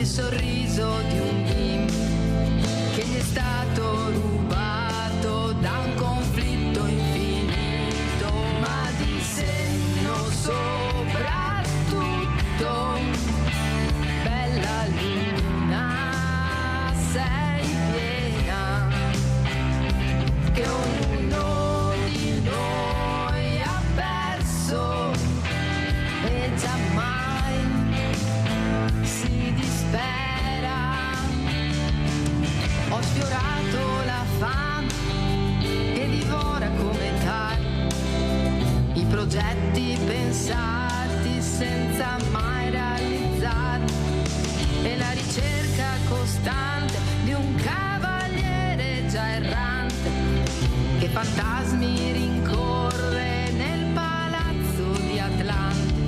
il sorriso di un bimbo che gli è stato rubato da un conflitto infinito, ma di senno soprattutto. Bella luna, sei piena, che ognuno di noi ha perso e giammai si dispera. Ho sfiorato la fame che divora come tale i progetti pensati senza mai realizzare, e la ricerca costante di un cavaliere già errante che fantasmi rincorre nel palazzo di Atlante.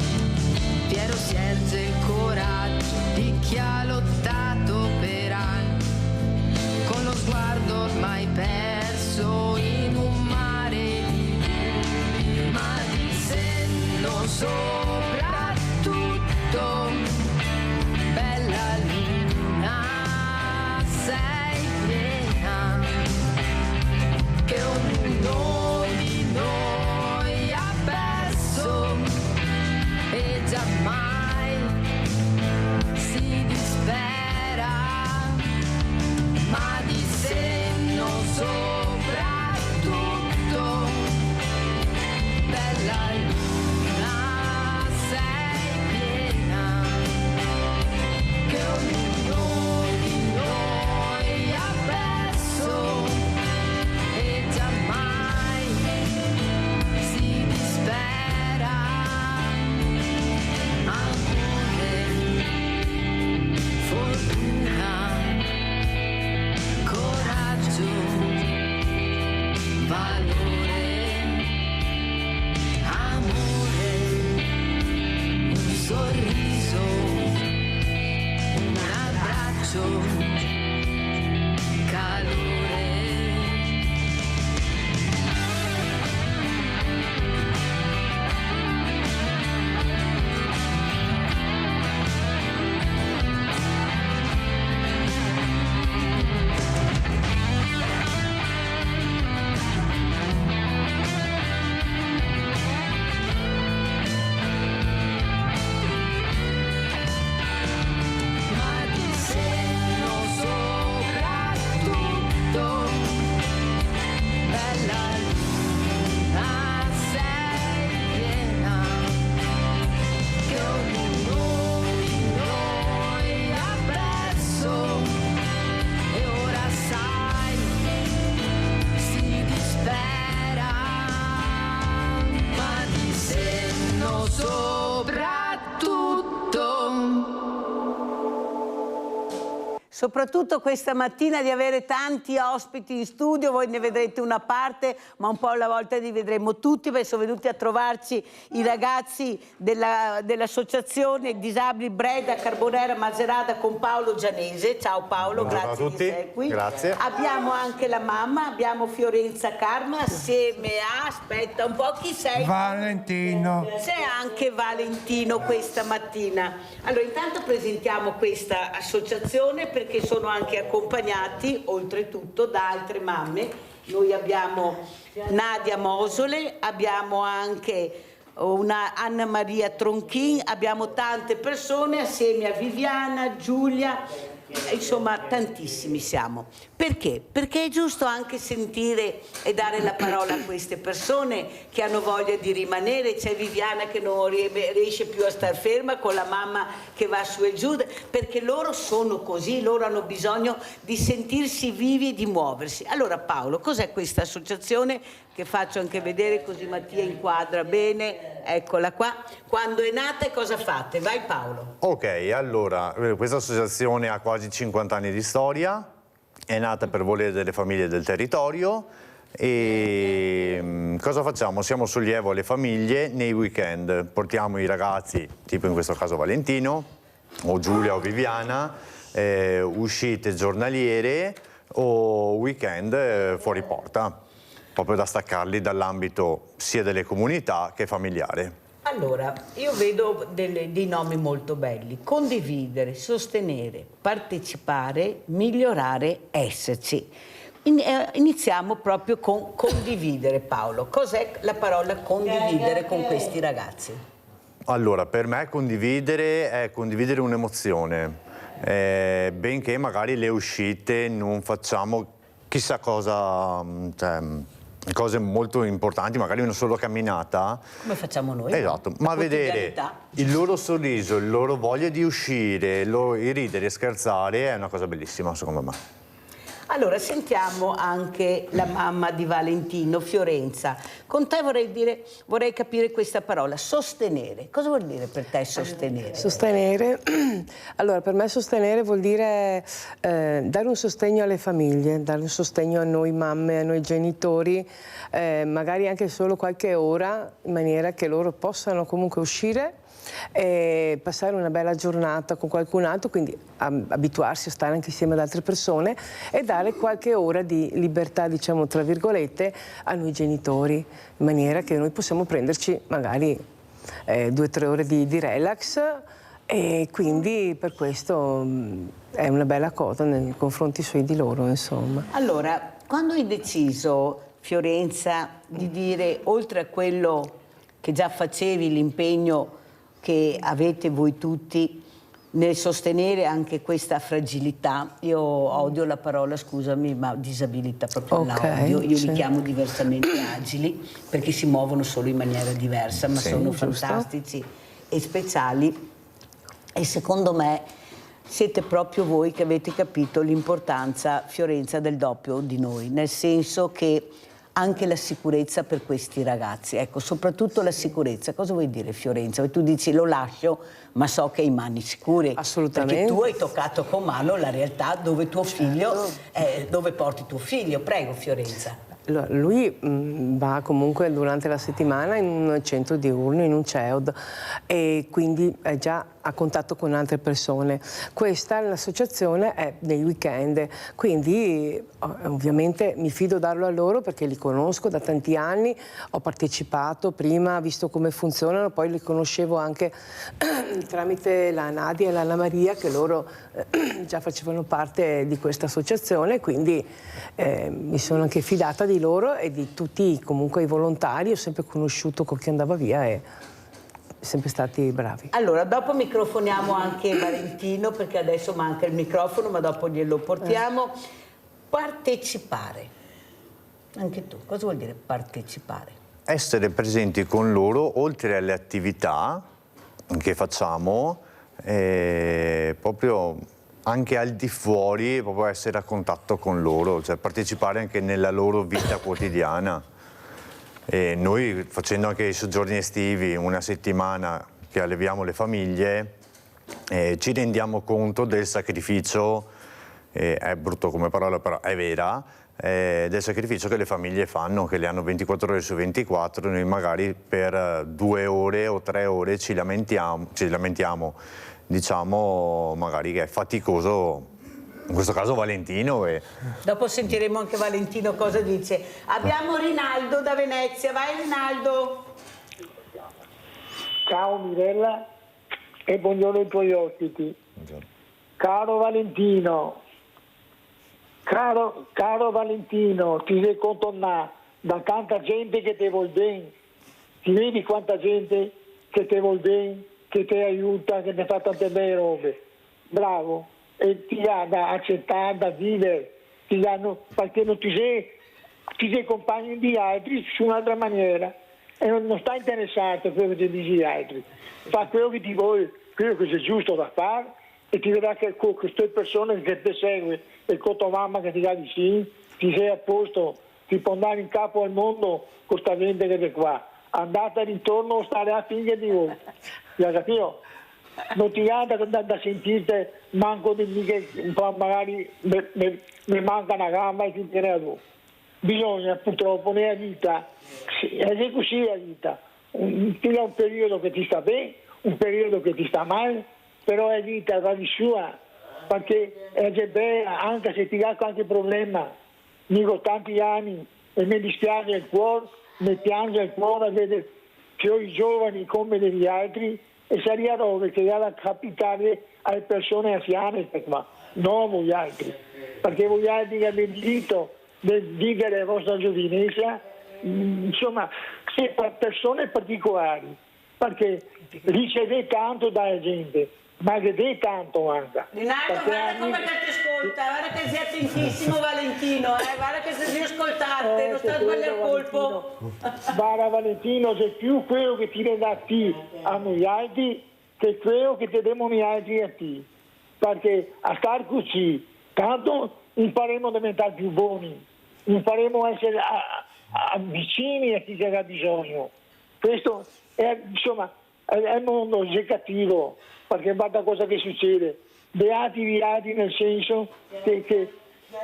Piero si erge il coraggio di chi ha lottato per anni, con lo sguardo ormai perso in un mare di dubbi, ma di senno soprattutto. Bella luna, sei piena, che ognuno di noi ha perso e giammai si dispera, ma di senno soprattutto. Bella luna, sei piena, che ognuno di noi ha perso e giammai si dispera. Amore, fortuna, coraggio, valore, amore, un sorriso, un abbraccio, calore. Ma di senno soprattutto. Bella luna, sei piena, che ognuno di noi ha perso e ora sai si dispera, ma di senno soprattutto. Soprattutto questa mattina di avere tanti ospiti in studio, voi ne vedrete una parte, ma un po' alla volta li vedremo tutti, perché sono venuti a trovarci i ragazzi dell'associazione Disabili Breda, Carbonera, Macerata con Paolo Gianese. Ciao Paolo, Buongiorno grazie a tutti. di essere qui. Grazie. Abbiamo anche la mamma, abbiamo Fiorenza Carma, assieme a, aspetta un po', chi sei? Valentino. C'è anche Valentino questa mattina. Allora, intanto presentiamo questa associazione perché sono anche accompagnati, oltretutto, da altre mamme. Noi abbiamo Nadia Mosole, abbiamo anche una Anna Maria Tronchin, abbiamo tante persone assieme a Viviana, Giulia, insomma tantissimi siamo. Perché? Perché è giusto anche sentire e dare la parola a queste persone che hanno voglia di rimanere. C'è Viviana che non riesce più a star ferma con la mamma che va su e giù, perché loro sono così, loro hanno bisogno di sentirsi vivi e di muoversi. Allora Paolo, cos'è questa associazione che faccio anche vedere così Mattia inquadra bene? Eccola qua. Quando è nata e cosa fate? Vai Paolo. Ok, allora, questa associazione ha quasi 50 anni di storia, è nata per volere delle famiglie del territorio e cosa facciamo? Siamo sollievo alle famiglie nei weekend, portiamo i ragazzi, tipo in questo caso Valentino, o Giulia o Viviana, uscite giornaliere o weekend fuori porta, proprio da staccarli dall'ambito sia delle comunità che familiare. Allora, io vedo dei nomi molto belli: condividere, sostenere, partecipare, migliorare, esserci. Iniziamo proprio con condividere, Paolo. Cos'è la parola condividere con questi ragazzi? Allora, per me condividere è condividere un'emozione, benché magari le uscite non facciamo chissà cosa, cioè, cose molto importanti, magari una sola camminata. Come facciamo noi? Esatto, La ma vedere quotidianità. il loro sorriso, il loro voglia di uscire, il ridere e scherzare è una cosa bellissima secondo me. Allora, sentiamo anche la mamma di Valentino, Fiorenza. Con te vorrei capire questa parola, sostenere. Cosa vuol dire per te sostenere? Sostenere, allora per me sostenere vuol dire dare un sostegno alle famiglie, dare un sostegno a noi mamme, a noi genitori, magari anche solo qualche ora, in maniera che loro possano comunque uscire e passare una bella giornata con qualcun altro, quindi abituarsi a stare anche insieme ad altre persone e dare qualche ora di libertà, diciamo tra virgolette, a noi genitori, in maniera che noi possiamo prenderci magari 2 o 3 ore di relax, e quindi per questo è una bella cosa nei confronti suoi di loro, insomma. Allora, quando hai deciso, Fiorenza, di dire, oltre a quello che già facevi, l'impegno che avete voi tutti nel sostenere anche questa fragilità, io odio la parola, scusami, ma disabilità proprio la odio, io li chiamo diversamente agili perché si muovono solo in maniera diversa, ma sono fantastici e speciali, e secondo me siete proprio voi che avete capito l'importanza, Fiorenza, del doppio di noi, nel senso che anche la sicurezza per questi ragazzi, ecco, soprattutto la sicurezza. Cosa vuoi dire, Fiorenza? Tu dici lo lascio, ma so che hai mani sicure. Assolutamente. Perché tu hai toccato con mano la realtà dove tuo figlio, dove porti tuo figlio. Prego, Fiorenza. Lui va comunque durante la settimana in un centro diurno, in un CEOD, e quindi è già a contatto con altre persone. Questa, l'associazione, è nei weekend, quindi ovviamente mi fido darlo a loro perché li conosco da tanti anni, ho partecipato prima, visto come funzionano, poi li conoscevo anche tramite la Nadia e l'Anna Maria, che loro già facevano parte di questa associazione, quindi mi sono anche fidata di loro e di tutti comunque i volontari. Ho sempre conosciuto con chi andava via e sempre stati bravi. Allora, dopo microfoniamo anche Valentino, perché adesso manca il microfono, ma dopo glielo portiamo. Partecipare. Anche tu, cosa vuol dire partecipare? Essere presenti con loro, oltre alle attività che facciamo, proprio anche al di fuori, proprio essere a contatto con loro, cioè partecipare anche nella loro vita quotidiana. E noi, facendo anche i soggiorni estivi, una settimana che alleviamo le famiglie, ci rendiamo conto del sacrificio, è brutto come parola però è vera, del sacrificio che le famiglie fanno, che le hanno 24 ore su 24, noi magari per 2 ore o 3 ore ci lamentiamo, diciamo magari che è faticoso. In questo caso Valentino. Dopo sentiremo anche Valentino cosa dice. Abbiamo Rinaldo da Venezia. Vai Rinaldo. Ciao Mirella e buongiorno ai tuoi ospiti. Buongiorno. Caro Valentino, caro Valentino, ti sei contornato da tanta gente che ti vuol bene. Ti vedi quanta gente che ti vuol bene, che ti aiuta, che ti fa tante belle robe. Bravo. E ti ha da accettare, da vivere, ti danno, perché non ti sei compagno di altri su un'altra maniera e non stai interessato a quello che ti dici gli altri. Fa quello che ti vuoi, quello che sia giusto da fare, e ti vedrà che con queste persone che ti segue e con tua mamma che ti dà di sì, ti sei a posto, ti può andare in capo al mondo con questa gente che è qua. Andate e ritorno, stare a figlia di voi. Ti ha capito? Non ti ha da sentirti manco di mica, un po' magari mi manca una gamba e ti direi a tu. Bisogna purtroppo nella vita, è così la vita, ti dà un periodo che ti sta bene, un periodo che ti sta male, però è vita, va di sua, perché è già bella, anche se ti dà qualche problema, dico tanti anni, e mi dispiace il cuore, mi piange il cuore a vedere i giovani come degli altri e sarebbe roba che deve capitare alle persone anziane, ma non a voi altri, perché voi altri avete il diritto di vivere la vostra giovinezza, insomma, per persone particolari, perché ricevete tanto dalla gente, ma vedete tanto anche. Rinaldo, guarda come ti ascolta, guarda che sei attentissimo Valentino, guarda che se vi ascoltate, non sta sbagliando il colpo. Guarda Valentino, c'è più quello che ti rende a te a noi altri che quello che ti diamo noi altri a te, perché a star così, tanto impareremo a diventare più buoni, impareremo a essere vicini a chi che ha bisogno. Questo è, insomma, è il mondo, è cattivo, perché guarda cosa che succede, beati virati nel senso che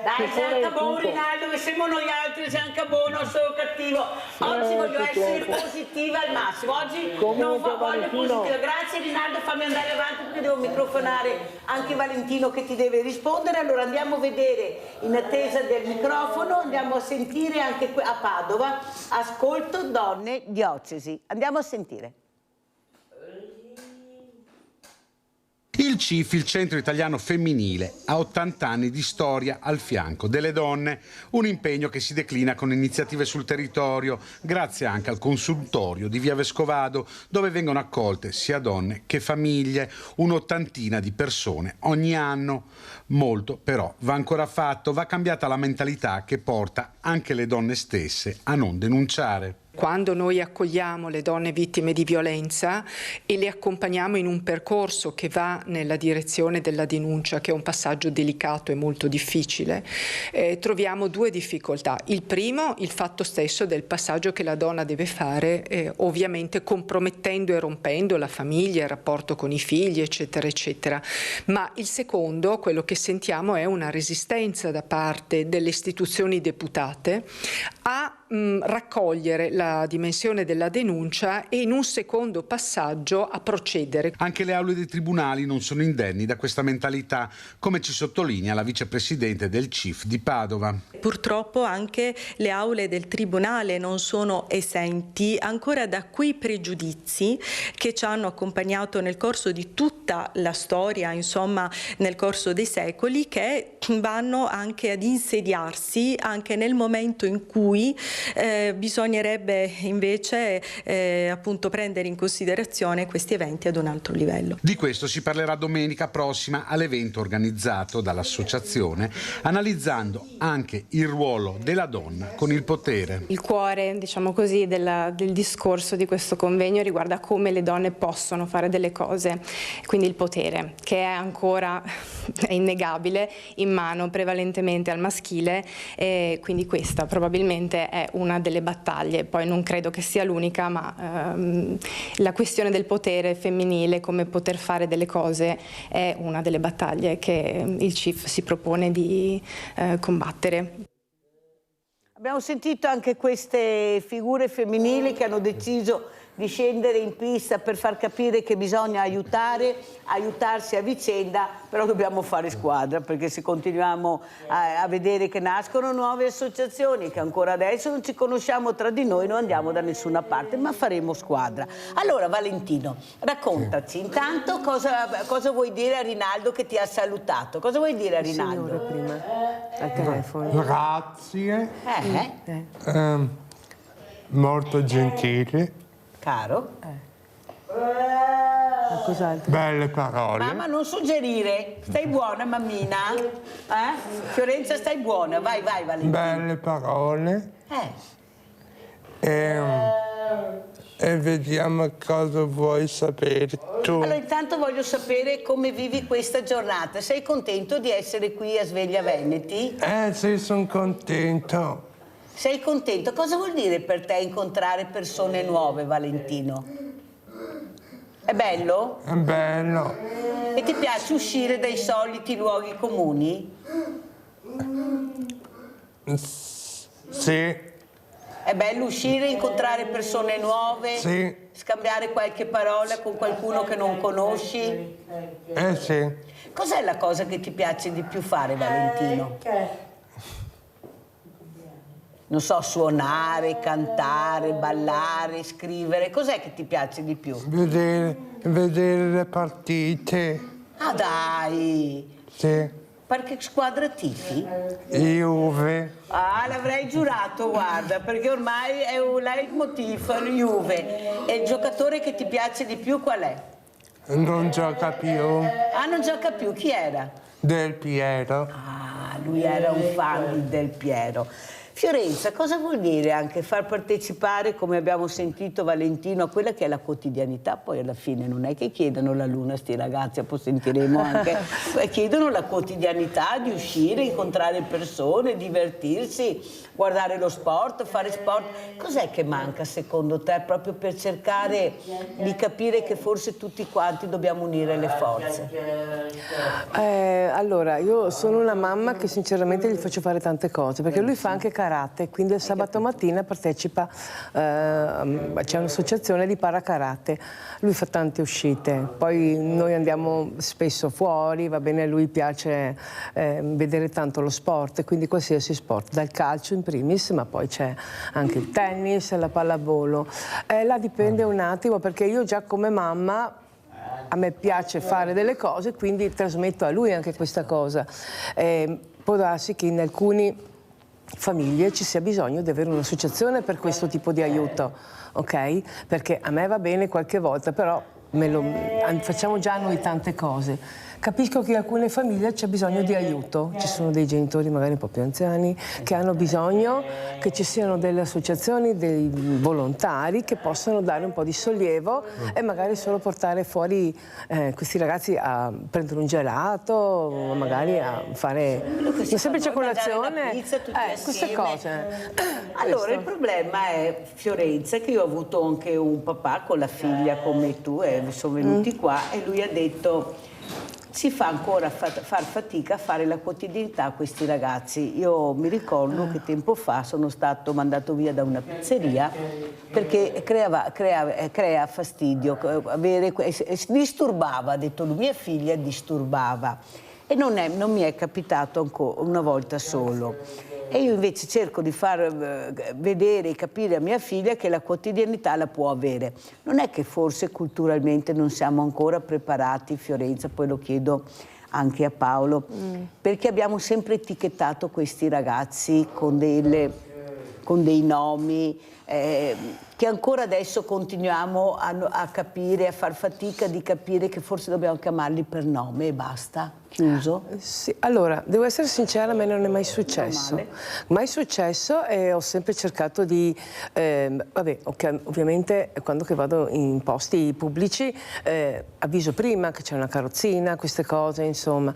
dai, sei anche buono Rinaldo, che siamo noi altri, sei anche buono, solo cattivo. Oggi voglio essere positiva al massimo, oggi non voglio positiva. Grazie Rinaldo, fammi andare avanti perché devo microfonare anche Valentino che ti deve rispondere. Allora andiamo a vedere, in attesa del microfono, andiamo a sentire anche a Padova, Ascolto Donne Diocesi. Andiamo a sentire. Il CIF, il Centro Italiano Femminile, ha 80 anni di storia al fianco delle donne, un impegno che si declina con iniziative sul territorio, grazie anche al consultorio di Via Vescovado, dove vengono accolte sia donne che famiglie, un'ottantina di persone ogni anno. Molto però va ancora fatto, va cambiata la mentalità che porta anche le donne stesse a non denunciare. Quando noi accogliamo le donne vittime di violenza e le accompagniamo in un percorso che va nella direzione della denuncia, che è un passaggio delicato e molto difficile, troviamo due difficoltà. Il primo, il fatto stesso del passaggio che la donna deve fare, ovviamente compromettendo e rompendo la famiglia, il rapporto con i figli, eccetera, eccetera. Ma il secondo, quello che sentiamo, è una resistenza da parte delle istituzioni deputate a raccogliere la dimensione della denuncia e in un secondo passaggio a procedere. Anche le aule dei tribunali non sono indenni da questa mentalità, come ci sottolinea la vicepresidente del CIF di Padova. Purtroppo anche le aule del tribunale non sono esenti ancora da quei pregiudizi che ci hanno accompagnato nel corso di tutta la storia, insomma nel corso dei secoli, che vanno anche ad insediarsi anche nel momento in cui bisognerebbe invece appunto prendere in considerazione questi eventi ad un altro livello. Di questo si parlerà domenica prossima all'evento organizzato dall'associazione, analizzando anche il ruolo della donna con il potere. Il cuore, diciamo così, del discorso di questo convegno riguarda come le donne possono fare delle cose, quindi il potere, che è ancora è innegabile, in mano prevalentemente al maschile, e quindi questa probabilmente è una delle battaglie. Poi non credo che sia l'unica, ma la questione del potere femminile, come poter fare delle cose, è una delle battaglie che il CIF si propone di combattere. Abbiamo sentito anche queste figure femminili che hanno deciso di scendere in pista per far capire che bisogna aiutarsi a vicenda, però dobbiamo fare squadra, perché se continuiamo a vedere che nascono nuove associazioni, che ancora adesso non ci conosciamo tra di noi, non andiamo da nessuna parte, ma faremo squadra. Allora Valentino, raccontaci intanto cosa vuoi dire a Rinaldo che ti ha salutato. Cosa vuoi dire a Rinaldo? Signore, prima al telefono. Grazie. Molto gentile. Caro? Cos'altro? Belle parole. Mamma, non suggerire. Stai buona, mammina? Fiorenza, stai buona. Vai, Valentino. Belle parole. E vediamo cosa vuoi sapere tu. Allora, intanto voglio sapere come vivi questa giornata. Sei contento di essere qui a Sveglia Veneti? Sì, sono contento. Sei contento? Cosa vuol dire per te incontrare persone nuove, Valentino? È bello? È bello. E ti piace uscire dai soliti luoghi comuni? Sì. È bello uscire, incontrare persone nuove? Sì. Scambiare qualche parola con qualcuno che non conosci? Sì. Cos'è la cosa che ti piace di più fare, Valentino? non so, suonare, cantare, ballare, scrivere? Cos'è che ti piace di più? Vedere le partite. Ah dai! Sì. Per che squadra tifi? Juve. Ah, l'avrei giurato, guarda, perché ormai è un leitmotiv, il Juve. E il giocatore che ti piace di più qual è? Non gioca più. Ah, non gioca più, chi era? Del Piero. Ah, lui era un fan di Del Piero. Fiorenza, cosa vuol dire anche far partecipare, come abbiamo sentito Valentino, a quella che è la quotidianità? Poi alla fine non è che chiedono la luna sti ragazzi, poi sentiremo anche, chiedono la quotidianità di uscire, incontrare persone, divertirsi, guardare lo sport, fare sport. Cos'è che manca secondo te proprio per cercare di capire che forse tutti quanti dobbiamo unire le forze? Allora, io sono una mamma che sinceramente gli faccio fare tante cose, perché lui fa anche karate, quindi il sabato mattina partecipa, c'è un'associazione di parakarate, lui fa tante uscite, poi noi andiamo spesso fuori, va bene, a lui piace vedere tanto lo sport, quindi qualsiasi sport, dal calcio in primis, ma poi c'è anche il tennis, la pallavolo, là dipende un attimo, perché io già come mamma a me piace fare delle cose, quindi trasmetto a lui anche questa cosa. Può darsi che in alcuni famiglie ci sia bisogno di avere un'associazione per questo tipo di aiuto, ok? Perché a me va bene qualche volta, però facciamo già noi tante cose. Capisco che in alcune famiglie c'è bisogno di aiuto, ci sono dei genitori magari un po' più anziani che hanno bisogno che ci siano delle associazioni, dei volontari che possano dare un po' di sollievo e magari solo portare fuori questi ragazzi a prendere un gelato o magari a fare una semplice colazione, queste cose. Allora il problema è, Fiorenza, che io ho avuto anche un papà con la figlia come tu e sono venuti qua e lui ha detto si fa ancora far fatica a fare la quotidianità a questi ragazzi. Io mi ricordo che tempo fa sono stato mandato via da una pizzeria perché crea fastidio, disturbava, ha detto lui, mia figlia disturbava e non mi è capitato ancora una volta solo. E io invece cerco di far vedere e capire a mia figlia che la quotidianità la può avere. Non è che forse culturalmente non siamo ancora preparati, Fiorenza, poi lo chiedo anche a Paolo, perché abbiamo sempre etichettato questi ragazzi con dei nomi che ancora adesso continuiamo a capire, a far fatica di capire che forse dobbiamo chiamarli per nome e basta. Chiuso? Sì, allora, devo essere sincera, a me non è mai successo. Mai successo e ho sempre cercato di... ovviamente quando che vado in posti pubblici avviso prima che c'è una carrozzina, queste cose, insomma.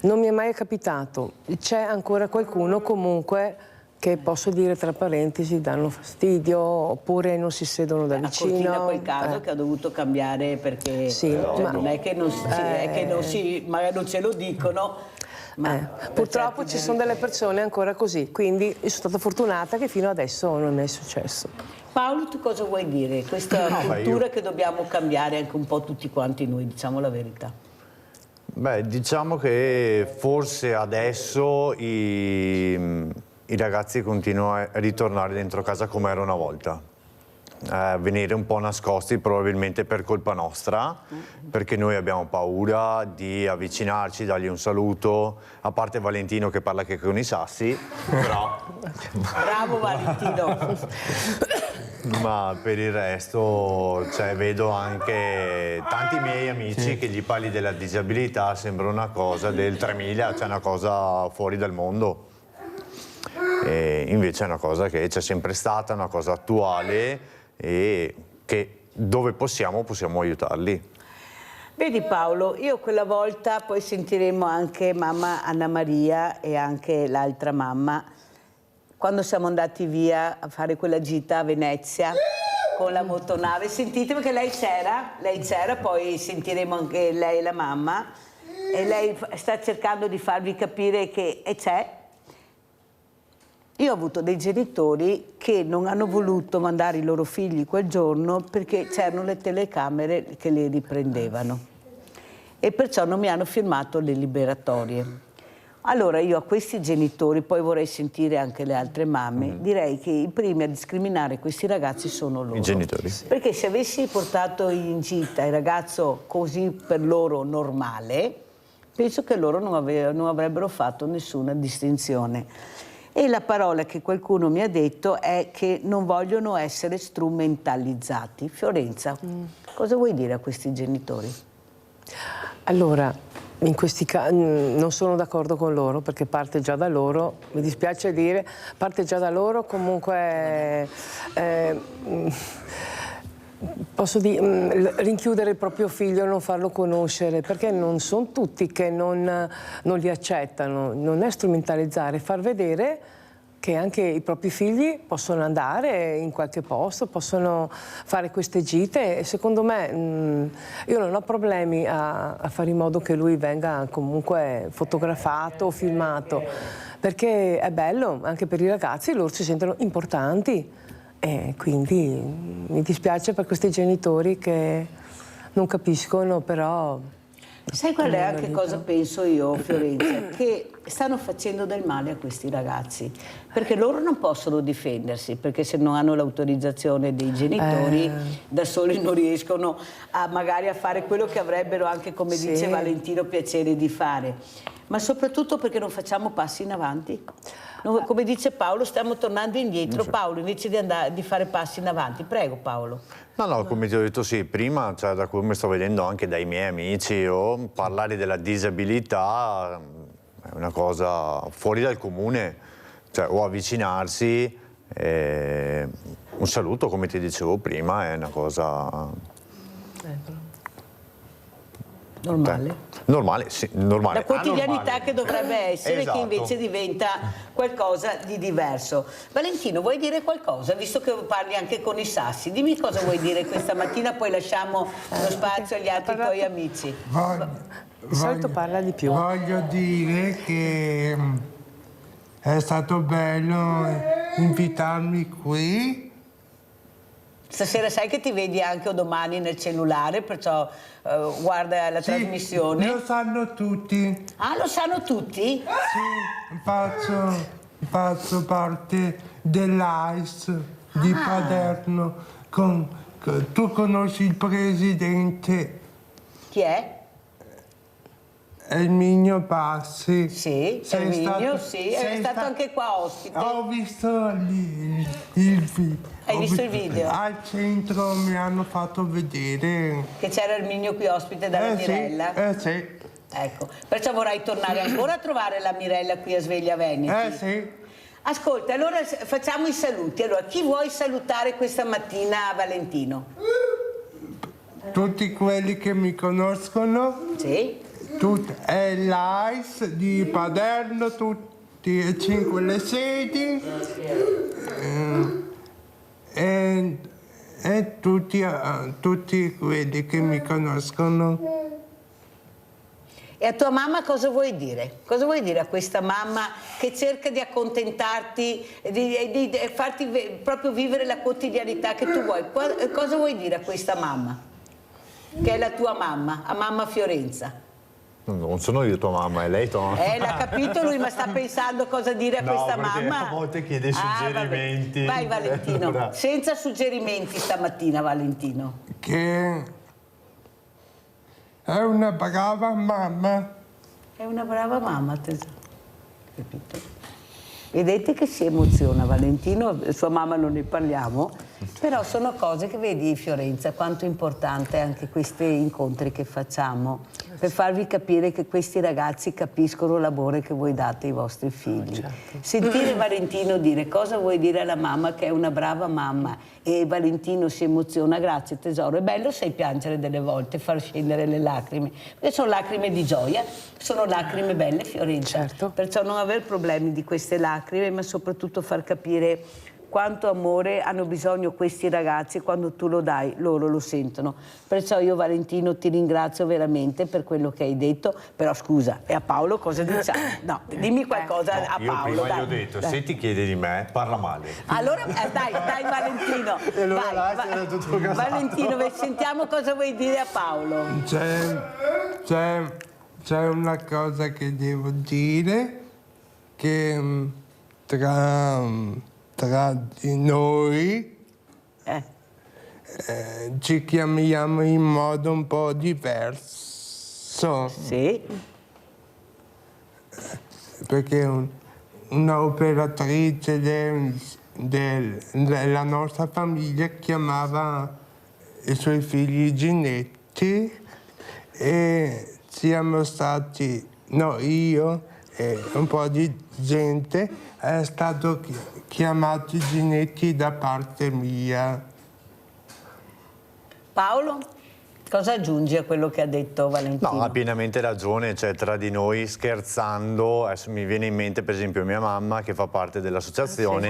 Non mi è mai capitato. C'è ancora qualcuno comunque che posso dire tra parentesi danno fastidio oppure non si sedono da vicino. A Cortina quel caso che ha dovuto cambiare perché sì, ma non è che magari non ce lo dicono. Purtroppo ci sono delle persone ancora così, quindi io sono stata fortunata che fino adesso non mi è successo. Paolo, tu cosa vuoi dire? Questa cultura che dobbiamo cambiare anche un po' tutti quanti noi, diciamo la verità. Beh, diciamo che forse adesso i ragazzi continuano a ritornare dentro casa come era una volta, venire un po' nascosti probabilmente per colpa nostra, perché noi abbiamo paura di avvicinarci, dargli un saluto, a parte Valentino che parla che con i sassi, però... Bravo Valentino! Ma per il resto, vedo anche tanti miei amici che gli parli della disabilità, sembra una cosa del 3000, cioè una cosa fuori dal mondo. E invece è una cosa che c'è sempre stata, una cosa attuale e che dove possiamo aiutarli. Vedi Paolo, io quella volta, poi sentiremo anche mamma Anna Maria e anche l'altra mamma, quando siamo andati via a fare quella gita a Venezia con la motonave, sentite perché lei c'era, poi sentiremo anche lei e la mamma e lei sta cercando di farvi capire che c'è. Io ho avuto dei genitori che non hanno voluto mandare i loro figli quel giorno perché c'erano le telecamere che li riprendevano e perciò non mi hanno firmato le liberatorie. Allora io a questi genitori, poi vorrei sentire anche le altre mamme, direi che i primi a discriminare questi ragazzi sono loro. I genitori. Perché se avessi portato in gita il ragazzo così per loro normale, penso che loro non avrebbero fatto nessuna distinzione. E la parola che qualcuno mi ha detto è che non vogliono essere strumentalizzati. Fiorenza, cosa vuoi dire a questi genitori? Allora, in questi casi non sono d'accordo con loro perché parte già da loro, mi dispiace dire, parte già da loro, comunque posso dire, rinchiudere il proprio figlio e non farlo conoscere, perché non sono tutti che non li accettano, non è strumentalizzare, far vedere che anche i propri figli possono andare in qualche posto, possono fare queste gite e secondo me io non ho problemi a fare in modo che lui venga comunque fotografato o filmato, perché è bello anche per i ragazzi, loro si sentono importanti e quindi mi dispiace per questi genitori che non capiscono, però... Sai qual è anche cosa penso io, Fiorenza? Che stanno facendo del male a questi ragazzi, perché loro non possono difendersi, perché se non hanno l'autorizzazione dei genitori da soli non riescono magari a fare quello che avrebbero anche, come dice Valentino, piacere di fare. Ma soprattutto perché non facciamo passi in avanti. Come dice Paolo, stiamo tornando indietro. Paolo, invece di fare passi in avanti. Prego, Paolo. No, come ti ho detto sì, prima, cioè, da come sto vedendo anche dai miei amici, parlare della disabilità è una cosa fuori dal comune, cioè, o avvicinarsi, un saluto, come ti dicevo prima, è una cosa... Normale. Normale, sì, normale. La quotidianità anormale. Che dovrebbe essere, esatto. Che invece diventa qualcosa di diverso. Valentino, vuoi dire qualcosa? Visto che parli anche con i sassi, dimmi cosa vuoi dire questa mattina, poi lasciamo lo spazio agli altri tuoi amici. Di solito parla di più. Voglio dire che è stato bello invitarmi qui. Stasera sai che ti vedi anche o domani nel cellulare, perciò guarda la trasmissione. Lo sanno tutti. Ah, lo sanno tutti? Sì, faccio parte dell'AIS di Paderno. Tu conosci il presidente? Chi è? Erminio Bassi. Sì, Erminio, sì, è stato anche qua ospite. Ho visto il video. Hai visto il video? Al centro mi hanno fatto vedere. Che c'era Erminio qui ospite dalla Mirella? Sì. Ecco, perciò vorrai tornare ancora a trovare la Mirella qui a Sveglia Veneti? Sì. Ascolta, allora facciamo i saluti. Allora, chi vuoi salutare questa mattina, Valentino? Tutti quelli che mi conoscono. Sì. È l'AIS di Paderno, tutti e 5 le sedi. E tutti quelli che mi conoscono. E a tua mamma cosa vuoi dire? Cosa vuoi dire a questa mamma che cerca di accontentarti, di farti proprio vivere la quotidianità che tu vuoi? Cosa vuoi dire a questa mamma? Che è la tua mamma, a mamma Fiorenza. Non sono io tua mamma, è lei tua mamma. L'ha capito lui, ma sta pensando cosa dire a questa mamma. A volte chiede suggerimenti. Vai Valentino, senza suggerimenti stamattina, Valentino. Che è una brava mamma. È una brava mamma, tesoro. Capito? Vedete che si emoziona Valentino, sua mamma non ne parliamo, però sono cose che vedi Fiorenza, quanto è importante anche questi incontri che facciamo, per farvi capire che questi ragazzi capiscono l'amore che voi date ai vostri figli. Sentire Valentino dire cosa vuoi dire alla mamma che è una brava mamma e Valentino si emoziona, grazie tesoro, è bello sai piangere delle volte, far scendere le lacrime, perché sono lacrime di gioia, sono lacrime belle Fiorenza, perciò non aver problemi di queste lacrime, ma soprattutto far capire quanto amore hanno bisogno questi ragazzi e quando tu lo dai loro lo sentono. Perciò io Valentino ti ringrazio veramente per quello che hai detto, però scusa, e a Paolo cosa diciamo? No, dimmi qualcosa a Paolo. Io prima dai, gli ho detto, dai. se ti chiede di me, parla male. Allora dai Valentino, E allora là era tutto casato. Valentino, sentiamo cosa vuoi dire a Paolo. C'è c'è una cosa che devo dire, che tra di noi ci chiamiamo in modo un po' diverso. Sì. Perché una operatrice della nostra famiglia chiamava i suoi figli Ginetti e siamo stati, io e un po' di gente è stato chiamato Ginetti da parte mia. Paolo, cosa aggiungi a quello che ha detto Valentino? No, ha pienamente ragione, cioè tra di noi scherzando, adesso mi viene in mente per esempio mia mamma che fa parte dell'associazione,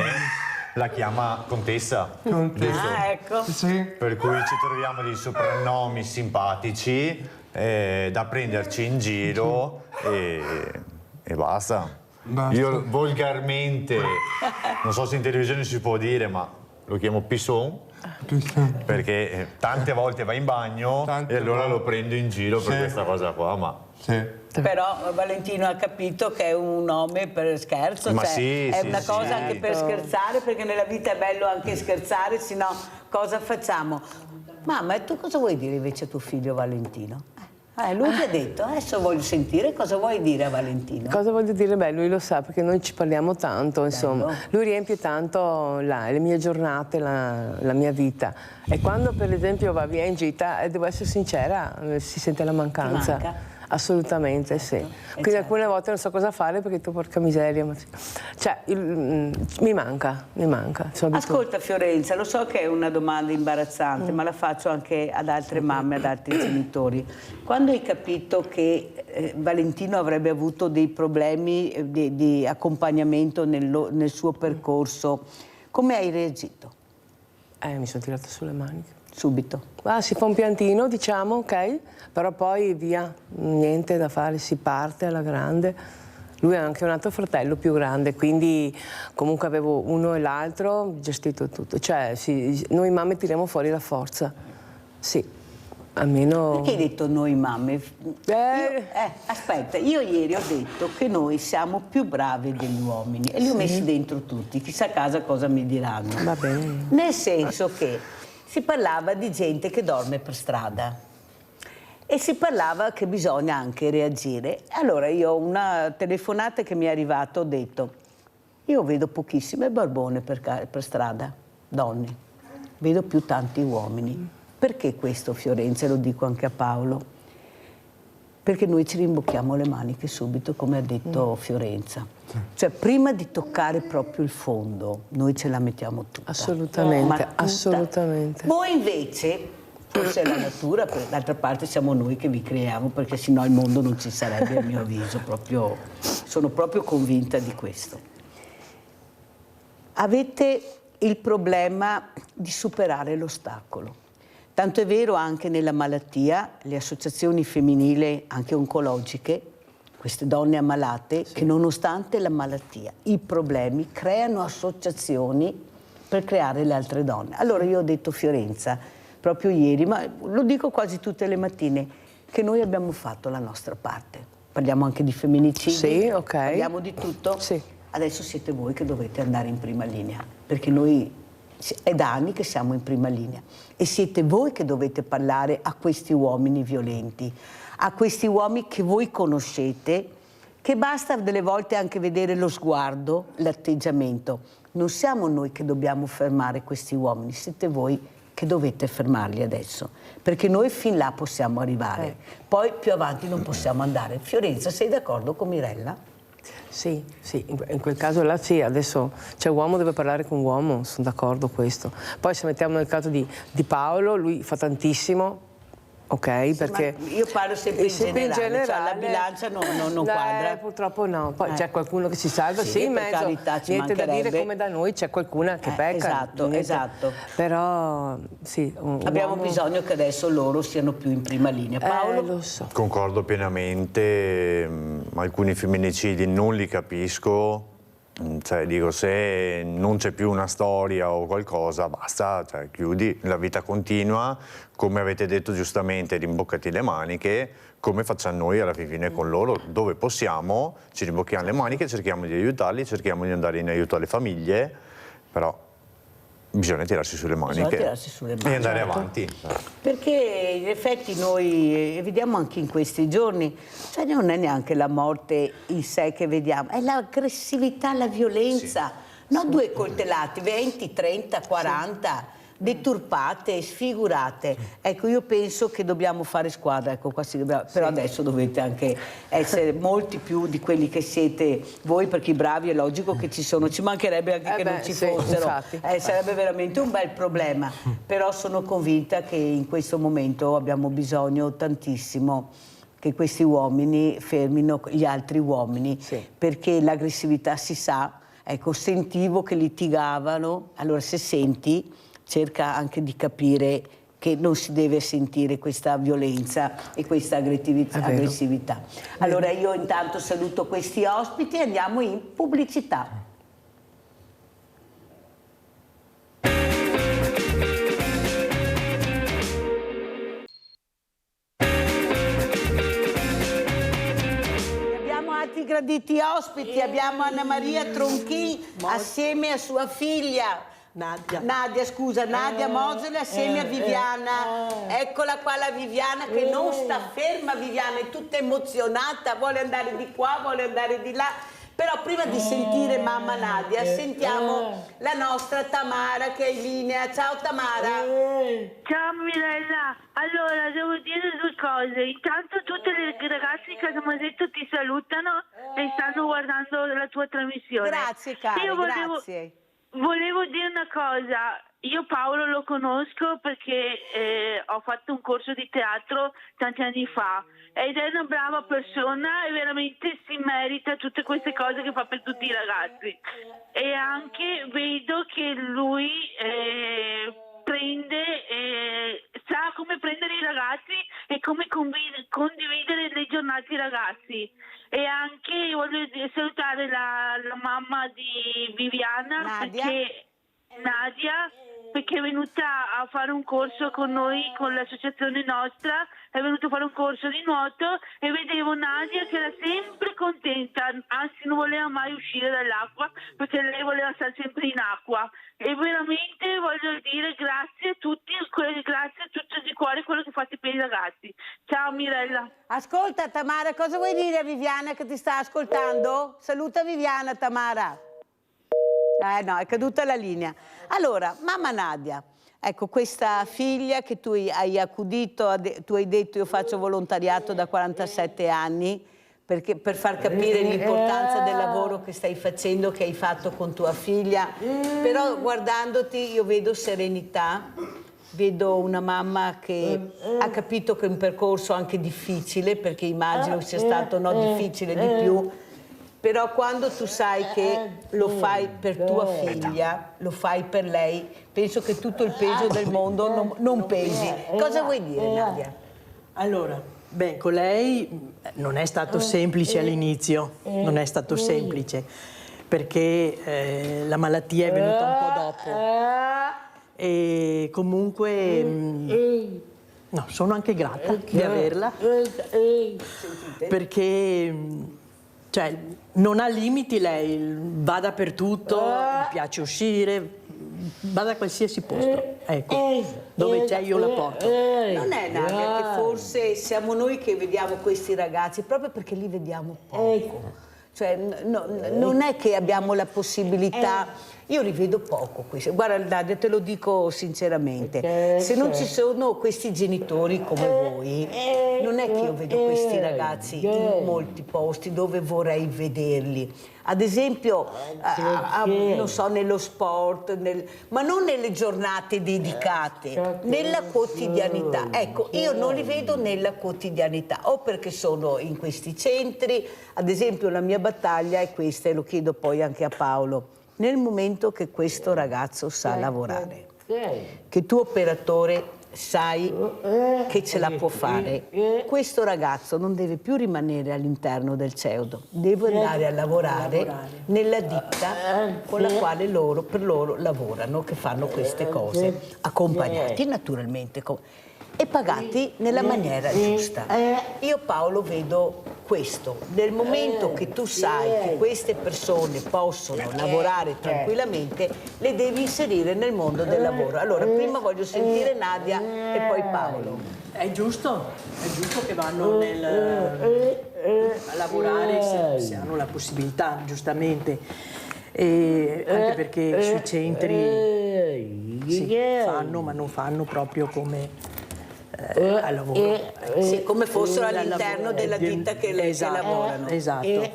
la chiama Contessa. Ah, ecco. Sì. Per cui ci troviamo dei soprannomi simpatici da prenderci in giro e basta. Io volgarmente, non so se in televisione si può dire, ma lo chiamo Pisson. Perché tante volte va in bagno e allora lo prendo in giro per questa cosa qua, ma... Però Valentino ha capito che è un nome per scherzo, Ma cioè sì, è sì, una sì, cosa sì. anche per scherzare, perché nella vita è bello anche scherzare, se no cosa facciamo? Mamma, e tu cosa vuoi dire invece a tuo figlio Valentino? Lui ti ha detto, adesso voglio sentire cosa vuoi dire a Valentino. Cosa voglio dire? Beh, lui lo sa perché noi ci parliamo tanto, insomma. Bello. Lui riempie tanto le mie giornate, la mia vita. E quando per esempio va via in gita, devo essere sincera, si sente la mancanza. Ti manca? Assolutamente sì. Quindi certo. alcune volte non so cosa fare perché tu porca miseria. Cioè, mi manca. Ascolta Fiorenza, lo so che è una domanda imbarazzante, ma la faccio anche ad altre mamme, ad altri genitori. Quando hai capito che Valentino avrebbe avuto dei problemi di accompagnamento nel suo percorso, come hai reagito? Mi sono tirata sulle maniche. Subito. Si fa un piantino, diciamo, ok, però poi via, niente da fare, si parte alla grande. Lui ha anche un altro fratello più grande, quindi comunque avevo uno e l'altro, gestito tutto. Cioè, noi mamme tiriamo fuori la forza, sì, almeno... Perché hai detto noi mamme? Aspetta, io ieri ho detto che noi siamo più bravi degli uomini e li ho messi dentro tutti, chissà a casa cosa mi diranno. Va bene. Nel senso che si parlava di gente che dorme per strada e si parlava che bisogna anche reagire. Allora io una telefonata che mi è arrivata ho detto, io vedo pochissime barbone per strada, donne, vedo più tanti uomini. Perché questo, Fiorenza? Lo dico anche a Paolo. Perché noi ci rimbocchiamo le maniche subito, come ha detto Fiorenza. Cioè, prima di toccare proprio il fondo, noi ce la mettiamo tutta. Assolutamente, assolutamente. Voi invece, forse è la natura, per d'altra parte siamo noi che vi creiamo, perché sennò il mondo non ci sarebbe, a mio avviso. Sono proprio convinta di questo. Avete il problema di superare l'ostacolo. Tanto è vero anche nella malattia, le associazioni femminili, anche oncologiche, queste donne ammalate, che nonostante la malattia, i problemi, creano associazioni per creare le altre donne. Allora io ho detto Fiorenza, proprio ieri, ma lo dico quasi tutte le mattine, che noi abbiamo fatto la nostra parte. Parliamo anche di femminicidi, sì, ok. Parliamo di tutto. Sì. Adesso siete voi che dovete andare in prima linea, perché noi è da anni che siamo in prima linea e siete voi che dovete parlare a questi uomini violenti, a questi uomini che voi conoscete, che basta delle volte anche vedere lo sguardo, l'atteggiamento. Non siamo noi che dobbiamo fermare questi uomini, siete voi che dovete fermarli adesso, perché noi fin là possiamo arrivare, poi più avanti non possiamo andare. Fiorenza, sei d'accordo con Mirella? Sì, in quel caso là sì, adesso uomo deve parlare con uomo, sono d'accordo con questo. Poi se mettiamo nel caso di Paolo, lui fa tantissimo, ok? Sì, perché io parlo sempre in generale, cioè la bilancia non quadra. Purtroppo no, poi c'è qualcuno che si salva, Sì, in per mezzo, carità, ci niente da dire mancherebbe. come da noi, c'è qualcuna che pecca. Esatto. Però sì, abbiamo bisogno che adesso loro siano più in prima linea. Paolo? Lo so. Concordo pienamente, alcuni femminicidi non li capisco, Cioè, dico, se non c'è più una storia o qualcosa, basta, cioè, chiudi, la vita continua, come avete detto giustamente, rimboccati le maniche, come facciamo noi alla fine con loro, dove possiamo, ci rimbocchiamo le maniche, cerchiamo di aiutarli, cerchiamo di andare in aiuto alle famiglie, però bisogna tirarsi sulle maniche e andare avanti. Perché in effetti noi vediamo anche in questi giorni, cioè non è neanche la morte in sé che vediamo, è l'aggressività, la violenza, non 2 coltellate, 20, 30, 40, deturpate, sfigurate. Ecco, io penso che dobbiamo fare squadra, ecco, qua però adesso dovete anche essere molti più di quelli che siete voi, perché i bravi è logico che ci sono, ci mancherebbe anche che non ci fossero, sarebbe veramente un bel problema, però sono convinta che in questo momento abbiamo bisogno tantissimo che questi uomini fermino gli altri uomini, perché l'aggressività si sa, ecco, sentivo che litigavano, allora se senti cerca anche di capire che non si deve sentire questa violenza e questa aggressività. Allora io intanto saluto questi ospiti e andiamo in pubblicità. Abbiamo altri graditi ospiti, abbiamo Anna Maria Tronchin assieme a sua figlia. Nadia Mosele assieme a Viviana, eccola qua la Viviana che non sta ferma, Viviana è tutta emozionata, vuole andare di qua, vuole andare di là, però prima di sentire mamma Nadia sentiamo la nostra Tamara che è in linea. Ciao Tamara. Ciao Mirella, allora devo dire 2 cose, intanto tutte le ragazze che abbiamo detto ti salutano e stanno guardando la tua trasmissione. Grazie cara, grazie. Volevo dire una cosa, io Paolo lo conosco perché ho fatto un corso di teatro tanti anni fa ed è una brava persona e veramente si merita tutte queste cose che fa per tutti i ragazzi e anche vedo che lui sa come prendere i ragazzi e come condividere le giornate ai ragazzi. E anche voglio salutare la mamma di Viviana, Nadia, perché è venuta a fare un corso con noi, con l'associazione nostra, è venuta a fare un corso di nuoto e vedevo Nadia che era sempre contenta, anzi non voleva mai uscire dall'acqua perché lei voleva stare sempre in acqua. E veramente voglio dire grazie a tutti, grazie a tutti di cuore quello che fate per i ragazzi. Ciao Mirella. Ascolta Tamara, cosa vuoi dire a Viviana che ti sta ascoltando? Saluta Viviana Tamara. No, è caduta la linea. Allora, mamma Nadia, ecco questa figlia che tu hai accudito, tu hai detto io faccio volontariato da 47 anni, perché, per far capire l'importanza del lavoro che stai facendo, che hai fatto con tua figlia, però guardandoti io vedo serenità, vedo una mamma che ha capito che è un percorso anche difficile, perché immagino sia stato difficile di più, però quando tu sai che lo fai per tua figlia, lo fai per lei, penso che tutto il peso del mondo non pesi. Cosa vuoi dire Nadia? Allora, beh, con lei non è stato semplice all'inizio, non è stato semplice, perché la malattia è venuta un po' dopo. E comunque, no, sono anche grata di averla, perché cioè, non ha limiti lei, va dappertutto, mi piace uscire, va da qualsiasi posto, ecco, dove c'è io la porto. Non è Nadia che forse siamo noi che vediamo questi ragazzi, proprio perché li vediamo poco. Cioè, non è che abbiamo la possibilità, io li vedo poco qui. Guarda Nadia, te lo dico sinceramente, se non ci sono questi genitori come voi, non è che io vedo questi ragazzi in molti posti dove vorrei vederli. Ad esempio, non so, nello sport, ma non nelle giornate dedicate, nella quotidianità. Ecco, io non li vedo nella quotidianità, o perché sono in questi centri, ad esempio la mia battaglia è questa, e lo chiedo poi anche a Paolo, nel momento che questo ragazzo sa lavorare, che tu operatore sai che ce la può fare. Questo ragazzo non deve più rimanere all'interno del CEOD, deve andare a lavorare nella ditta con la quale per loro lavorano, che fanno queste cose, accompagnati naturalmente e pagati nella maniera giusta. Io, Paolo, vedo questo: nel momento che tu sai che queste persone possono lavorare tranquillamente, le devi inserire nel mondo del lavoro. Allora, prima voglio sentire Nadia e poi Paolo. È giusto che vanno a lavorare se hanno la possibilità, giustamente. E anche perché sui centri fanno, ma non fanno proprio come al lavoro. Sì, come fossero all'interno della ditta che lavorano. Esatto.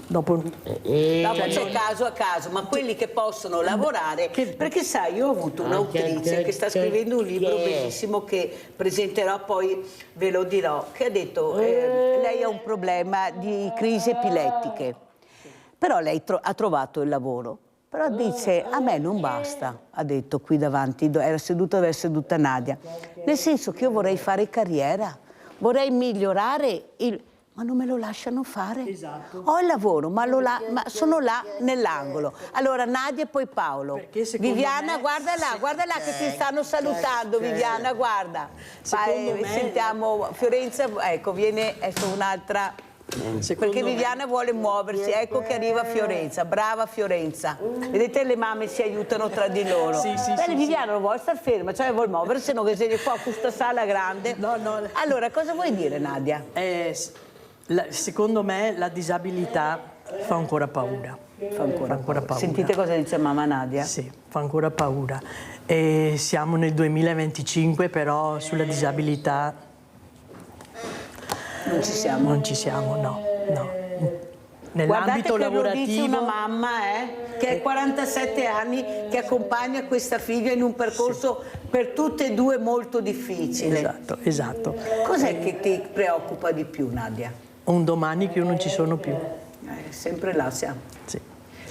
Dopo c'è caso a caso, ma quelli che possono lavorare, perché sai, io ho avuto un'autrice che sta scrivendo un libro bellissimo che presenterò, poi ve lo dirò, che ha detto lei ha un problema di crisi epilettiche, però lei ha trovato il lavoro. Però dice, a me non basta, ha detto qui davanti, era seduta dove è seduta Nadia, nel senso che io vorrei fare carriera, vorrei migliorare ma non me lo lasciano fare. Esatto. Ho il lavoro, ma sono là nell'angolo. Allora Nadia e poi Paolo. Viviana, guarda là che ti stanno salutando, Viviana, guarda. Sentiamo Fiorenza, ecco, viene un'altra... Perché Viviana vuole muoversi, ecco che arriva Fiorenza, brava Fiorenza. Vedete, le mamme si aiutano tra di loro. Sì, Viviana non vuole star ferma, cioè vuole muoversi, non che sei qua a questa sala grande. No. Allora, cosa vuoi dire, Nadia? Secondo me la disabilità fa ancora paura. Fa ancora paura. Sentite cosa dice mamma Nadia? Sì, fa ancora paura. E siamo nel 2025, però sulla disabilità non ci siamo, no. Nell'ambito lavorativo. Lo dice una mamma che ha 47 anni, che accompagna questa figlia in un percorso per tutte e due molto difficile. Esatto. Cos'è che ti preoccupa di più, Nadia? Un domani che io non ci sono più. Sempre là siamo. Sì.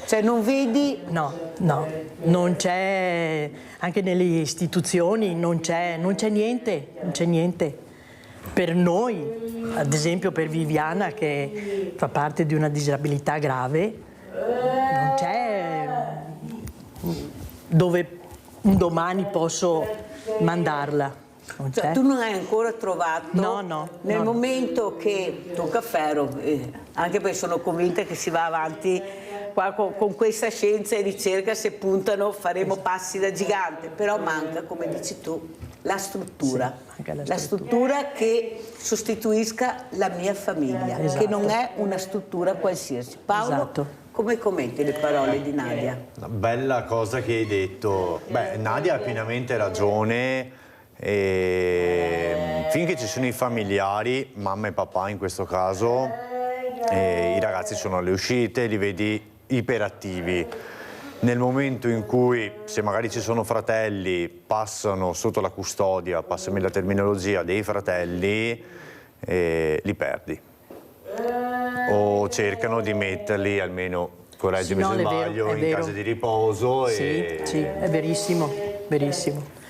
Cioè non vedi? No, non c'è, anche nelle istituzioni non c'è niente. Per noi, ad esempio per Viviana, che fa parte di una disabilità grave, non c'è dove un domani posso mandarla. Cioè, tu non hai ancora trovato, nel no. momento che tocca ferro, anche perché sono convinta che si va avanti qua con questa scienza e ricerca, se puntano faremo passi da gigante, però manca, come dici tu, la struttura, la struttura che sostituisca la mia famiglia, che non è una struttura qualsiasi. Paolo, come commenti le parole di Nadia? Una bella cosa che hai detto. Nadia ha pienamente ragione. Finché ci sono i familiari, mamma e papà in questo caso, i ragazzi sono alle uscite, li vedi iperattivi. Nel momento in cui, se magari ci sono fratelli, passano sotto la custodia, passami la terminologia, dei fratelli, li perdi. O cercano di metterli, almeno, correggimi se sbaglio, in case di riposo. Sì, è verissimo.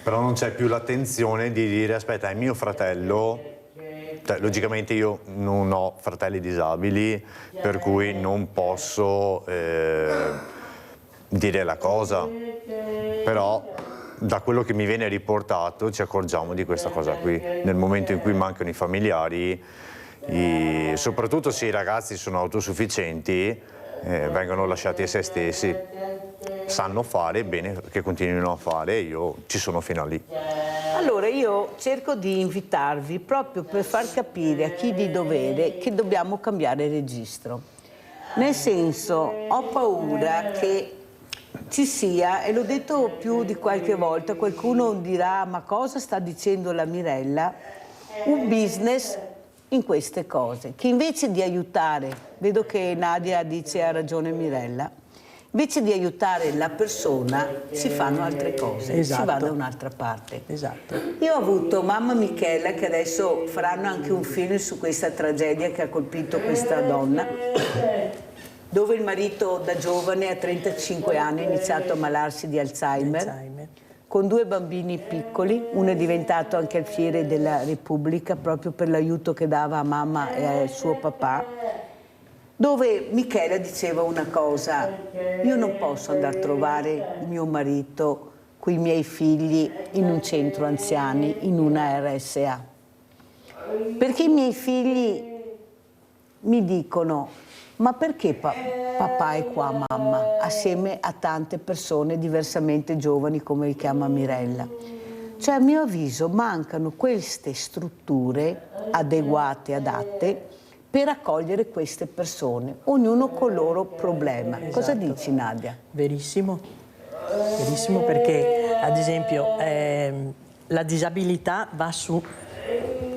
Però non c'è più l'attenzione di dire, aspetta, è mio fratello. Logicamente io non ho fratelli disabili, per cui non posso dire la cosa, però da quello che mi viene riportato ci accorgiamo di questa cosa qui. Nel momento in cui mancano i familiari, soprattutto se i ragazzi sono autosufficienti, vengono lasciati a se stessi. Sanno fare, bene che continuino a fare, io ci sono fino a lì. Allora io cerco di invitarvi proprio per far capire a chi di dovere che dobbiamo cambiare registro. Nel senso, ho paura che ci sia, e l'ho detto più di qualche volta, qualcuno dirà ma cosa sta dicendo la Mirella, un business in queste cose, che invece di aiutare, vedo che Nadia dice ha ragione Mirella, invece di aiutare la persona si fanno altre cose, si va da un'altra parte. Io ho avuto mamma Michela, che adesso faranno anche un film su questa tragedia che ha colpito questa donna, dove il marito da giovane a 35 anni ha iniziato a ammalarsi di Alzheimer. con 2 bambini piccoli, uno è diventato anche alfiere della Repubblica proprio per l'aiuto che dava a mamma e al suo papà, dove Michela diceva una cosa: io non posso andare a trovare mio marito con i miei figli in un centro anziani, in una RSA, perché i miei figli mi dicono: ma perché papà è qua, mamma, assieme a tante persone diversamente giovani come li chiama Mirella? Cioè, a mio avviso mancano queste strutture adeguate, adatte per accogliere queste persone, ognuno col loro problema. Esatto. Cosa dici, Nadia? Verissimo, verissimo, perché ad esempio la disabilità va su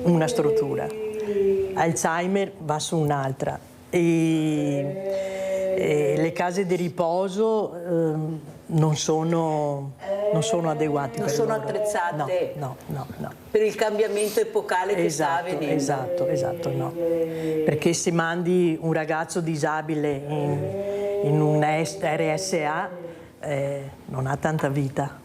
una struttura, Alzheimer va su un'altra e le case di riposo non sono adeguate. Non per sono loro. attrezzate No. per il cambiamento epocale che sta avvenendo. Esatto, no. Perché se mandi un ragazzo disabile in un RSA non ha tanta vita.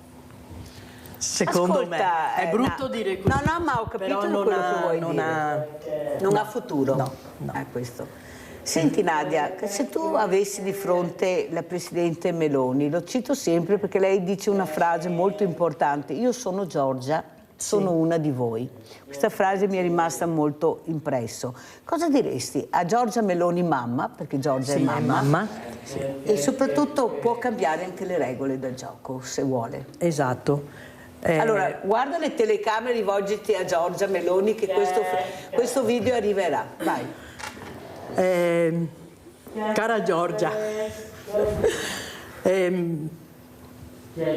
Secondo me è brutto dire così. No, ma ho capito quello che vuoi dire. Non ha futuro. No. È questo. Senti Nadia, se tu avessi di fronte la Presidente Meloni, lo cito sempre perché lei dice una frase molto importante: io sono Giorgia, sono una di voi. Questa frase mi è rimasta molto impresso. Cosa diresti a Giorgia Meloni mamma, perché Giorgia è mamma, sì. E soprattutto può cambiare anche le regole del gioco, se vuole. Esatto. Allora, guarda le telecamere, rivolgiti a Giorgia Meloni che questo video arriverà. Vai. Cara Giorgia,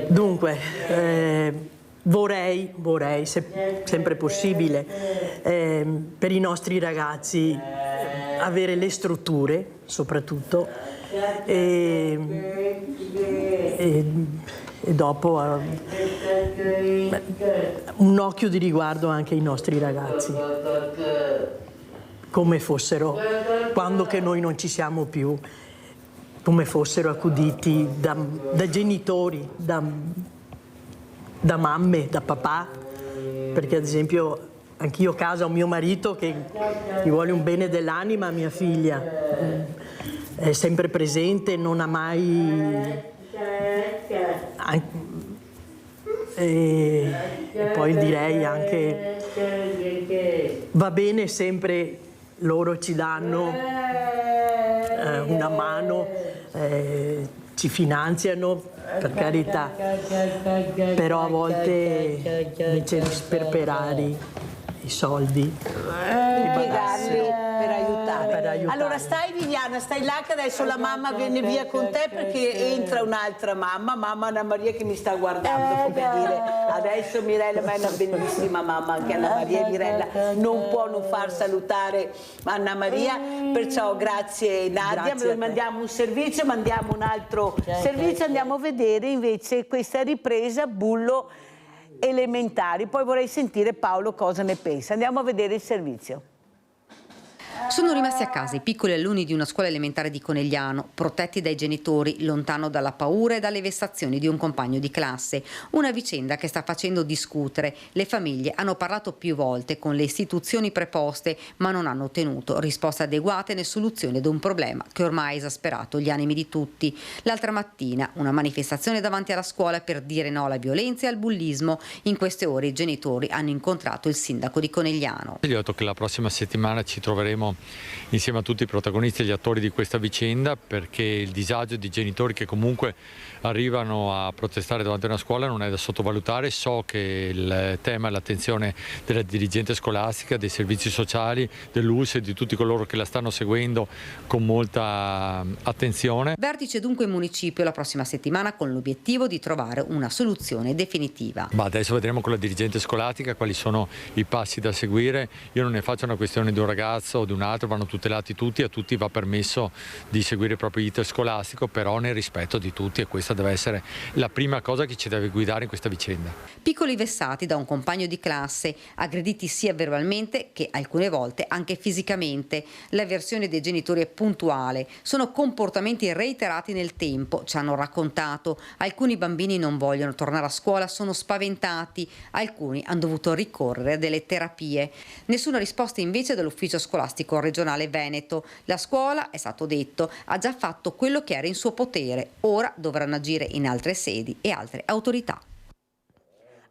dunque, vorrei, se sempre possibile, per i nostri ragazzi avere le strutture, soprattutto, e dopo un occhio di riguardo anche ai nostri ragazzi, come fossero, quando che noi non ci siamo più, come fossero accuditi da genitori, da mamme, da papà, perché ad esempio anch'io a casa ho mio marito che gli vuole un bene dell'anima a mia figlia, è sempre presente, non ha mai... E poi direi anche va bene, sempre loro ci danno una mano, ci finanziano, per carità, però a volte invece di sperperare i soldi Impiegarli per aiutare. Allora stai Viviana, stai là che adesso la mamma viene via con te perché entra un'altra mamma Anna Maria che mi sta guardando, come dire adesso Mirella, ma è una bellissima mamma anche Anna Maria, e Mirella non può non far salutare Anna Maria, perciò grazie Nadia, Grazie mandiamo un servizio, mandiamo un altro servizio, andiamo a vedere invece questa ripresa Bullo elementari, poi vorrei sentire Paolo cosa ne pensa. Andiamo a vedere il servizio. Sono rimasti a casa i piccoli alunni di una scuola elementare di Conegliano, protetti dai genitori, lontano dalla paura e dalle vessazioni di un compagno di classe. Una vicenda che sta facendo discutere. Le famiglie hanno parlato più volte con le istituzioni preposte, ma non hanno ottenuto risposte adeguate né soluzione ad un problema che ormai ha esasperato gli animi di tutti. L'altra mattina una manifestazione davanti alla scuola per dire no alla violenza e al bullismo. In queste ore i genitori hanno incontrato il sindaco di Conegliano. Gli ho detto che la prossima settimana ci troveremo insieme a tutti i protagonisti e gli attori di questa vicenda, perché il disagio di genitori che comunque arrivano a protestare davanti a una scuola non è da sottovalutare. So che il tema è l'attenzione della dirigente scolastica, dei servizi sociali, dell'ULSS e di tutti coloro che la stanno seguendo con molta attenzione. Vertice dunque in municipio la prossima settimana con l'obiettivo di trovare una soluzione definitiva. Ma adesso vedremo con la dirigente scolastica quali sono i passi da seguire. Io non ne faccio una questione di un ragazzo o di una un altro, vanno tutelati tutti, a tutti va permesso di seguire il proprio iter scolastico, però nel rispetto di tutti, e questa deve essere la prima cosa che ci deve guidare in questa vicenda. Piccoli vessati da un compagno di classe, aggrediti sia verbalmente che alcune volte anche fisicamente. La versione dei genitori è puntuale, sono comportamenti reiterati nel tempo, ci hanno raccontato. Alcuni bambini non vogliono tornare a scuola, sono spaventati, alcuni hanno dovuto ricorrere a delle terapie. Nessuna risposta invece dall'ufficio scolastico regionale Veneto. La scuola, è stato detto, ha già fatto quello che era in suo potere, ora dovranno agire in altre sedi e altre autorità.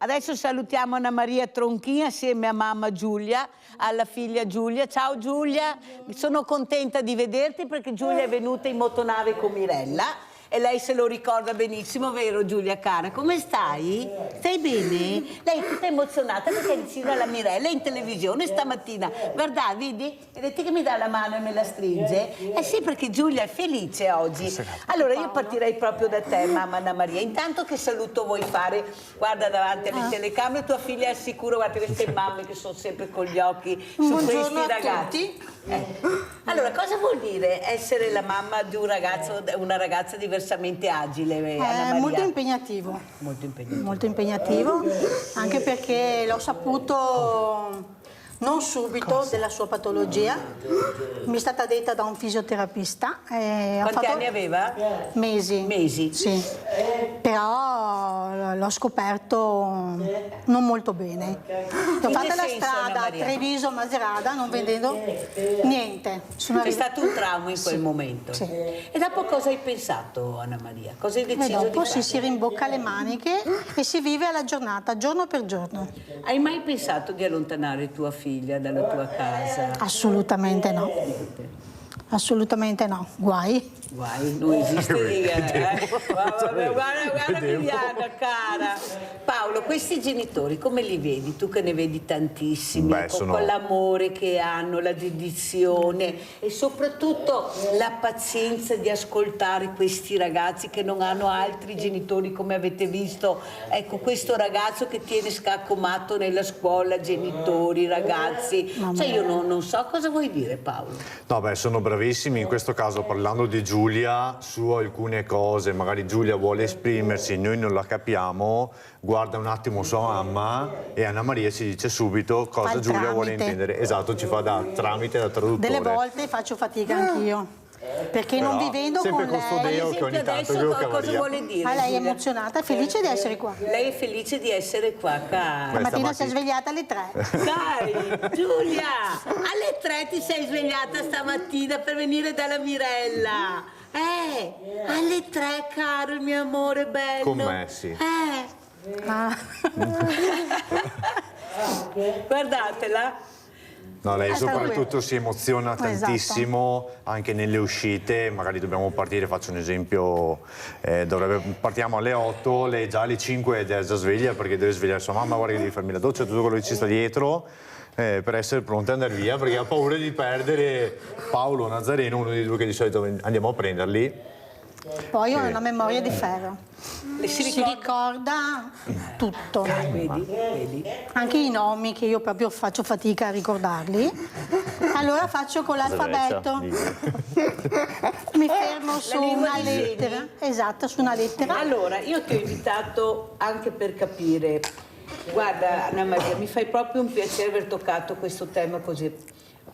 Adesso salutiamo Anna Maria Tronchi assieme a mamma Giulia, alla figlia Giulia. Ciao Giulia, sono contenta di vederti perché Giulia è venuta in motonave con Mirella e lei se lo ricorda benissimo, vero Giulia cara? Come stai? Stai bene? Lei è tutta emozionata perché è vicino alla Mirella in televisione stamattina. Guarda, vedi? Vedete che mi dà la mano e me la stringe? Eh sì, perché Giulia è felice oggi. Allora io partirei proprio da te, mamma Anna Maria. Intanto che saluto vuoi fare? Guarda davanti alle telecamere, tua figlia è sicuro, guarda queste mamme che sono sempre con gli occhi su questi ragazzi. Allora, cosa vuol dire essere la mamma di un ragazzo, una ragazza diversamente agile, Anna Maria? Molto impegnativo. Molto impegnativo. Molto impegnativo, anche perché l'ho saputo non subito della sua patologia. Mi è stata detta da un fisioterapista. Quanti anni aveva? Mesi. Mesi? Sì. Però l'ho scoperto non molto bene. Ho fatto la strada Treviso-Macerata non vedendo niente. È stato un trauma in quel momento. Sì. E dopo cosa hai pensato, Anna Maria? Cosa hai deciso di fare? Dopo si rimbocca le maniche e si vive alla giornata, giorno per giorno. Hai mai pensato di allontanare tua figlia dalla tua casa? Assolutamente no. Assolutamente no. Guai. Guai, non esiste guarda Viviana, cara. Paolo, questi genitori come li vedi? Tu che ne vedi tantissimi, con l'amore che hanno, la dedizione e soprattutto la pazienza di ascoltare questi ragazzi che non hanno altri genitori, come avete visto. Ecco, questo ragazzo che tiene scacco matto nella scuola, genitori, ragazzi. Cioè io non so cosa vuoi dire, Paolo. No, beh, sono bravissimi. In questo caso, parlando di Giulia, su alcune cose, magari Giulia vuole esprimersi, noi non la capiamo, guarda un attimo sua mamma e Anna Maria ci dice subito cosa Giulia vuole intendere. Esatto, ci fa da tramite, da traduttore. Delle volte faccio fatica anch'io. Perché non vivendo con lei, che ogni tanto cosa vuole dire? Ma lei è emozionata, è felice di essere qua. Lei è felice di essere qua, cara. La mattina si è svegliata alle 3. Dai, Giulia, alle 3 ti sei svegliata stamattina per venire dalla Mirella. Alle 3, caro il mio amore bello. Con me, sì. Guardatela. No, lei soprattutto si emoziona tantissimo anche nelle uscite, magari dobbiamo partire, faccio un esempio, partiamo alle 8, lei già alle 5 è già sveglia perché deve svegliare sua mamma, guarda che devi farmi la doccia, tutto quello che ci sta dietro per essere pronta ad andare via perché ha paura di perdere Paolo Nazareno, uno dei due che di solito andiamo a prenderli. Poi ho una memoria di ferro. Si ricorda tutto. Vedi? Anche i nomi che io proprio faccio fatica a ricordarli. Allora faccio con l'alfabeto. Mi fermo su una lettera. Esatto, su una lettera. Allora, io ti ho invitato anche per capire. Guarda, Anna Maria, mi fai proprio un piacere aver toccato questo tema così.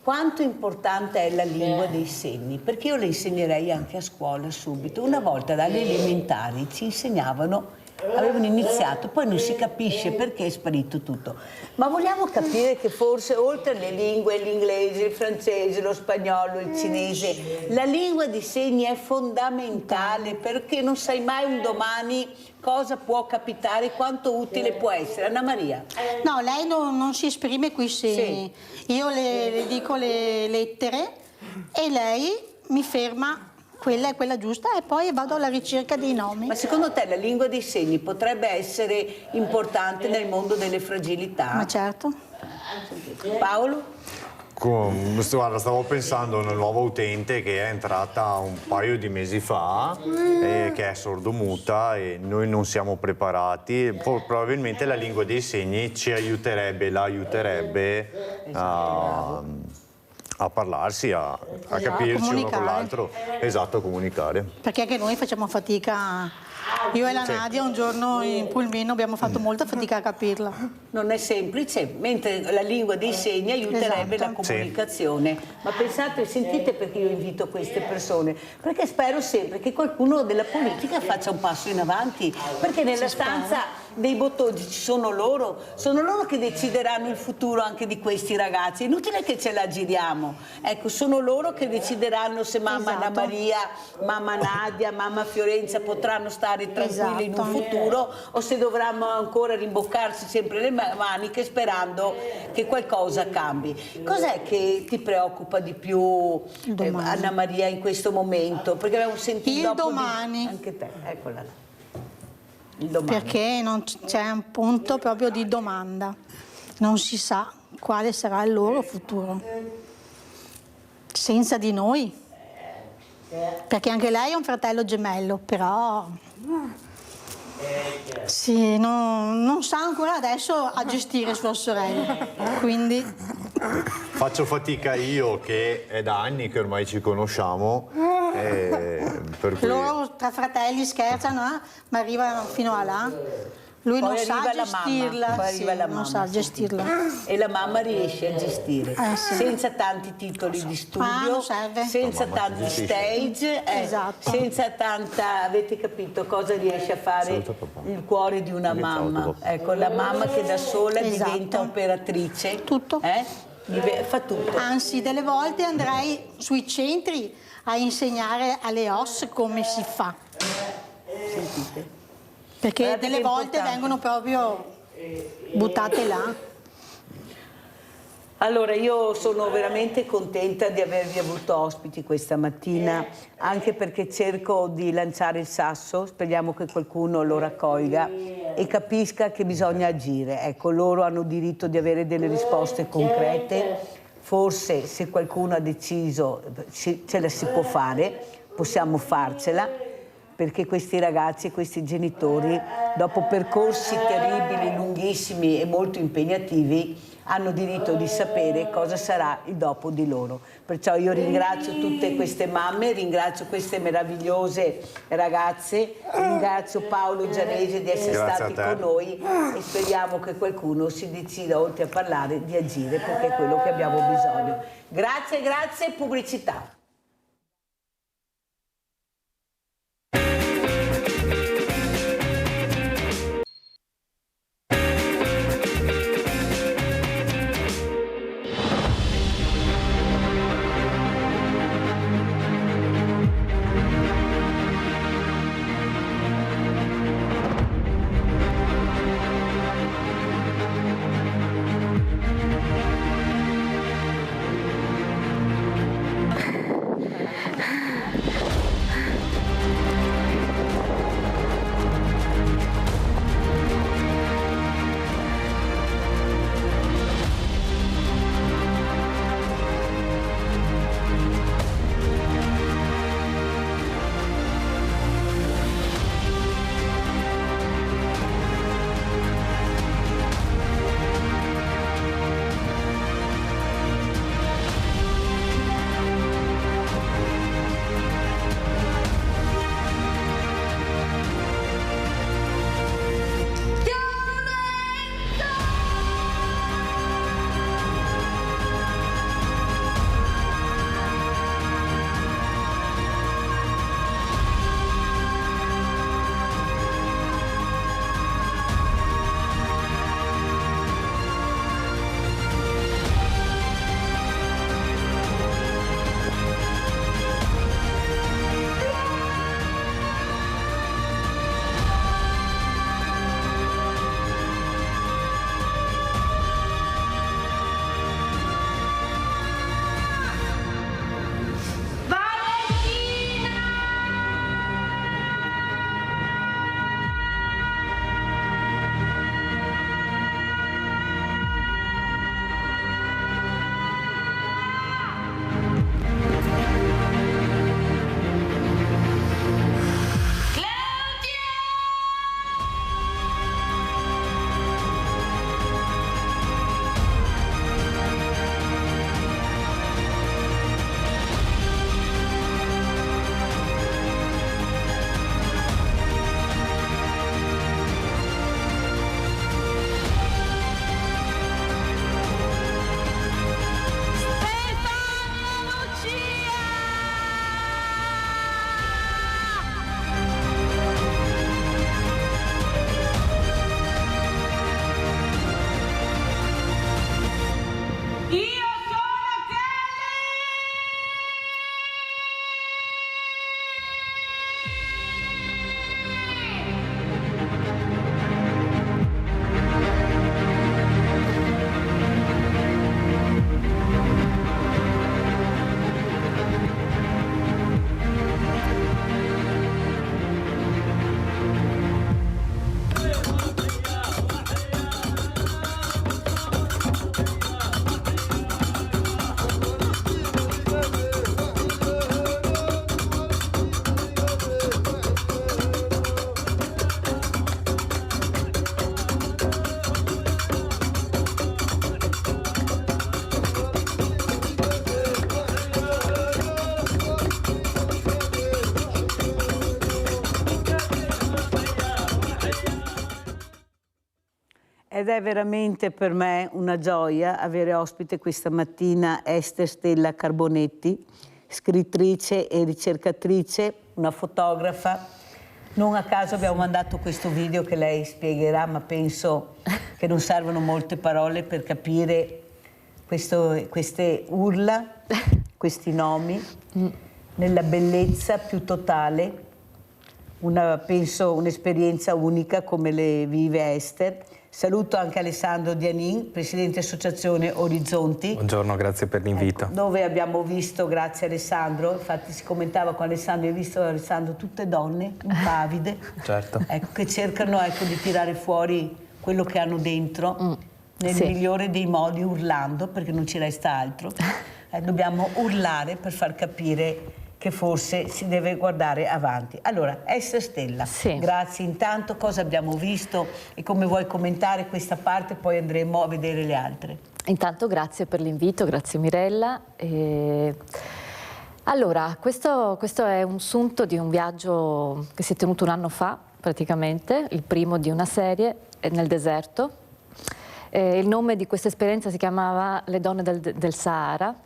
Quanto importante è la lingua dei segni? Perché io le insegnerei anche a scuola subito. Una volta dalle elementari ci insegnavano, avevano iniziato, poi non si capisce perché è sparito tutto. Ma vogliamo capire che forse oltre alle lingue, l'inglese, il francese, lo spagnolo, il cinese, la lingua dei segni è fondamentale perché non sai mai un domani cosa può capitare, quanto utile può essere. Anna Maria? No, lei non si esprime qui segni. Sì. Io le dico le lettere e lei mi ferma, quella è quella giusta, e poi vado alla ricerca dei nomi. Ma secondo te la lingua dei segni potrebbe essere importante nel mondo delle fragilità? Ma certo. Paolo? Guarda, stavo pensando a una nuova utente che è entrata un paio di mesi fa che è sordomuta e noi non siamo preparati. Probabilmente la lingua dei segni ci aiuterebbe, la aiuterebbe a a parlarsi, a capirci uno con l'altro, esatto, a comunicare. Perché anche noi facciamo fatica. Io e la Nadia un giorno in pulmino abbiamo fatto molta fatica a capirla. Non è semplice, mentre la lingua dei segni aiuterebbe Esatto. la comunicazione. Ma pensate, sentite perché io invito queste persone, perché spero sempre che qualcuno della politica faccia un passo in avanti, perché nella stanza dei bottoni ci sono loro che decideranno il futuro anche di questi ragazzi, è inutile che ce la giriamo, ecco, sono loro che decideranno se mamma Anna Maria, mamma Nadia, mamma Fiorenza potranno stare tranquilli in un futuro o se dovranno ancora rimboccarsi sempre le maniche sperando che qualcosa cambi. Cos'è che ti preoccupa di più, Anna Maria, in questo momento? Perché abbiamo sentito il domani. Anche te, eccola là. Perché non c'è un punto proprio di domanda, non si sa quale sarà il loro futuro senza di noi, perché anche lei ha un fratello gemello, però sì, non sa ancora adesso a gestire sua sorella, quindi faccio fatica io, che è da anni che ormai ci conosciamo, per cui... loro tra fratelli scherzano, ma arrivano fino a là. Lui Poi non sa arriva la gestirla, mamma, poi arriva la non mamma, sa sì, gestirla. E la mamma riesce a gestire, Sì. senza tanti titoli di studio, non serve. senza tanti stage, Esatto. senza tanta, avete capito cosa riesce a fare il cuore di una mamma? Ecco, la mamma che da sola diventa operatrice. Tutto. Fa tutto. Anzi, delle volte andrei sui centri a insegnare alle OS come si fa. Sentite. Perché Guardate delle che volte importante. vengono proprio buttate là. Allora, io sono veramente contenta di avervi avuto ospiti questa mattina, anche perché cerco di lanciare il sasso, speriamo che qualcuno lo raccolga e capisca che bisogna agire. Ecco, loro hanno diritto di avere delle risposte concrete, forse se qualcuno ha deciso ce la si può fare, possiamo farcela, perché questi ragazzi e questi genitori, dopo percorsi terribili, lunghissimi e molto impegnativi, hanno diritto di sapere cosa sarà il dopo di loro. Perciò io ringrazio tutte queste mamme, ringrazio queste meravigliose ragazze, ringrazio Paolo Gianese di essere stati con noi e speriamo che qualcuno si decida, oltre a parlare, di agire, perché è quello che abbiamo bisogno. Grazie, grazie, pubblicità. Ed è veramente per me una gioia avere ospite questa mattina Ester Stella Carbonetti, scrittrice e ricercatrice, una fotografa. Non a caso abbiamo mandato questo video che lei spiegherà, ma penso che non servono molte parole per capire queste urla, questi nomi, nella bellezza più totale. Penso un'esperienza unica come le vive Ester. Saluto anche Alessandro Dianin, presidente Associazione Orizzonti. Buongiorno, grazie per l'invito. Ecco, dove abbiamo visto, grazie Alessandro, infatti si commentava con Alessandro, hai visto Alessandro, tutte donne impavide, certo. Ecco, che cercano di tirare fuori quello che hanno dentro, nel migliore dei modi, urlando, perché non ci resta altro. Dobbiamo urlare per far capire che forse si deve guardare avanti. Allora, Ester Stella, grazie intanto. Cosa abbiamo visto e come vuoi commentare questa parte, poi andremo a vedere le altre. Intanto grazie per l'invito, grazie Mirella. Allora, questo è un sunto di un viaggio che si è tenuto un anno fa, praticamente, il primo di una serie nel deserto. Il nome di questa esperienza si chiamava Le donne del Sahara.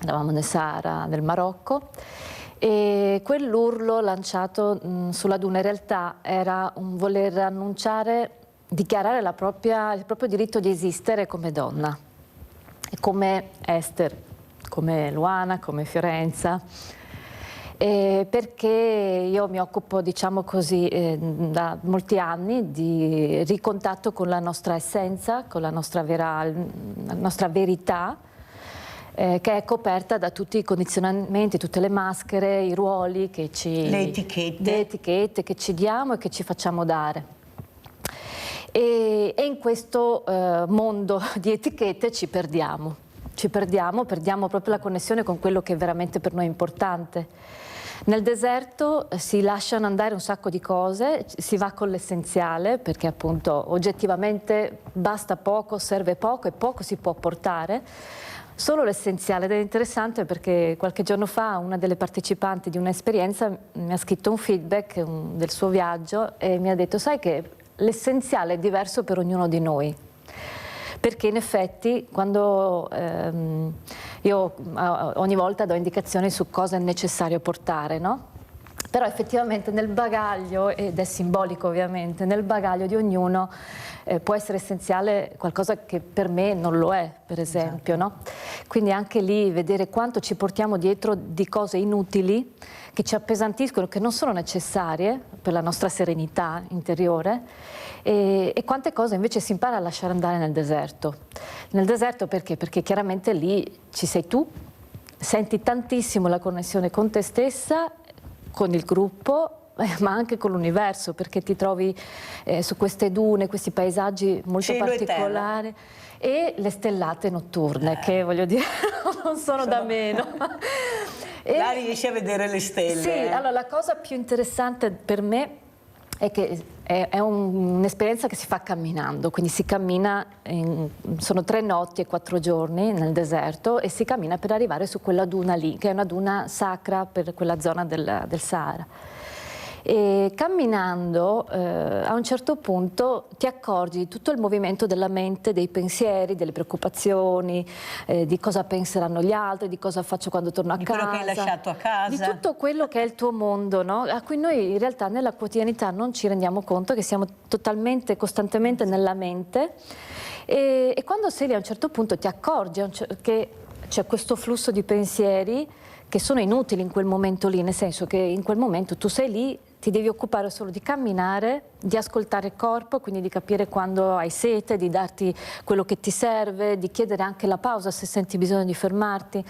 Eravamo nel Sahara del Marocco e quell'urlo lanciato sulla duna in realtà era un voler annunciare, dichiarare il proprio diritto di esistere come donna, e come Ester, come Luana, come Fiorenza, perché io mi occupo, diciamo così, da molti anni di ricontatto con la nostra essenza, con la nostra verità, che è coperta da tutti i condizionamenti, tutte le maschere, i ruoli che le etichette che ci diamo e che ci facciamo dare. E in questo mondo di etichette perdiamo proprio la connessione con quello che è veramente per noi importante. Nel deserto si lasciano andare un sacco di cose, si va con l'essenziale, perché appunto oggettivamente basta poco, serve poco e poco si può portare. Solo l'essenziale, ed è interessante perché qualche giorno fa una delle partecipanti di un'esperienza mi ha scritto un feedback del suo viaggio e mi ha detto: sai che l'essenziale è diverso per ognuno di noi, perché in effetti quando io ogni volta do indicazioni su cosa è necessario portare, no? Però effettivamente nel bagaglio, ed è simbolico ovviamente, nel bagaglio di ognuno può essere essenziale qualcosa che per me non lo è, per esempio, no? Quindi anche lì vedere quanto ci portiamo dietro di cose inutili che ci appesantiscono, che non sono necessarie per la nostra serenità interiore, e quante cose invece si impara a lasciare andare nel deserto. Nel deserto perché? Perché chiaramente lì ci sei tu, senti tantissimo la connessione con te stessa, con il gruppo, ma anche con l'universo, perché ti trovi su queste dune, questi paesaggi molto particolari, e le stellate notturne, che voglio dire non sono da meno. Là riesci a vedere le stelle. Sì, allora la cosa più interessante per me è che è un'esperienza che si fa camminando, quindi si cammina, sono 3 notti e 4 giorni nel deserto, e si cammina per arrivare su quella duna lì, che è una duna sacra per quella zona del Sahara. E camminando a un certo punto ti accorgi di tutto il movimento della mente, dei pensieri, delle preoccupazioni, di cosa penseranno gli altri, di cosa faccio quando torno a casa, quello che hai lasciato a casa, di tutto quello che è il tuo mondo, no? A cui noi in realtà nella quotidianità non ci rendiamo conto, che siamo totalmente, costantemente nella mente, e quando sei lì a un certo punto ti accorgi che c'è questo flusso di pensieri che sono inutili in quel momento lì, nel senso che in quel momento tu sei lì, ti devi occupare solo di camminare, di ascoltare il corpo, quindi di capire quando hai sete, di darti quello che ti serve, di chiedere anche la pausa se senti bisogno di fermarti.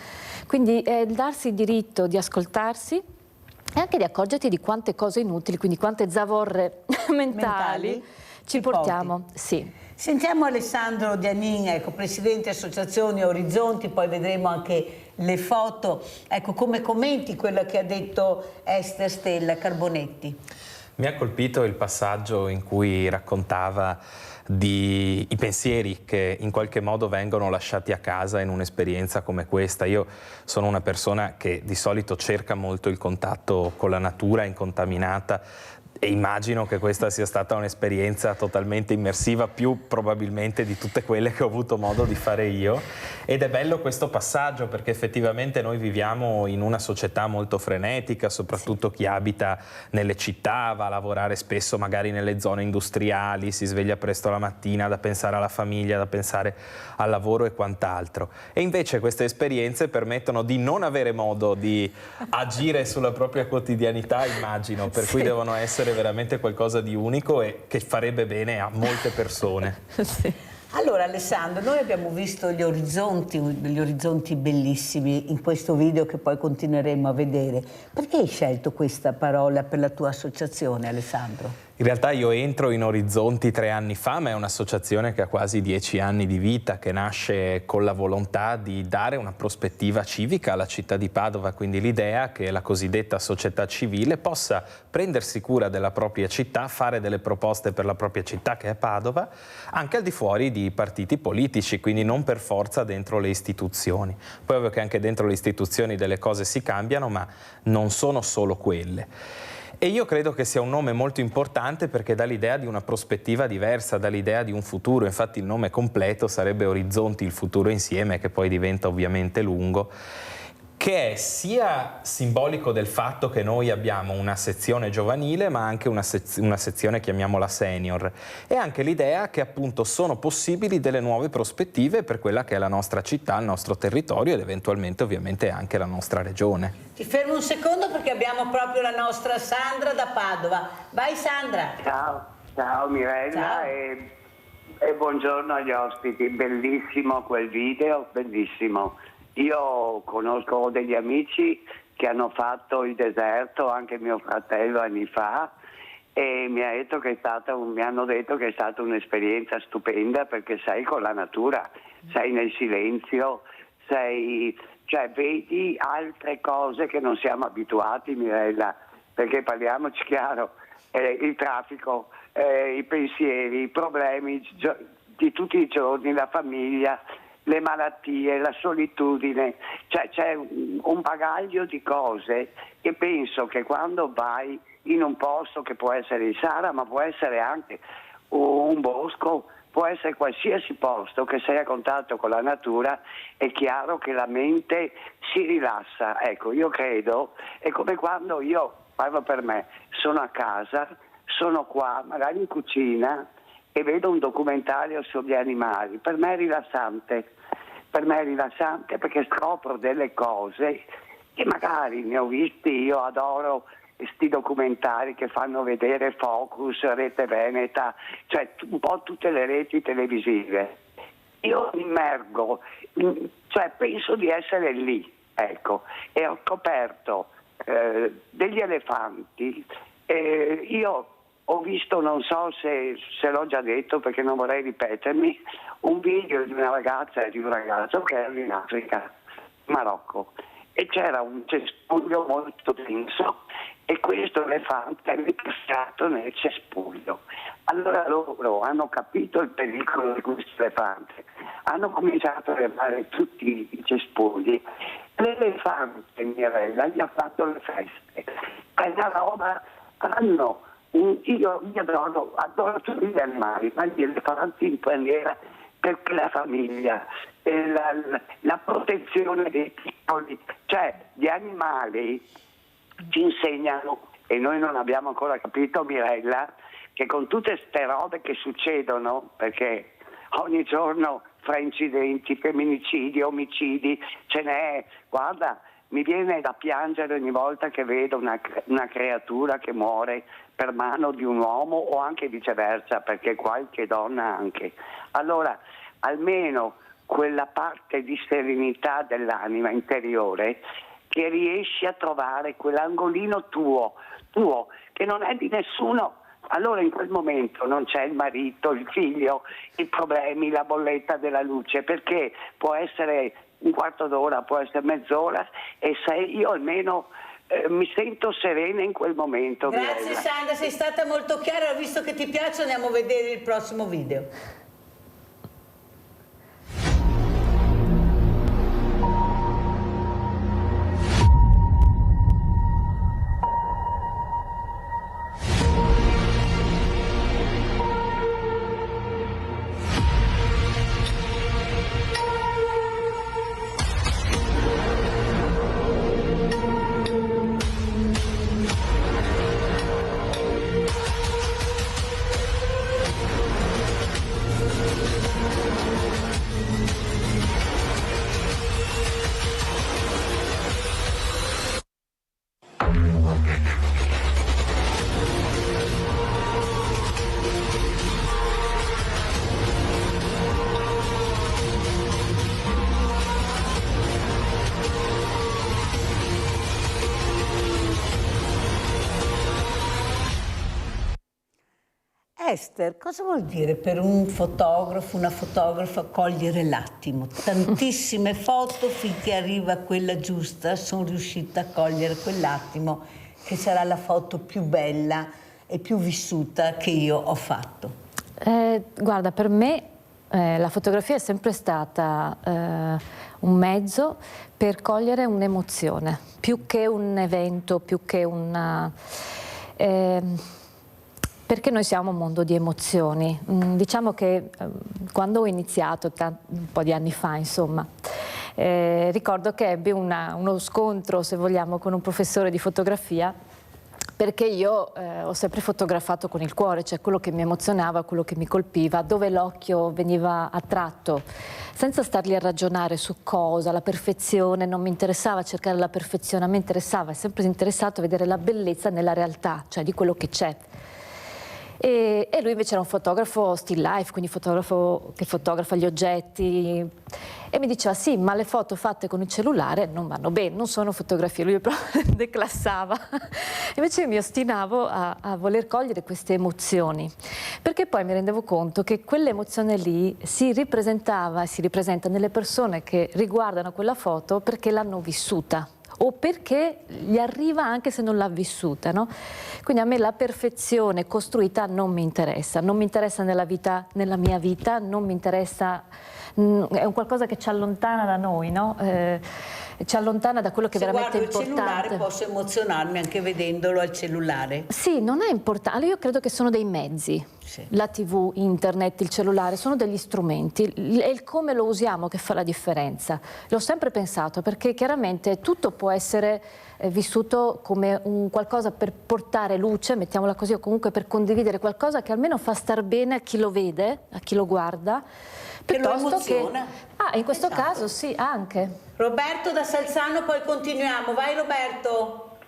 Quindi è darsi il diritto di ascoltarsi e anche di accorgerti di quante cose inutili, quindi quante zavorre mentali ci portiamo. Sì. Sentiamo Alessandro Dianin, ecco, presidente Associazioni Orizzonti, poi vedremo anche le foto. Ecco, come commenti quello che ha detto Ester Stella Carbonetti? Mi ha colpito il passaggio in cui raccontava di i pensieri che in qualche modo vengono lasciati a casa in un'esperienza come questa. Io sono una persona che di solito cerca molto il contatto con la natura incontaminata, E immagino che questa sia stata un'esperienza totalmente immersiva, più probabilmente di tutte quelle che ho avuto modo di fare io. Ed è bello questo passaggio, perché effettivamente noi viviamo in una società molto frenetica, soprattutto chi abita nelle città, va a lavorare spesso magari nelle zone industriali, si sveglia presto la mattina da pensare alla famiglia, da pensare al lavoro e quant'altro. E invece queste esperienze permettono di non avere modo di agire sulla propria quotidianità, immagino, per cui devono essere veramente qualcosa di unico e che farebbe bene a molte persone. Allora Alessandro, noi abbiamo visto degli orizzonti bellissimi in questo video che poi continueremo a vedere. Perché hai scelto questa parola per la tua associazione, Alessandro? In realtà io entro in Orizzonti 3 anni fa, ma è un'associazione che ha quasi 10 anni di vita, che nasce con la volontà di dare una prospettiva civica alla città di Padova, quindi l'idea che la cosiddetta società civile possa prendersi cura della propria città, fare delle proposte per la propria città, che è Padova, anche al di fuori di partiti politici, quindi non per forza dentro le istituzioni. Poi è ovvio che anche dentro le istituzioni delle cose si cambiano, ma non sono solo quelle. E io credo che sia un nome molto importante perché dà l'idea di una prospettiva diversa, dà l'idea di un futuro. Infatti il nome completo sarebbe Orizzonti, il futuro insieme, che poi diventa ovviamente lungo, che è sia simbolico del fatto che noi abbiamo una sezione giovanile ma anche una sezione, chiamiamola senior, e anche l'idea che appunto sono possibili delle nuove prospettive per quella che è la nostra città, il nostro territorio ed eventualmente ovviamente anche la nostra regione. Ti fermo un secondo perché abbiamo proprio la nostra Sandra da Padova. Vai Sandra! Ciao Mirella. Ciao. E buongiorno agli ospiti, bellissimo quel video, bellissimo. Io conosco degli amici che hanno fatto il deserto, anche mio fratello anni fa, e mi hanno detto che è stata un'esperienza stupenda perché sei con la natura, sei nel silenzio, cioè vedi altre cose che non siamo abituati, Mirella, perché parliamoci chiaro, il traffico, i pensieri, i problemi di tutti i giorni, la famiglia, le malattie, la solitudine, cioè c'è un bagaglio di cose che penso che quando vai in un posto che può essere il Sahara ma può essere anche un bosco, può essere qualsiasi posto che sei a contatto con la natura, è chiaro che la mente si rilassa. Ecco, io credo, è come quando io, parlo per me, sono a casa, sono qua, magari in cucina, e vedo un documentario sugli animali. Per me è rilassante perché scopro delle cose che magari ne ho visti, io adoro questi documentari che fanno vedere Focus, Rete Veneta, cioè un po' tutte le reti televisive. Io mi immergo, cioè penso di essere lì, ecco, e ho scoperto degli elefanti. Io ho visto, non so se l'ho già detto perché non vorrei ripetermi, un video di una ragazza e di un ragazzo che erano in Africa, in Marocco, e c'era un cespuglio molto denso e questo elefante è ripassato nel cespuglio. Allora loro hanno capito il pericolo di questo elefante, hanno cominciato a levare tutti i cespugli. L'elefante, Mirella, gli ha fatto le feste. È una roba, io adoro tutti gli animali, ma gli elefanti in paniera, perché la famiglia, la protezione dei piccoli, cioè gli animali ci insegnano, e noi non abbiamo ancora capito, Mirella, che con tutte ste robe che succedono, perché ogni giorno fra incidenti, femminicidi, omicidi, ce n'è, guarda, mi viene da piangere ogni volta che vedo una creatura che muore per mano di un uomo o anche viceversa, perché qualche donna anche. Allora, almeno quella parte di serenità dell'anima interiore che riesci a trovare, quell'angolino tuo, che non è di nessuno. Allora in quel momento non c'è il marito, il figlio, i problemi, la bolletta della luce, perché può essere un quarto d'ora, può essere mezz'ora, e io almeno mi sento serena in quel momento. Grazie Mirella. Sandra, sei stata molto chiara, visto che ti piace andiamo a vedere il prossimo video. Esther, cosa vuol dire per un fotografo, una fotografa, cogliere l'attimo? Tantissime foto finché arriva quella giusta, sono riuscita a cogliere quell'attimo che sarà la foto più bella e più vissuta che io ho fatto. Guarda, per me la fotografia è sempre stata un mezzo per cogliere un'emozione, più che un evento, più che una... perché noi siamo un mondo di emozioni. Diciamo che quando ho iniziato, un po' di anni fa, insomma, ricordo che ebbi uno scontro, se vogliamo, con un professore di fotografia, perché io ho sempre fotografato con il cuore, cioè quello che mi emozionava, quello che mi colpiva, dove l'occhio veniva attratto, senza starli a ragionare su cosa, la perfezione, non mi interessava cercare la perfezione, a me interessava, è sempre interessato a vedere la bellezza nella realtà, cioè di quello che c'è. E lui invece era un fotografo still life, quindi fotografo che fotografa gli oggetti, e mi diceva sì, ma le foto fatte con il cellulare non vanno bene, non sono fotografie, lui proprio declassava. Invece io mi ostinavo a voler cogliere queste emozioni, perché poi mi rendevo conto che quell'emozione lì si ripresentava e si ripresenta nelle persone che riguardano quella foto perché l'hanno vissuta, o perché gli arriva anche se non l'ha vissuta, no? Quindi a me la perfezione costruita non mi interessa nella vita, nella mia vita, non mi interessa, è un qualcosa che ci allontana da noi, no? Ci allontana da quello che è veramente importante. Se guardo il cellulare posso emozionarmi anche vedendolo al cellulare? Sì, non è importante, io credo che sono dei mezzi. Sì. La TV, internet, il cellulare sono degli strumenti, è il come lo usiamo che fa la differenza. L'ho sempre pensato, perché chiaramente tutto può essere vissuto come un qualcosa per portare luce, mettiamola così, o comunque per condividere qualcosa che almeno fa star bene a chi lo vede, a chi lo guarda, piuttosto che... in questo caso sì, anche. Roberto da Salzano, poi continuiamo. Vai Roberto.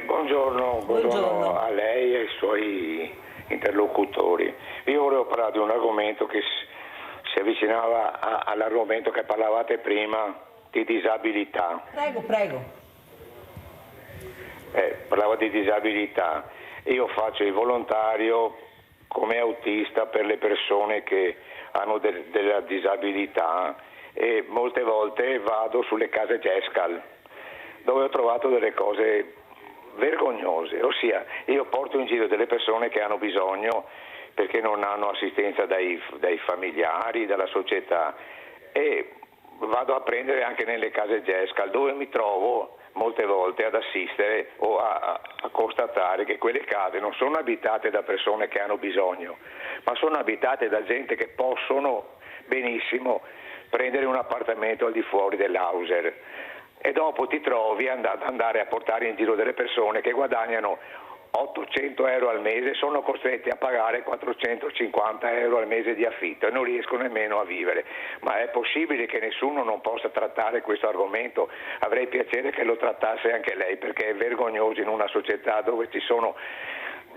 Buongiorno a lei e ai suoi interlocutori. Io volevo parlare di un argomento che si avvicinava all'argomento che parlavate prima di disabilità. Prego. Parlavo di disabilità. Io faccio il volontario come autista per le persone che hanno della disabilità e molte volte vado sulle case Gescal dove ho trovato delle cose vergognose, ossia io porto in giro delle persone che hanno bisogno perché non hanno assistenza dai familiari, dalla società, e vado a prendere anche nelle case Gescal dove mi trovo molte volte ad assistere o a constatare che quelle case non sono abitate da persone che hanno bisogno, ma sono abitate da gente che possono benissimo prendere un appartamento al di fuori dell'Auser, e dopo ti trovi ad andare a portare in giro delle persone che guadagnano 800 euro al mese, sono costretti a pagare 450 euro al mese di affitto e non riescono nemmeno a vivere. Ma è possibile che nessuno non possa trattare questo argomento? Avrei piacere che lo trattasse anche lei, perché è vergognoso in una società dove ci sono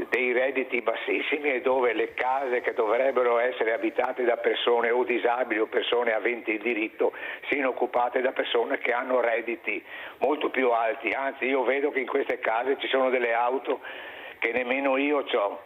dei redditi bassissimi e dove le case che dovrebbero essere abitate da persone o disabili o persone aventi il diritto siano occupate da persone che hanno redditi molto più alti. Anzi, io vedo che in queste case ci sono delle auto che nemmeno io ho.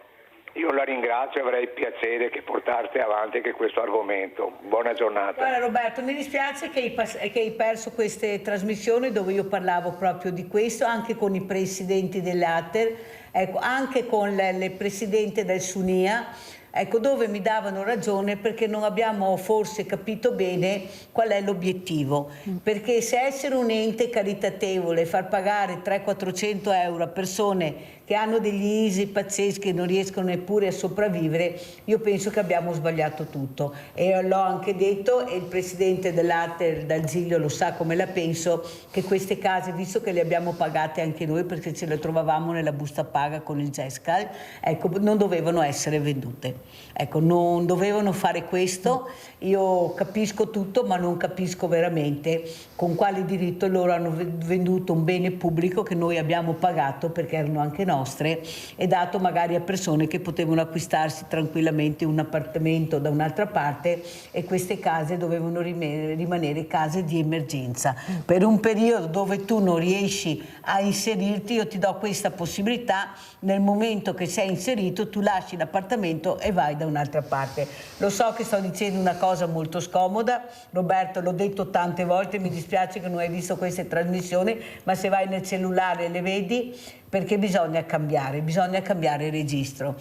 Io la ringrazio e avrei piacere che portaste avanti anche questo argomento. Buona giornata. Guarda Roberto, mi dispiace che hai perso queste trasmissioni dove io parlavo proprio di questo, anche con i presidenti dell'ATER, ecco, anche con il presidente del SUNIA, ecco, dove mi davano ragione perché non abbiamo forse capito bene qual è l'obiettivo. Perché se essere un ente caritatevole, far pagare 300-400 euro a persone che hanno degli ISI pazzeschi e non riescono neppure a sopravvivere, io penso che abbiamo sbagliato tutto. E l'ho anche detto, e il presidente dell'ATER, D'Alzilio, lo sa come la penso, che queste case, visto che le abbiamo pagate anche noi perché ce le trovavamo nella busta paga con il Gescal, ecco, non dovevano essere vendute. Ecco, non dovevano fare questo. Io capisco tutto, ma non capisco veramente con quale diritto loro hanno venduto un bene pubblico che noi abbiamo pagato, perché erano anche nostre, e dato magari a persone che potevano acquistarsi tranquillamente un appartamento da un'altra parte, e queste case dovevano rimanere case di emergenza. Per un periodo dove tu non riesci a inserirti, io ti do questa possibilità: nel momento che sei inserito tu lasci l'appartamento e vai da un'altra parte. Lo so che sto dicendo una cosa molto scomoda, Roberto, l'ho detto tante volte, mi dispiace che non hai visto queste trasmissioni, ma se vai nel cellulare le vedi, perché bisogna cambiare registro.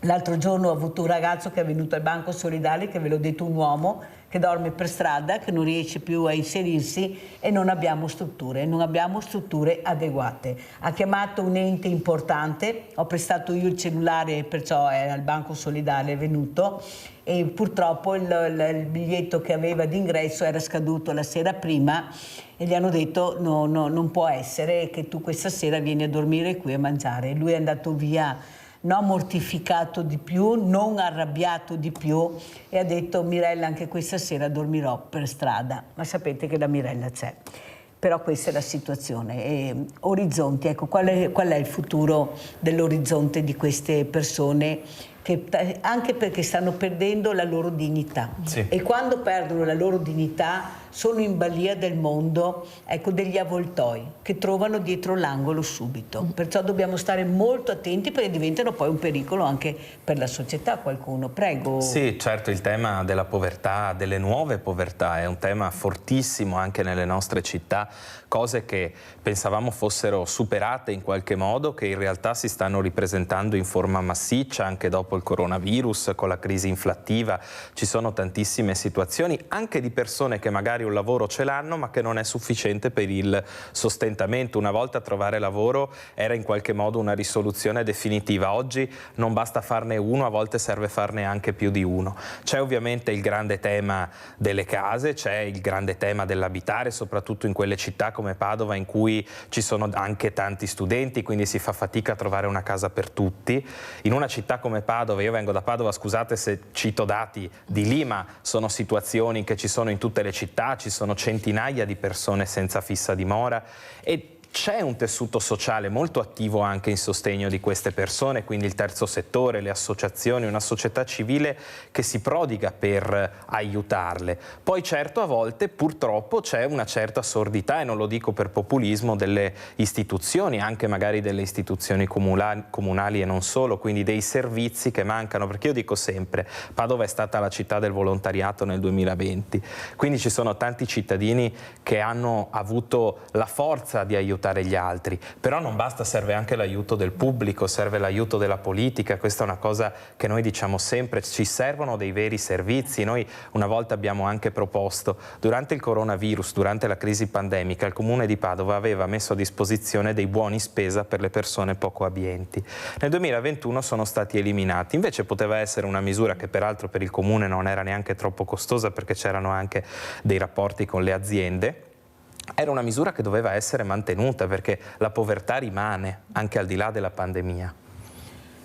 L'altro giorno ho avuto un ragazzo che è venuto al Banco Solidale, che ve l'ho detto, un uomo che dorme per strada, che non riesce più a inserirsi, e non abbiamo strutture adeguate. Ha chiamato un ente importante, ho prestato io il cellulare, perciò è al Banco Solidale, è venuto, e purtroppo il biglietto che aveva d'ingresso era scaduto la sera prima, e gli hanno detto no, non può essere che tu questa sera vieni a dormire qui a mangiare. Lui è andato via non mortificato di più, non arrabbiato di più, e ha detto: Mirella, anche questa sera dormirò per strada. Ma sapete che la Mirella c'è. Però questa è la situazione. E orizzonti, ecco, qual è il futuro dell'orizzonte di queste persone, che anche perché stanno perdendo la loro dignità. Sì. E quando perdono la loro dignità sono in balia del mondo, ecco, degli avvoltoi che trovano dietro l'angolo subito. Perciò dobbiamo stare molto attenti, perché diventano poi un pericolo anche per la società. Qualcuno, prego. Sì, certo, il tema della povertà, delle nuove povertà, è un tema fortissimo anche nelle nostre città, cose che pensavamo fossero superate in qualche modo, che in realtà si stanno ripresentando in forma massiccia anche dopo il coronavirus, con la crisi inflattiva. Ci sono tantissime situazioni anche di persone che magari un lavoro ce l'hanno, ma che non è sufficiente per il sostentamento. Una volta trovare lavoro era in qualche modo una risoluzione definitiva. Oggi non basta farne uno, a volte serve farne anche più di uno. C'è ovviamente il grande tema delle case, c'è il grande tema dell'abitare, soprattutto in quelle città come Padova, in cui ci sono anche tanti studenti, quindi si fa fatica a trovare una casa per tutti. In una città come Padova, io vengo da Padova, scusate se cito dati di lì, ma sono situazioni che ci sono in tutte le città, ci sono centinaia di persone senza fissa dimora, e c'è un tessuto sociale molto attivo anche in sostegno di queste persone, quindi il terzo settore, le associazioni, una società civile che si prodiga per aiutarle. Poi certo, a volte purtroppo c'è una certa sordità, e non lo dico per populismo, delle istituzioni, anche magari delle istituzioni comunali e non solo, quindi dei servizi che mancano, perché io dico sempre, Padova è stata la città del volontariato nel 2020, quindi ci sono tanti cittadini che hanno avuto la forza di aiutare gli altri, però non basta, serve anche l'aiuto del pubblico, serve l'aiuto della politica. Questa è una cosa che noi diciamo sempre, ci servono dei veri servizi. Noi una volta abbiamo anche proposto, durante il coronavirus, durante la crisi pandemica, il Comune di Padova aveva messo a disposizione dei buoni spesa per le persone poco abbienti. Nel 2021 sono stati eliminati, invece poteva essere una misura che peraltro per il Comune non era neanche troppo costosa, perché c'erano anche dei rapporti con le aziende. Era una misura che doveva essere mantenuta, perché la povertà rimane anche al di là della pandemia.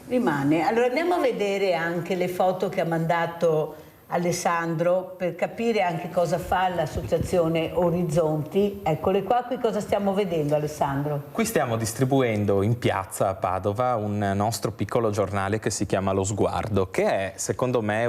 Rimane. Allora andiamo a vedere anche le foto che ha mandato Alessandro, per capire anche cosa fa l'associazione Orizzonti. Eccole qua, qui cosa stiamo vedendo, Alessandro? Qui stiamo distribuendo in piazza a Padova un nostro piccolo giornale che si chiama Lo Sguardo, che è secondo me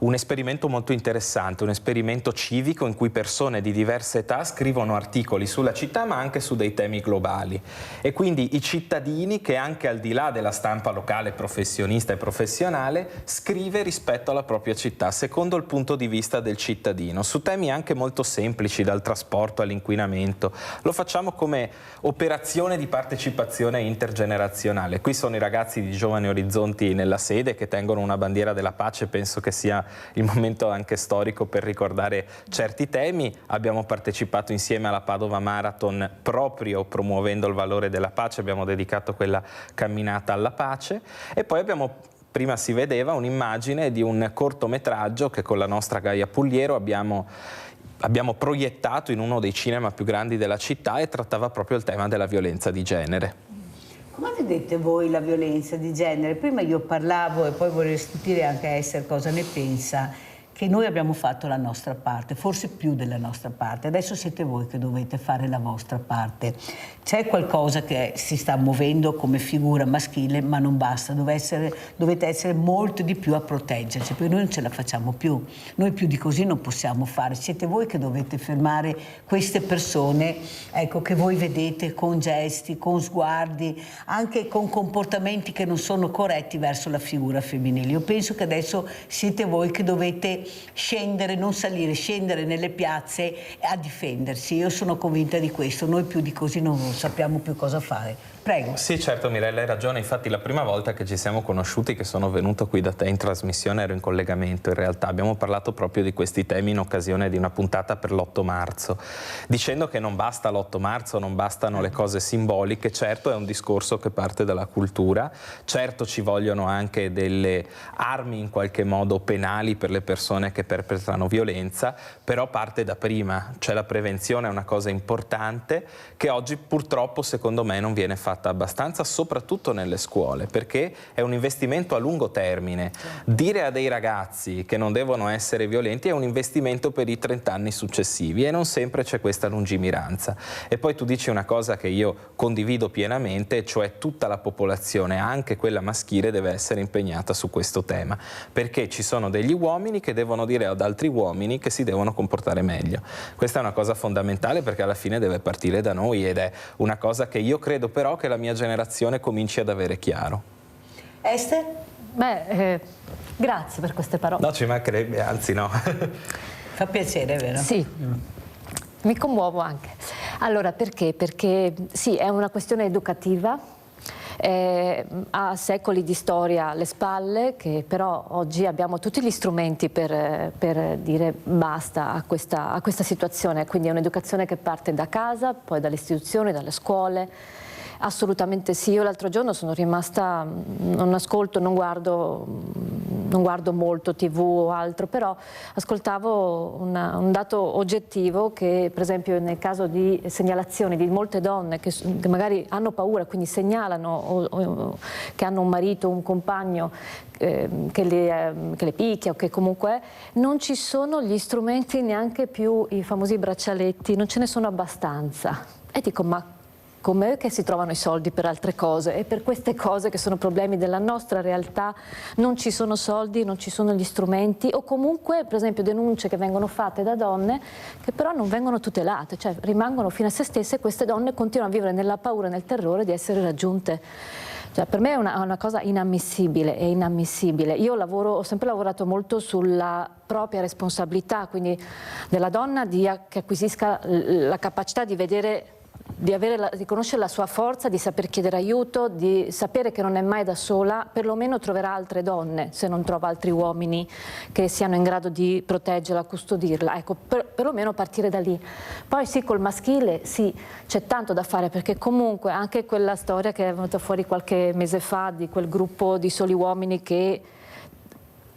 un esperimento molto interessante, un esperimento civico in cui persone di diverse età scrivono articoli sulla città, ma anche su dei temi globali. E quindi i cittadini, che anche al di là della stampa locale professionista e professionale, scrive rispetto alla propria città, secondo il punto di vista del cittadino, su temi anche molto semplici, dal trasporto all'inquinamento. Lo facciamo come operazione di partecipazione intergenerazionale. Qui sono i ragazzi di Giovani Orizzonti nella sede, che tengono una bandiera della pace. Penso che sia il momento anche storico per ricordare certi temi. Abbiamo partecipato insieme alla Padova Marathon proprio promuovendo il valore della pace, abbiamo dedicato quella camminata alla pace, e poi prima si vedeva un'immagine di un cortometraggio che con la nostra Gaia Pugliero abbiamo proiettato in uno dei cinema più grandi della città, e trattava proprio il tema della violenza di genere. Come vedete voi la violenza di genere? Prima io parlavo, e poi vorrei sentire anche Esther cosa ne pensa, che noi abbiamo fatto la nostra parte, forse più della nostra parte. Adesso siete voi che dovete fare la vostra parte. C'è qualcosa che si sta muovendo come figura maschile, ma non basta, dovete essere molto di più a proteggerci, perché noi non ce la facciamo più. Noi più di così non possiamo fare. Siete voi che dovete fermare queste persone, ecco, che voi vedete con gesti, con sguardi, anche con comportamenti che non sono corretti verso la figura femminile. Io penso che adesso siete voi che dovete scendere, non salire, scendere nelle piazze a difendersi. Io sono convinta di questo, noi più di così non sappiamo più cosa fare. Prego. Sì, certo Mirella, hai ragione. Infatti la prima volta che ci siamo conosciuti, che sono venuto qui da te in trasmissione, ero in collegamento in realtà. Abbiamo parlato proprio di questi temi in occasione di una puntata per l'8 marzo, dicendo che non basta l'8 marzo, non bastano le cose simboliche. Certo è un discorso che parte dalla cultura, certo ci vogliono anche delle armi in qualche modo penali per le persone che perpetrano violenza, però parte da prima, cioè la prevenzione è una cosa importante che oggi purtroppo secondo me non viene fatta abbastanza, soprattutto nelle scuole, perché è un investimento a lungo termine. Dire a dei ragazzi che non devono essere violenti è un investimento per i 30 anni successivi e non sempre c'è questa lungimiranza. E poi tu dici una cosa che io condivido pienamente, cioè tutta la popolazione, anche quella maschile, deve essere impegnata su questo tema, perché ci sono degli uomini che devono dire ad altri uomini che si devono comportare meglio. Questa è una cosa fondamentale, perché alla fine deve partire da noi, ed è una cosa che io credo però che la mia generazione cominci ad avere chiaro. Esther? Beh, grazie per queste parole. No, ci mancherebbe, anzi no. Fa piacere, vero? Sì, mi commuovo anche. Allora, perché? Perché sì, è una questione educativa, ha secoli di storia alle spalle, che però oggi abbiamo tutti gli strumenti per dire basta a questa situazione. Quindi è un'educazione che parte da casa, poi dalle istituzioni, dalle scuole. Assolutamente sì. Io l'altro giorno sono rimasta, non ascolto, non guardo molto TV o altro, però ascoltavo un dato oggettivo che, per esempio, nel caso di segnalazioni di molte donne che magari hanno paura, quindi segnalano o che hanno un marito, un compagno che le picchia o che comunque non ci sono gli strumenti, neanche più i famosi braccialetti, non ce ne sono abbastanza. E dico, ma com'è che si trovano i soldi per altre cose? E per queste cose che sono problemi della nostra realtà non ci sono soldi, non ci sono gli strumenti, o comunque per esempio denunce che vengono fatte da donne che però non vengono tutelate, cioè rimangono fino a se stesse, e queste donne continuano a vivere nella paura e nel terrore di essere raggiunte. Cioè, per me è una cosa inammissibile, è inammissibile. Io ho sempre lavorato molto sulla propria responsabilità, quindi della donna che acquisisca la capacità di vedere, di conoscere la sua forza, di saper chiedere aiuto, di sapere che non è mai da sola, perlomeno troverà altre donne, se non trova altri uomini che siano in grado di proteggerla, custodirla. Ecco, perlomeno partire da lì. Poi sì, col maschile, sì, c'è tanto da fare, perché comunque anche quella storia che è venuta fuori qualche mese fa di quel gruppo di soli uomini che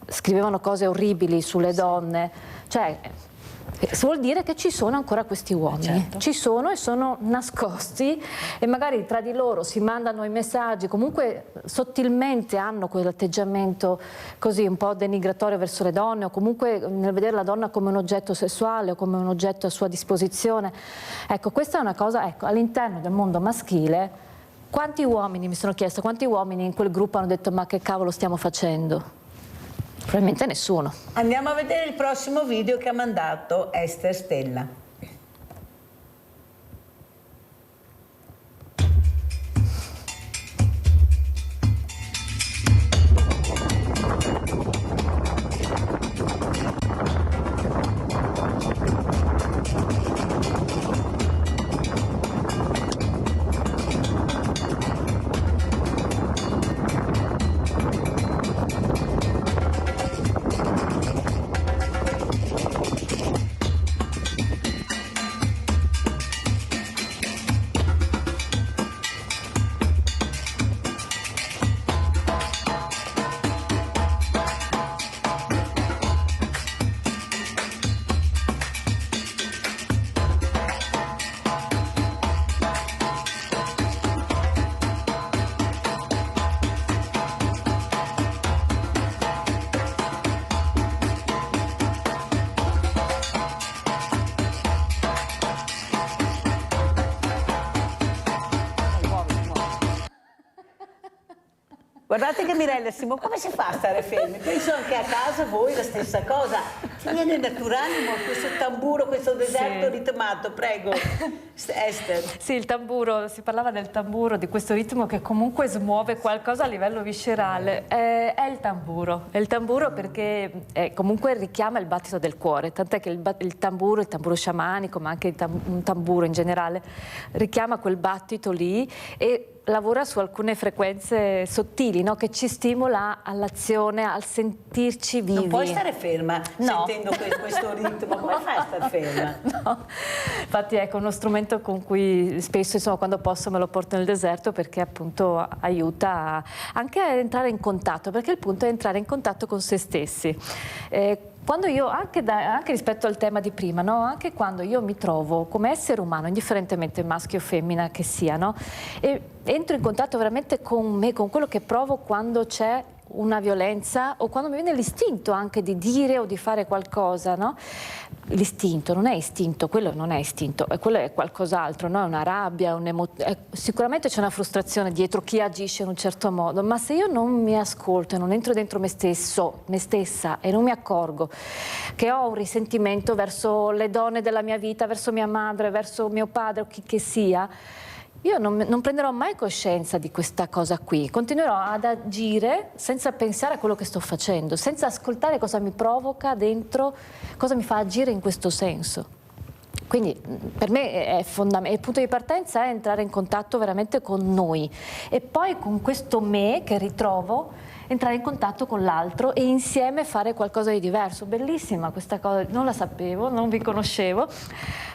scrivevano cose orribili sulle donne, cioè vuol dire che ci sono ancora questi uomini, certo. Ci sono e sono nascosti, e magari tra di loro si mandano i messaggi, comunque sottilmente hanno quell'atteggiamento così un po' denigratorio verso le donne, o comunque nel vedere la donna come un oggetto sessuale o come un oggetto a sua disposizione. Ecco, questa è una cosa, ecco, all'interno del mondo maschile, quanti uomini, mi sono chiesta, quanti uomini in quel gruppo hanno detto ma che cavolo stiamo facendo? Probabilmente nessuno. Andiamo a vedere il prossimo video che ha mandato Esther Stella. Guardate che Mirella e Simo, come si fa a stare fermi? Penso anche a casa voi la stessa cosa. Ci viene naturalmente questo tamburo, questo deserto ritmato, prego. Esther. Sì, il tamburo, si parlava del tamburo, di questo ritmo che comunque smuove qualcosa a livello viscerale. È il tamburo perché comunque richiama il battito del cuore, tant'è che il tamburo sciamanico, ma anche un tamburo in generale, richiama quel battito lì e lavora su alcune frequenze sottili, no? Che ci stimola all'azione, al sentirci vivi. Non puoi stare ferma sentendo questo ritmo, come fai a stare ferma? No, infatti ecco uno strumento con cui spesso insomma, quando posso me lo porto nel deserto perché appunto aiuta anche a entrare in contatto, perché il punto è entrare in contatto con se stessi. Quando io, anche rispetto al tema di prima, no? Anche quando io mi trovo come essere umano, indifferentemente maschio o femmina che sia, no? E entro in contatto veramente con me, con quello che provo quando c'è una violenza o quando mi viene l'istinto anche di dire o di fare qualcosa, no? L'istinto non è istinto, quello non è istinto, quello è qualcos'altro, no? È una rabbia, sicuramente c'è una frustrazione dietro chi agisce in un certo modo, ma se io non mi ascolto e non entro dentro me stessa e non mi accorgo che ho un risentimento verso le donne della mia vita, verso mia madre, verso mio padre o chi che sia, io non prenderò mai coscienza di questa cosa qui, continuerò ad agire senza pensare a quello che sto facendo, senza ascoltare cosa mi provoca dentro, cosa mi fa agire in questo senso. Quindi per me è fondamentale, il punto di partenza è entrare in contatto veramente con noi e poi con questo me che ritrovo entrare in contatto con l'altro e insieme fare qualcosa di diverso. Bellissima questa cosa, non la sapevo, non vi conoscevo,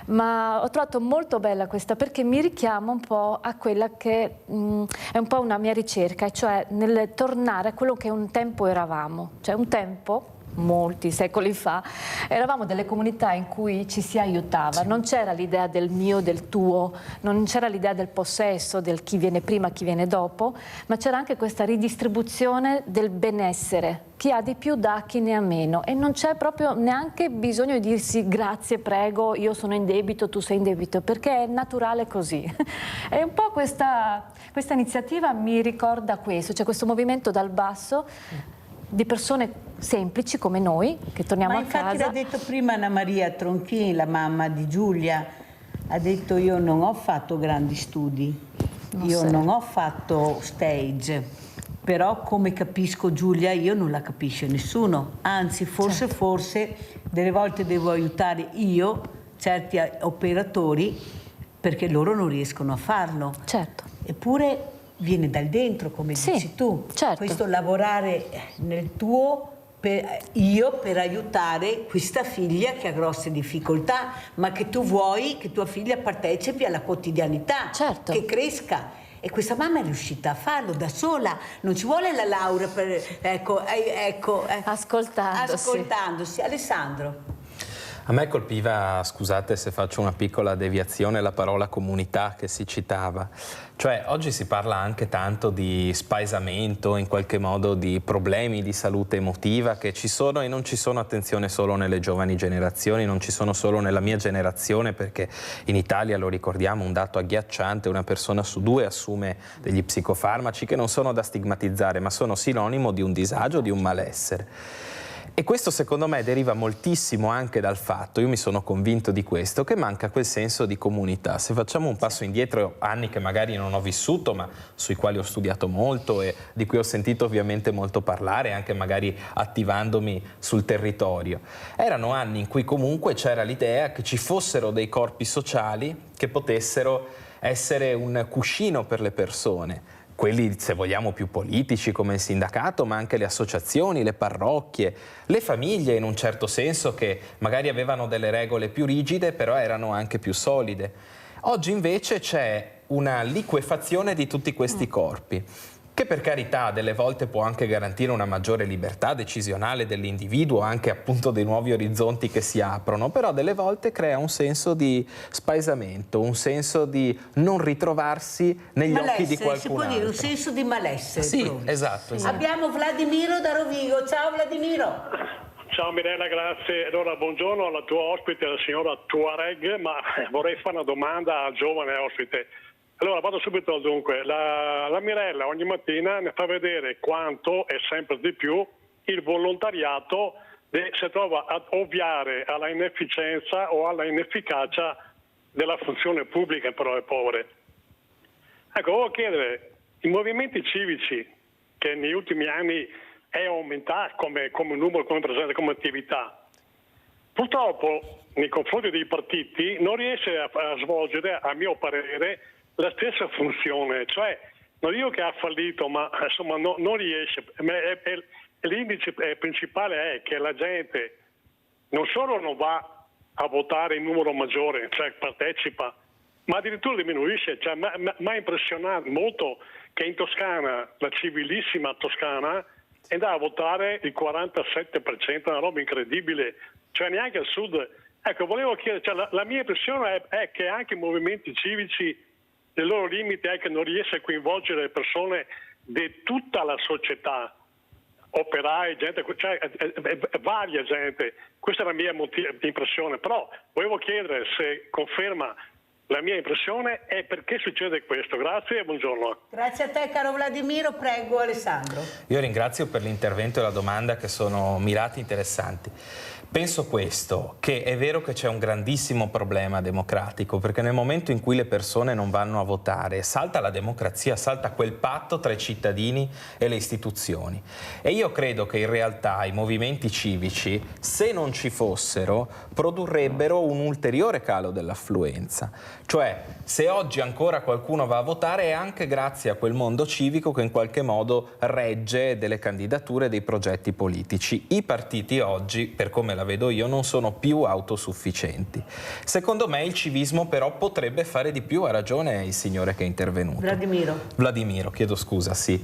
ma ho trovato molto bella questa perché mi richiama un po' a quella che è un po' una mia ricerca, cioè nel tornare a quello che un tempo eravamo, cioè un tempo molti secoli fa, eravamo delle comunità in cui ci si aiutava, non c'era l'idea del mio, del tuo, non c'era l'idea del possesso, del chi viene prima, chi viene dopo, ma c'era anche questa ridistribuzione del benessere, chi ha di più dà a chi ne ha meno e non c'è proprio neanche bisogno di dirsi grazie, prego, io sono in debito, tu sei in debito, perché è naturale così. E un po' questa iniziativa mi ricorda questo, cioè questo movimento dal basso di persone semplici come noi che torniamo a casa. Ma infatti l'ha detto prima Anna Maria Tronchini, la mamma di Giulia, ha detto io non ho fatto grandi studi, non ho fatto stage, però come capisco Giulia io non la capisce nessuno, anzi forse delle volte devo aiutare io certi operatori perché loro non riescono a farlo. Certo. Eppure viene dal dentro, come dici tu. Certo. Questo lavorare nel tuo per aiutare questa figlia che ha grosse difficoltà, ma che tu vuoi che tua figlia partecipi alla quotidianità, certo, che cresca. E questa mamma è riuscita a farlo da sola, non ci vuole la laurea per ascoltandosi. Alessandro. A me colpiva, scusate se faccio una piccola deviazione, la parola comunità che si citava. Cioè oggi si parla anche tanto di spaesamento, in qualche modo di problemi di salute emotiva che ci sono e non ci sono, attenzione, solo nelle giovani generazioni, non ci sono solo nella mia generazione, perché in Italia, lo ricordiamo, un dato agghiacciante, una persona su 2 assume degli psicofarmaci che non sono da stigmatizzare, ma sono sinonimo di un disagio, di un malessere. E questo secondo me deriva moltissimo anche dal fatto, io mi sono convinto di questo, che manca quel senso di comunità. Se facciamo un passo indietro, anni che magari non ho vissuto, ma sui quali ho studiato molto e di cui ho sentito ovviamente molto parlare, anche magari attivandomi sul territorio, erano anni in cui comunque c'era l'idea che ci fossero dei corpi sociali che potessero essere un cuscino per le persone. Quelli, se vogliamo, più politici come il sindacato, ma anche le associazioni, le parrocchie, le famiglie in un certo senso che magari avevano delle regole più rigide, però erano anche più solide. Oggi invece c'è una liquefazione di tutti questi corpi, che per carità delle volte può anche garantire una maggiore libertà decisionale dell'individuo, anche appunto dei nuovi orizzonti che si aprono, però delle volte crea un senso di spaesamento, un senso di non ritrovarsi negli occhi di qualcun altro. Si può dire un senso di malessere. Sì, esatto. Abbiamo Vladimiro da Rovigo. Ciao Vladimiro. Ciao Mirella, grazie. Allora, buongiorno alla tua ospite, la signora Tuareg, ma vorrei fare una domanda al giovane ospite. Allora vado subito al dunque. La Mirella ogni mattina ne fa vedere quanto e sempre di più il volontariato si trova ad ovviare alla inefficienza o alla inefficacia della funzione pubblica per le povere. Ecco, volevo chiedere, i movimenti civici che negli ultimi anni è aumentato come numero, come presenza, come attività, purtroppo nei confronti dei partiti non riesce a svolgere, a mio parere, la stessa funzione. Cioè, non dico che ha fallito, ma insomma non riesce. L'indice principale è che la gente non solo non va a votare in numero maggiore, cioè partecipa, ma addirittura diminuisce. Cioè, mi ha impressionato molto che in Toscana, la civilissima Toscana, è andata a votare il 47%, una roba incredibile, cioè neanche al sud. Ecco, volevo chiedere, cioè, la mia impressione è che anche i movimenti civici, il loro limite è che non riesce a coinvolgere le persone di tutta la società, operai, gente, cioè varia gente. Questa è la mia impressione, però volevo chiedere se conferma la mia impressione e perché succede questo. Grazie e buongiorno. Grazie a te caro Vladimiro, prego Alessandro. Io ringrazio per l'intervento e la domanda, che sono mirati e interessanti. Penso questo, che è vero che c'è un grandissimo problema democratico, perché nel momento in cui le persone non vanno a votare, salta la democrazia, salta quel patto tra i cittadini e le istituzioni. E io credo che in realtà i movimenti civici, se non ci fossero, produrrebbero un ulteriore calo dell'affluenza. Cioè, se oggi ancora qualcuno va a votare è anche grazie a quel mondo civico che in qualche modo regge delle candidature, dei progetti politici. I partiti oggi, per come la vedo io, non sono più autosufficienti. Secondo me il civismo però potrebbe fare di più, ha ragione il signore che è intervenuto. Vladimiro, chiedo scusa, sì.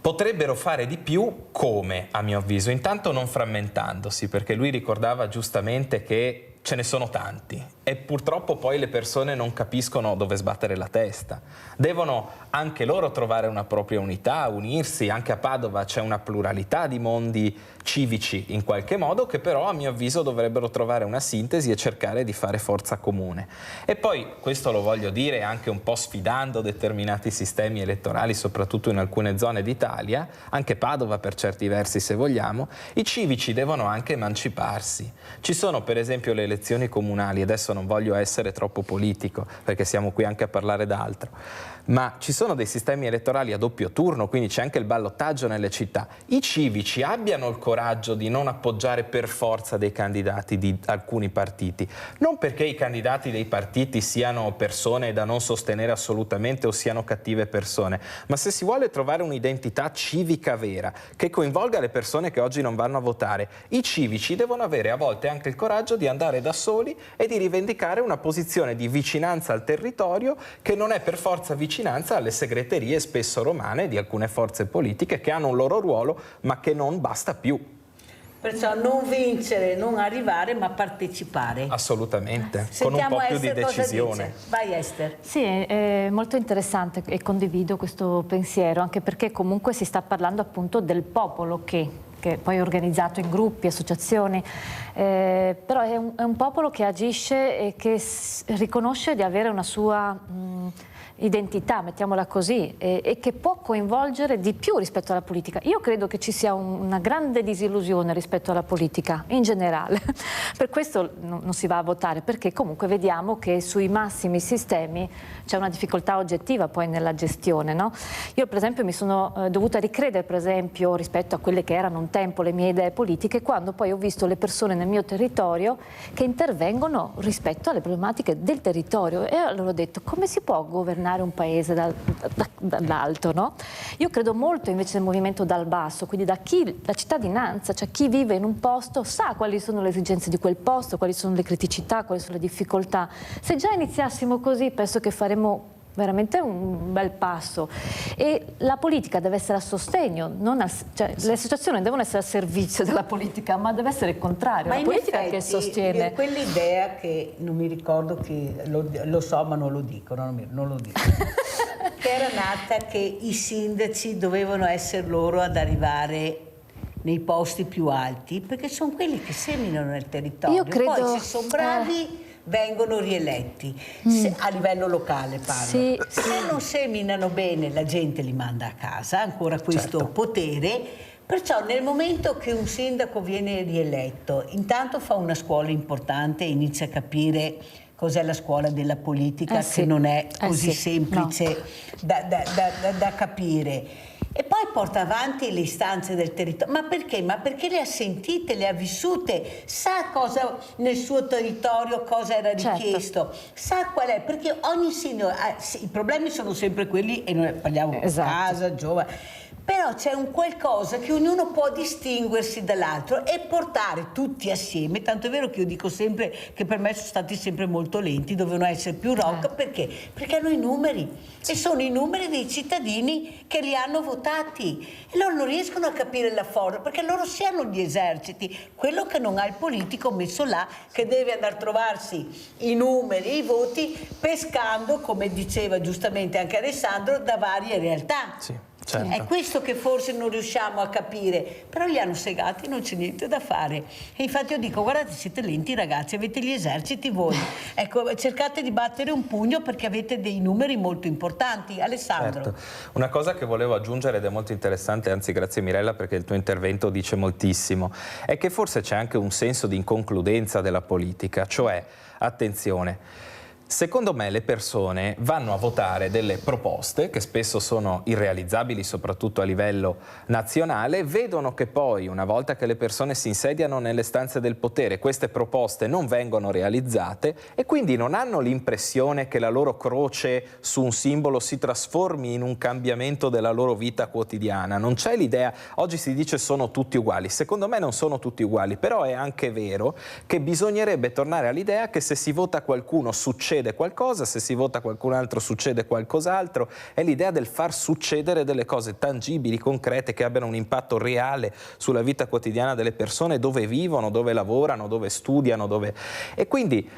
Potrebbero fare di più come, a mio avviso? Intanto non frammentandosi, perché lui ricordava giustamente che ce ne sono tanti e purtroppo poi le persone non capiscono dove sbattere la testa. Devono anche loro trovare una propria unità, unirsi. Anche a Padova c'è una pluralità di mondi civici in qualche modo, che però a mio avviso dovrebbero trovare una sintesi e cercare di fare forza comune. E poi, questo lo voglio dire anche un po' sfidando determinati sistemi elettorali, soprattutto in alcune zone d'Italia, anche Padova per certi versi se vogliamo, i civici devono anche emanciparsi. Ci sono per esempio le elezioni comunali, adesso non voglio essere troppo politico perché siamo qui anche a parlare d'altro, ma ci sono dei sistemi elettorali a doppio turno, quindi c'è anche il ballottaggio nelle città. I civici abbiano il coraggio di non appoggiare per forza dei candidati di alcuni partiti, non perché i candidati dei partiti siano persone da non sostenere assolutamente o siano cattive persone, ma se si vuole trovare un'identità civica vera che coinvolga le persone che oggi non vanno a votare, i civici devono avere a volte anche il coraggio di andare da soli e di rivendicare una posizione di vicinanza al territorio, che non è per forza vicinanza alle segreterie spesso romane di alcune forze politiche che hanno un loro ruolo ma che non basta più. Perciò non vincere, non arrivare, ma partecipare. Assolutamente, Sentiamo con un po' più Esther di decisione. Vai Esther. Sì, è molto interessante e condivido questo pensiero, anche perché comunque si sta parlando appunto del popolo che poi è organizzato in gruppi, associazioni, però è un popolo che agisce e che riconosce di avere una sua identità, mettiamola così, e che può coinvolgere di più rispetto alla politica. Io credo che ci sia una grande disillusione rispetto alla politica in generale. Per questo non si va a votare, perché comunque vediamo che sui massimi sistemi c'è una difficoltà oggettiva poi nella gestione, no? Io per esempio mi sono dovuta ricredere per esempio rispetto a quelle che erano un tempo le mie idee politiche, quando poi ho visto le persone nel mio territorio che intervengono rispetto alle problematiche del territorio, e allora ho detto: come si può governare un paese dall'alto, no? Io credo molto invece nel movimento dal basso, quindi da cittadinanza, cioè chi vive in un posto sa quali sono le esigenze di quel posto, quali sono le criticità, quali sono le difficoltà. Se già iniziassimo così, penso che faremo veramente un bel passo, e la politica deve essere a sostegno, cioè, le associazioni devono essere a servizio della politica, ma deve essere il contrario, ma la politica che sostiene. Quell'idea che non mi ricordo chi lo so, ma non lo dico, non lo dico. Che era nata che i sindaci dovevano essere loro ad arrivare nei posti più alti, perché sono quelli che seminano nel territorio. Io credo, poi se sono bravi vengono rieletti, a livello locale parlo. Sì, se non seminano bene la gente li manda a casa, ancora questo potere, perciò nel momento che un sindaco viene rieletto, intanto fa una scuola importante e inizia a capire cos'è la scuola della politica, che non è così semplice da capire. E poi porta avanti le istanze del territorio. Ma perché? Ma perché le ha sentite, le ha vissute, sa cosa nel suo territorio, cosa era richiesto, sa qual è, perché ogni sindaco, i problemi sono sempre quelli, e noi parliamo di casa, giovane, però c'è un qualcosa che ognuno può distinguersi dall'altro e portare tutti assieme, tanto è vero che io dico sempre che per me sono stati sempre molto lenti, dovevano essere più rock, perché? Perché hanno i numeri, e sono i numeri dei cittadini che li hanno votati, e loro non riescono a capire la forza, perché loro si hanno gli eserciti, quello che non ha il politico messo là, che deve andare a trovarsi i numeri, i voti, pescando, come diceva giustamente anche Alessandro, da varie realtà. Certo. È questo che forse non riusciamo a capire, però li hanno segati, non c'è niente da fare. E infatti io dico, guardate, siete lenti ragazzi, avete gli eserciti voi, ecco, cercate di battere un pugno perché avete dei numeri molto importanti. Alessandro. Certo. Una cosa che volevo aggiungere, ed è molto interessante, anzi grazie Mirella perché il tuo intervento dice moltissimo, è che forse c'è anche un senso di inconcludenza della politica, cioè, attenzione, secondo me le persone vanno a votare delle proposte che spesso sono irrealizzabili, soprattutto a livello nazionale, vedono che poi, una volta che le persone si insediano nelle stanze del potere, queste proposte non vengono realizzate e quindi non hanno l'impressione che la loro croce su un simbolo si trasformi in un cambiamento della loro vita quotidiana. Non c'è l'idea, oggi si dice sono tutti uguali, secondo me non sono tutti uguali, però è anche vero che bisognerebbe tornare all'idea che se si vota qualcuno succede qualcosa, se si vota qualcun altro succede qualcos'altro. È l'idea del far succedere delle cose tangibili, concrete, che abbiano un impatto reale sulla vita quotidiana delle persone, dove vivono, dove lavorano, dove studiano, e quindi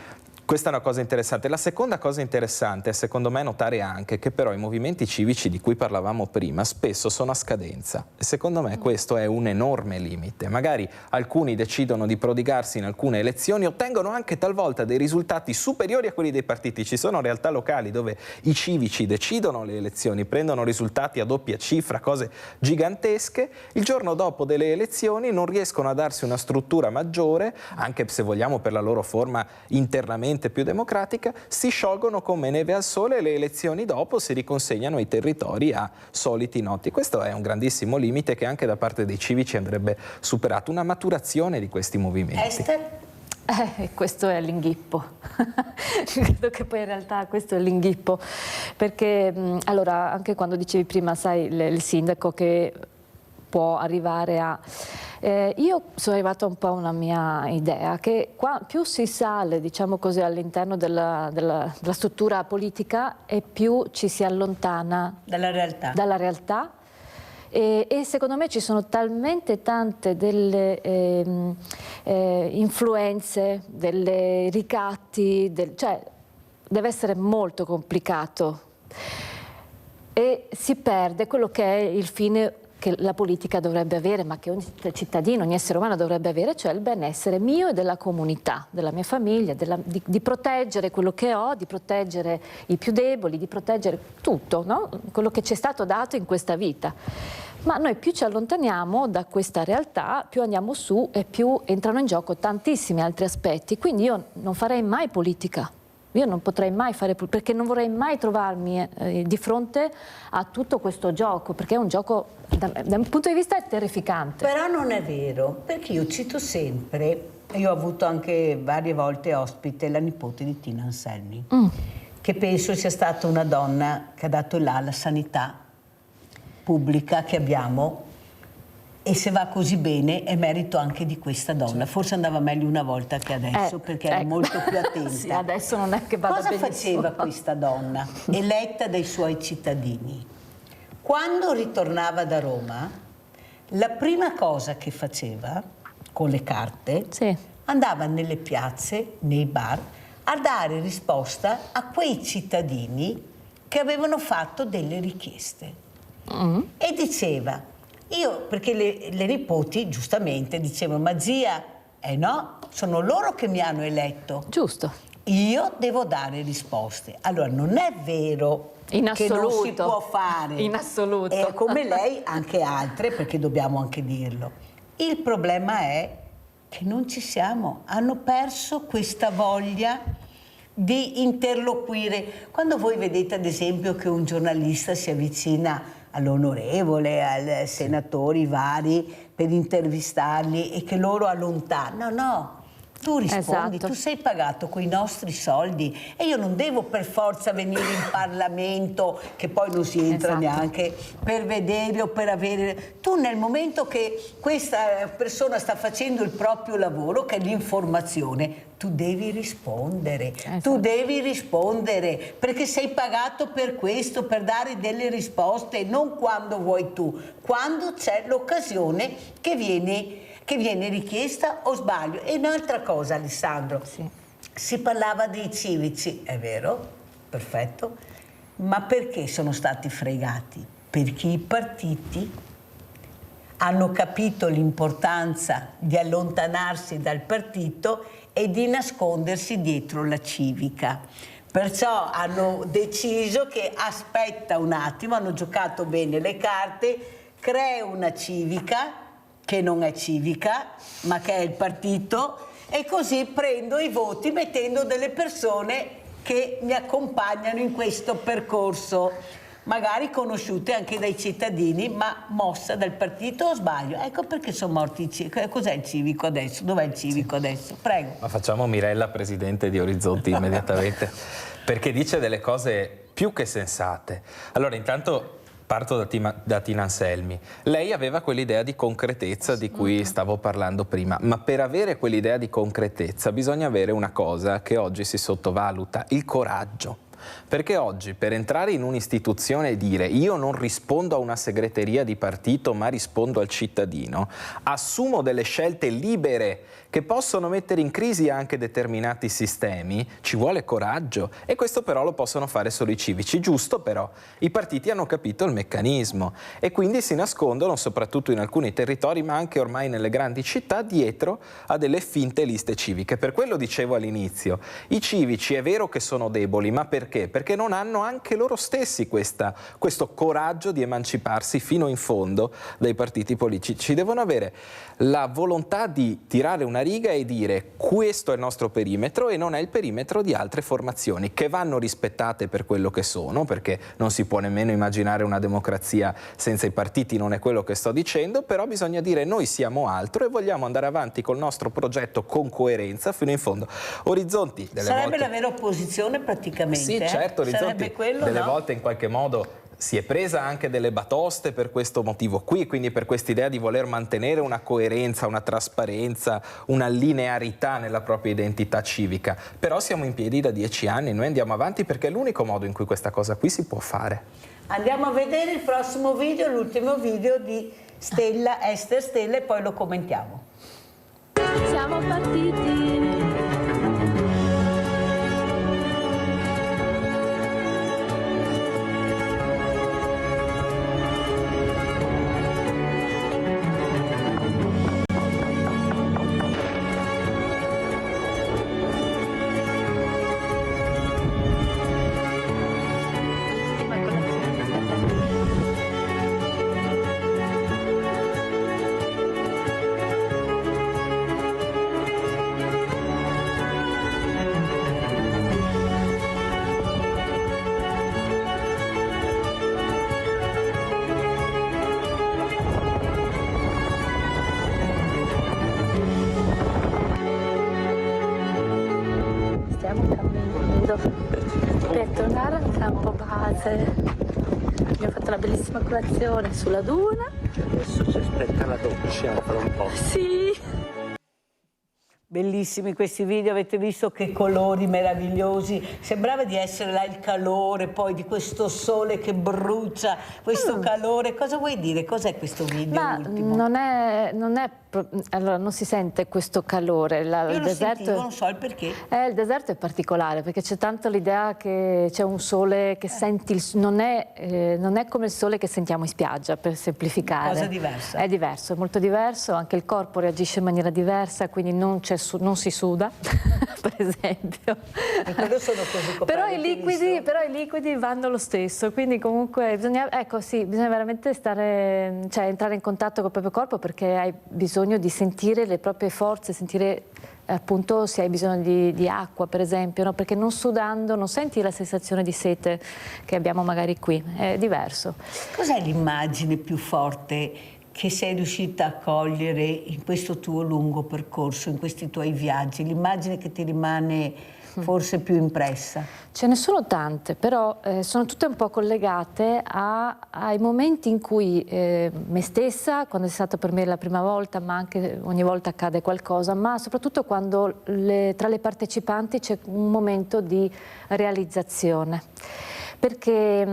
questa è una cosa interessante. La seconda cosa interessante è secondo me notare anche che però i movimenti civici di cui parlavamo prima spesso sono a scadenza e secondo me questo è un enorme limite. Magari alcuni decidono di prodigarsi in alcune elezioni, ottengono anche talvolta dei risultati superiori a quelli dei partiti. Ci sono realtà locali dove i civici decidono le elezioni, prendono risultati a doppia cifra, cose gigantesche, il giorno dopo delle elezioni non riescono a darsi una struttura maggiore, anche se vogliamo per la loro forma internamente più democratica, si sciolgono come neve al sole e le elezioni dopo si riconsegnano i territori a soliti noti. Questo è un grandissimo limite che anche da parte dei civici andrebbe superato, una maturazione di questi movimenti. Esther? Questo è l'inghippo. Credo che poi in realtà questo è l'inghippo, perché allora anche quando dicevi prima, sai, il sindaco che può arrivare a... io sono arrivata un po' a una mia idea, che qua più si sale, diciamo così, all'interno della struttura politica e più ci si allontana dalla realtà. E secondo me ci sono talmente tante delle influenze, delle ricatti, cioè deve essere molto complicato e si perde quello che è il fine che la politica dovrebbe avere, ma che ogni cittadino, ogni essere umano dovrebbe avere, cioè il benessere mio e della comunità, della mia famiglia, di proteggere quello che ho, di proteggere i più deboli, di proteggere tutto, no? Quello che ci è stato dato in questa vita. Ma noi più ci allontaniamo da questa realtà, più andiamo su e più entrano in gioco tantissimi altri aspetti. Quindi io non farei mai politica. Io non potrei mai fare, perché non vorrei mai trovarmi di fronte a tutto questo gioco, perché è un gioco, da un punto di vista, è terrificante. Però non è vero, perché io cito sempre, io ho avuto anche varie volte ospite la nipote di Tina Anselmi, che penso sia stata una donna che ha dato là alla sanità pubblica che abbiamo, e se va così bene è merito anche di questa donna. Forse andava meglio una volta che adesso, perché era molto più attenta. Sì, adesso non è che vada Cosa benissimo. faceva questa donna, eletta dai suoi cittadini? Quando ritornava da Roma, la prima cosa che faceva con le carte, andava nelle piazze, nei bar, a dare risposta a quei cittadini che avevano fatto delle richieste. E diceva, perché le nipoti giustamente dicevano, ma zia, no, sono loro che mi hanno eletto. Giusto. io devo dare risposte. Allora, non è vero che non si può fare. In assoluto. E come lei, anche altre, perché dobbiamo anche dirlo. Il problema è che non ci siamo. Hanno perso questa voglia di interloquire. Quando voi vedete, ad esempio, che un giornalista si avvicina all'onorevole, ai senatori vari per intervistarli e che loro allontanano, no. Tu rispondi, tu sei pagato con i nostri soldi e io non devo per forza venire in Parlamento, che poi non si entra neanche, per vedere o per avere... Tu nel momento che questa persona sta facendo il proprio lavoro, che è l'informazione, tu devi rispondere, tu devi rispondere, perché sei pagato per questo, per dare delle risposte, non quando vuoi tu, quando c'è l'occasione che viene richiesta, o sbaglio? E un'altra cosa, Alessandro, si parlava dei civici, è vero, perfetto, ma perché sono stati fregati? Perché i partiti hanno capito l'importanza di allontanarsi dal partito e di nascondersi dietro la civica. Perciò hanno deciso che aspetta un attimo, hanno giocato bene le carte, crea una civica, che non è civica, ma che è il partito, e così prendo i voti mettendo delle persone che mi accompagnano in questo percorso, magari conosciute anche dai cittadini, ma mossa dal partito, o sbaglio? Ecco perché sono morti i civici. Cos'è il civico adesso? Dov'è il civico adesso? Prego. Ma facciamo Mirella presidente di Orizzonti immediatamente, perché dice delle cose più che sensate. Allora, intanto... Parto da Tina Anselmi. Lei aveva quell'idea di concretezza di cui stavo parlando prima, ma per avere quell'idea di concretezza bisogna avere una cosa che oggi si sottovaluta, il coraggio. Perché oggi per entrare in un'istituzione e dire io non rispondo a una segreteria di partito ma rispondo al cittadino, assumo delle scelte libere che possono mettere in crisi anche determinati sistemi, ci vuole coraggio, e questo però lo possono fare solo i civici. Giusto, però i partiti hanno capito il meccanismo e quindi si nascondono, soprattutto in alcuni territori ma anche ormai nelle grandi città, dietro a delle finte liste civiche. Per quello dicevo all'inizio, i civici è vero che sono deboli, ma perché? Perché non hanno anche loro stessi questo coraggio di emanciparsi fino in fondo dai partiti politici. Devono avere la volontà di tirare una riga e dire questo è il nostro perimetro e non è il perimetro di altre formazioni, che vanno rispettate per quello che sono, perché non si può nemmeno immaginare una democrazia senza i partiti, non è quello che sto dicendo, però bisogna dire noi siamo altro e vogliamo andare avanti col nostro progetto con coerenza fino in fondo. Orizzonti sarebbe la vera opposizione praticamente. Sì, certo, Orizzonti delle volte in qualche modo si è presa anche delle batoste per questo motivo qui, quindi per quest'idea di voler mantenere una coerenza, una trasparenza, una linearità nella propria identità civica. Però siamo in piedi da 10 anni, noi andiamo avanti perché è l'unico modo in cui questa cosa qui si può fare. Andiamo a vedere il prossimo video, l'ultimo video di Esther Stella, e poi lo commentiamo. Siamo partiti! Per tornare al campo base. Abbiamo fatto una bellissima colazione sulla duna. Adesso ci aspetta la doccia fra un po'. Sì. Bellissimi questi video, avete visto che colori meravigliosi, sembrava di essere là il calore, poi di questo sole che brucia, questo calore. Cosa vuoi dire? Cos'è questo video? Ma non è allora non si sente questo calore. Io lo sentivo, non so il perché. Il deserto è particolare perché c'è tanto l'idea che c'è un sole che senti, non è come il sole che sentiamo in spiaggia, per semplificare. Cosa diversa. È diverso, è molto diverso, anche il corpo reagisce in maniera diversa, quindi non c'è non si suda, per esempio. Però i liquidi vanno lo stesso, quindi comunque bisogna veramente entrare in contatto col proprio corpo, perché hai bisogno di sentire le proprie forze, sentire appunto se hai bisogno di acqua, per esempio, no? Perché non sudando non senti la sensazione di sete che abbiamo magari qui, è diverso. Cos'è l'immagine più forte che sei riuscita a cogliere in questo tuo lungo percorso, in questi tuoi viaggi? L'immagine che ti rimane forse più impressa? Ce ne sono tante, però sono tutte un po' collegate ai momenti in cui me stessa, quando è stata per me la prima volta, ma anche ogni volta accade qualcosa, ma soprattutto quando tra le partecipanti c'è un momento di realizzazione. Perché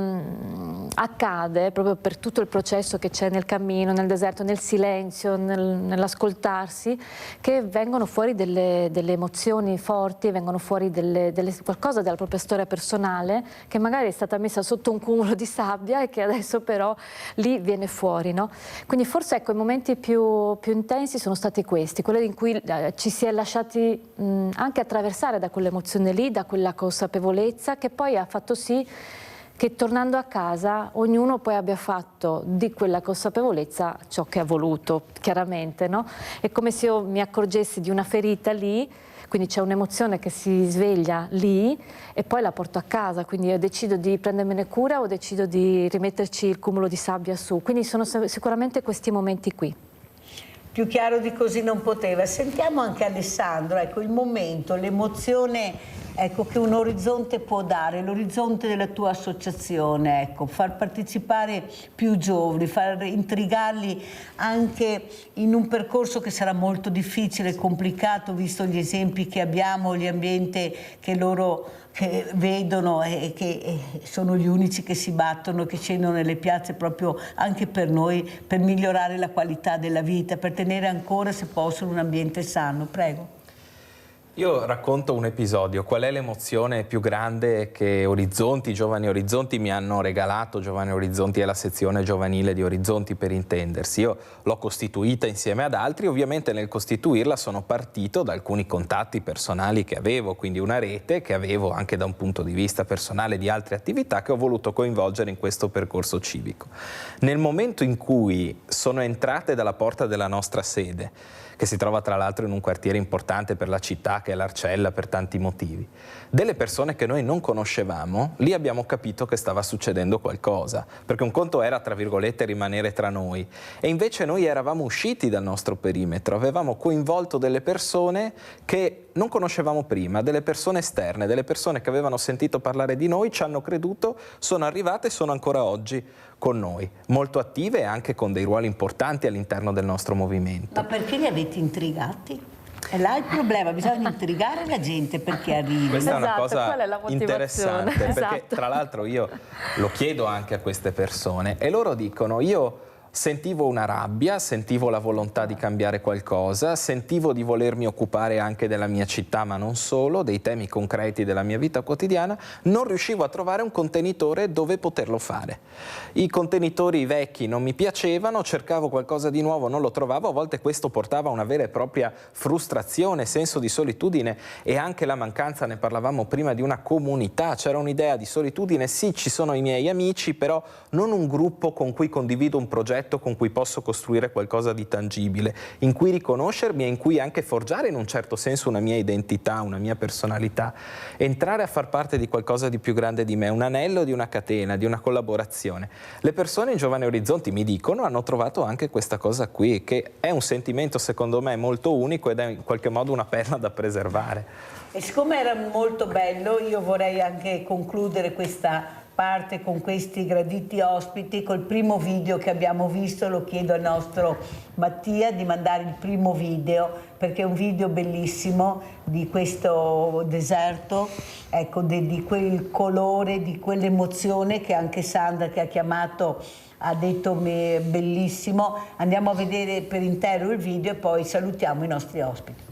accade proprio per tutto il processo che c'è nel cammino, nel deserto, nel silenzio, nell'ascoltarsi, che vengono fuori delle emozioni forti, vengono fuori qualcosa della propria storia personale che magari è stata messa sotto un cumulo di sabbia e che adesso però lì viene fuori, no? Quindi forse ecco, i momenti più intensi sono stati questi, quelli in cui ci si è lasciati anche attraversare da quell'emozione lì, da quella consapevolezza che poi ha fatto sì che tornando a casa ognuno poi abbia fatto di quella consapevolezza ciò che ha voluto, chiaramente, no? È come se io mi accorgessi di una ferita lì, quindi c'è un'emozione che si sveglia lì e poi la porto a casa, quindi io decido di prendermene cura o decido di rimetterci il cumulo di sabbia su, quindi sono sicuramente questi momenti qui. Più chiaro di così non poteva. Sentiamo anche Alessandro, ecco, il momento, l'emozione, ecco, che un orizzonte può dare, l'orizzonte della tua associazione, ecco, far partecipare più giovani, far intrigarli anche in un percorso che sarà molto difficile e complicato, visto gli esempi che abbiamo, gli ambienti che loro vedono e che sono gli unici che si battono, che scendono nelle piazze proprio anche per noi, per migliorare la qualità della vita, per tenere ancora, se possono, un ambiente sano. Prego. Io racconto un episodio. Qual è l'emozione più grande che Orizzonti, Giovani Orizzonti mi hanno regalato? Giovani Orizzonti è la sezione giovanile di Orizzonti, per intendersi. Io l'ho costituita insieme ad altri, ovviamente nel costituirla sono partito da alcuni contatti personali che avevo, quindi una rete che avevo anche da un punto di vista personale di altre attività che ho voluto coinvolgere in questo percorso civico. Nel momento in cui sono entrate dalla porta della nostra sede, che si trova tra l'altro in un quartiere importante per la città, che è l'Arcella, per tanti motivi, delle persone che noi non conoscevamo, lì abbiamo capito che stava succedendo qualcosa, perché un conto era, tra virgolette, rimanere tra noi, e invece noi eravamo usciti dal nostro perimetro, avevamo coinvolto delle persone che non conoscevamo prima, delle persone esterne, delle persone che avevano sentito parlare di noi, ci hanno creduto, sono arrivate e sono ancora oggi con noi, molto attive e anche con dei ruoli importanti all'interno del nostro movimento. Ma perché li avete intrigati? È là il problema, bisogna intrigare la gente perché arrivi. Questa è una cosa qual è la interessante, perché tra l'altro io lo chiedo anche a queste persone e loro dicono: io sentivo una rabbia, sentivo la volontà di cambiare qualcosa, sentivo di volermi occupare anche della mia città, ma non solo, dei temi concreti della mia vita quotidiana, non riuscivo a trovare un contenitore dove poterlo fare. I contenitori vecchi non mi piacevano, cercavo qualcosa di nuovo, non lo trovavo, a volte questo portava a una vera e propria frustrazione, senso di solitudine e anche la mancanza, ne parlavamo prima, di una comunità, c'era un'idea di solitudine, sì, ci sono i miei amici, però non un gruppo con cui condivido un progetto, con cui posso costruire qualcosa di tangibile, in cui riconoscermi e in cui anche forgiare in un certo senso una mia identità, una mia personalità, entrare a far parte di qualcosa di più grande di me, un anello di una catena, di una collaborazione. Le persone in Giovani Orizzonti, mi dicono, hanno trovato anche questa cosa qui, che è un sentimento secondo me molto unico ed è in qualche modo una perla da preservare. E siccome era molto bello, io vorrei anche concludere questa parte con questi graditi ospiti col primo video che abbiamo visto. Lo chiedo al nostro Mattia di mandare il primo video, perché è un video bellissimo di questo deserto, ecco, di quel colore, di quell'emozione che anche Sandra, che ha chiamato, ha detto bellissimo. Andiamo a vedere per intero il video e poi salutiamo i nostri ospiti.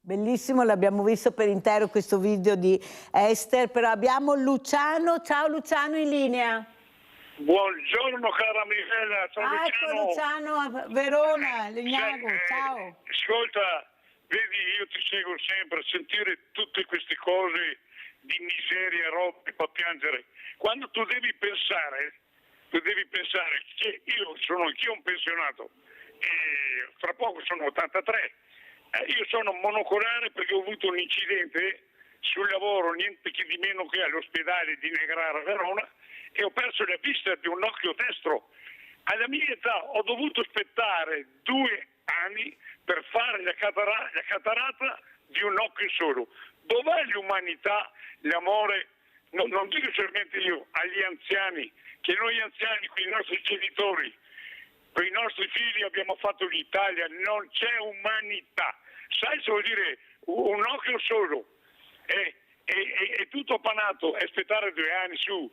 Bellissimo, l'abbiamo visto per intero questo video di Esther, però abbiamo Luciano. Ciao Luciano, in linea. Buongiorno cara Michela, sono Ecco Luciano, Verona, Legnago, ciao. Ascolta, vedi, io ti seguo sempre, sentire tutte queste cose di miseria e roba mi fa piangere. Quando tu devi pensare che io sono anch'io un pensionato e fra poco sono 83. Io sono monocolare perché ho avuto un incidente sul lavoro, niente che di meno che all'ospedale di Negrara Verona, e ho perso la vista di un occhio destro. Alla mia età ho dovuto aspettare 2 anni per fare la catarata di un occhio solo. Dov'è l'umanità, l'amore? No, non dico solamente io, agli anziani, che noi anziani, con i nostri genitori, con i nostri figli abbiamo fatto l'Italia, non c'è umanità. Sai se vuol dire un occhio solo? È tutto appanato, aspettare 2 anni su,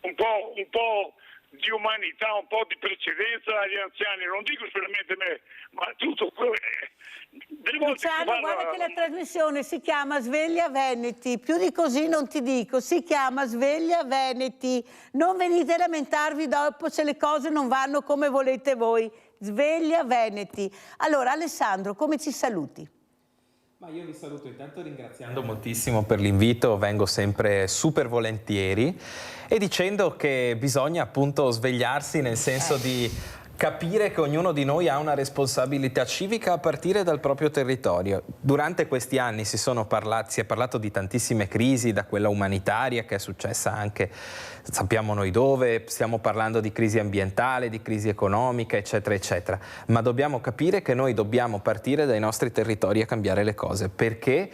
un po' di umanità, un po' di precedenza agli anziani, non dico solamente me, ma tutto quello. Luciano, guarda che la trasmissione si chiama Sveglia Veneti, più di così non ti dico, si chiama Sveglia Veneti, non venite a lamentarvi dopo se le cose non vanno come volete voi, Sveglia Veneti. Allora Alessandro, come ci saluti? Ma io vi saluto intanto ringraziando moltissimo per l'invito, vengo sempre super volentieri e dicendo che bisogna appunto svegliarsi nel senso di capire che ognuno di noi ha una responsabilità civica a partire dal proprio territorio. Durante questi anni si è parlato di tantissime crisi, da quella umanitaria che è successa anche, sappiamo noi dove, stiamo parlando di crisi ambientale, di crisi economica, eccetera, eccetera. Ma dobbiamo capire che noi dobbiamo partire dai nostri territori a cambiare le cose, perché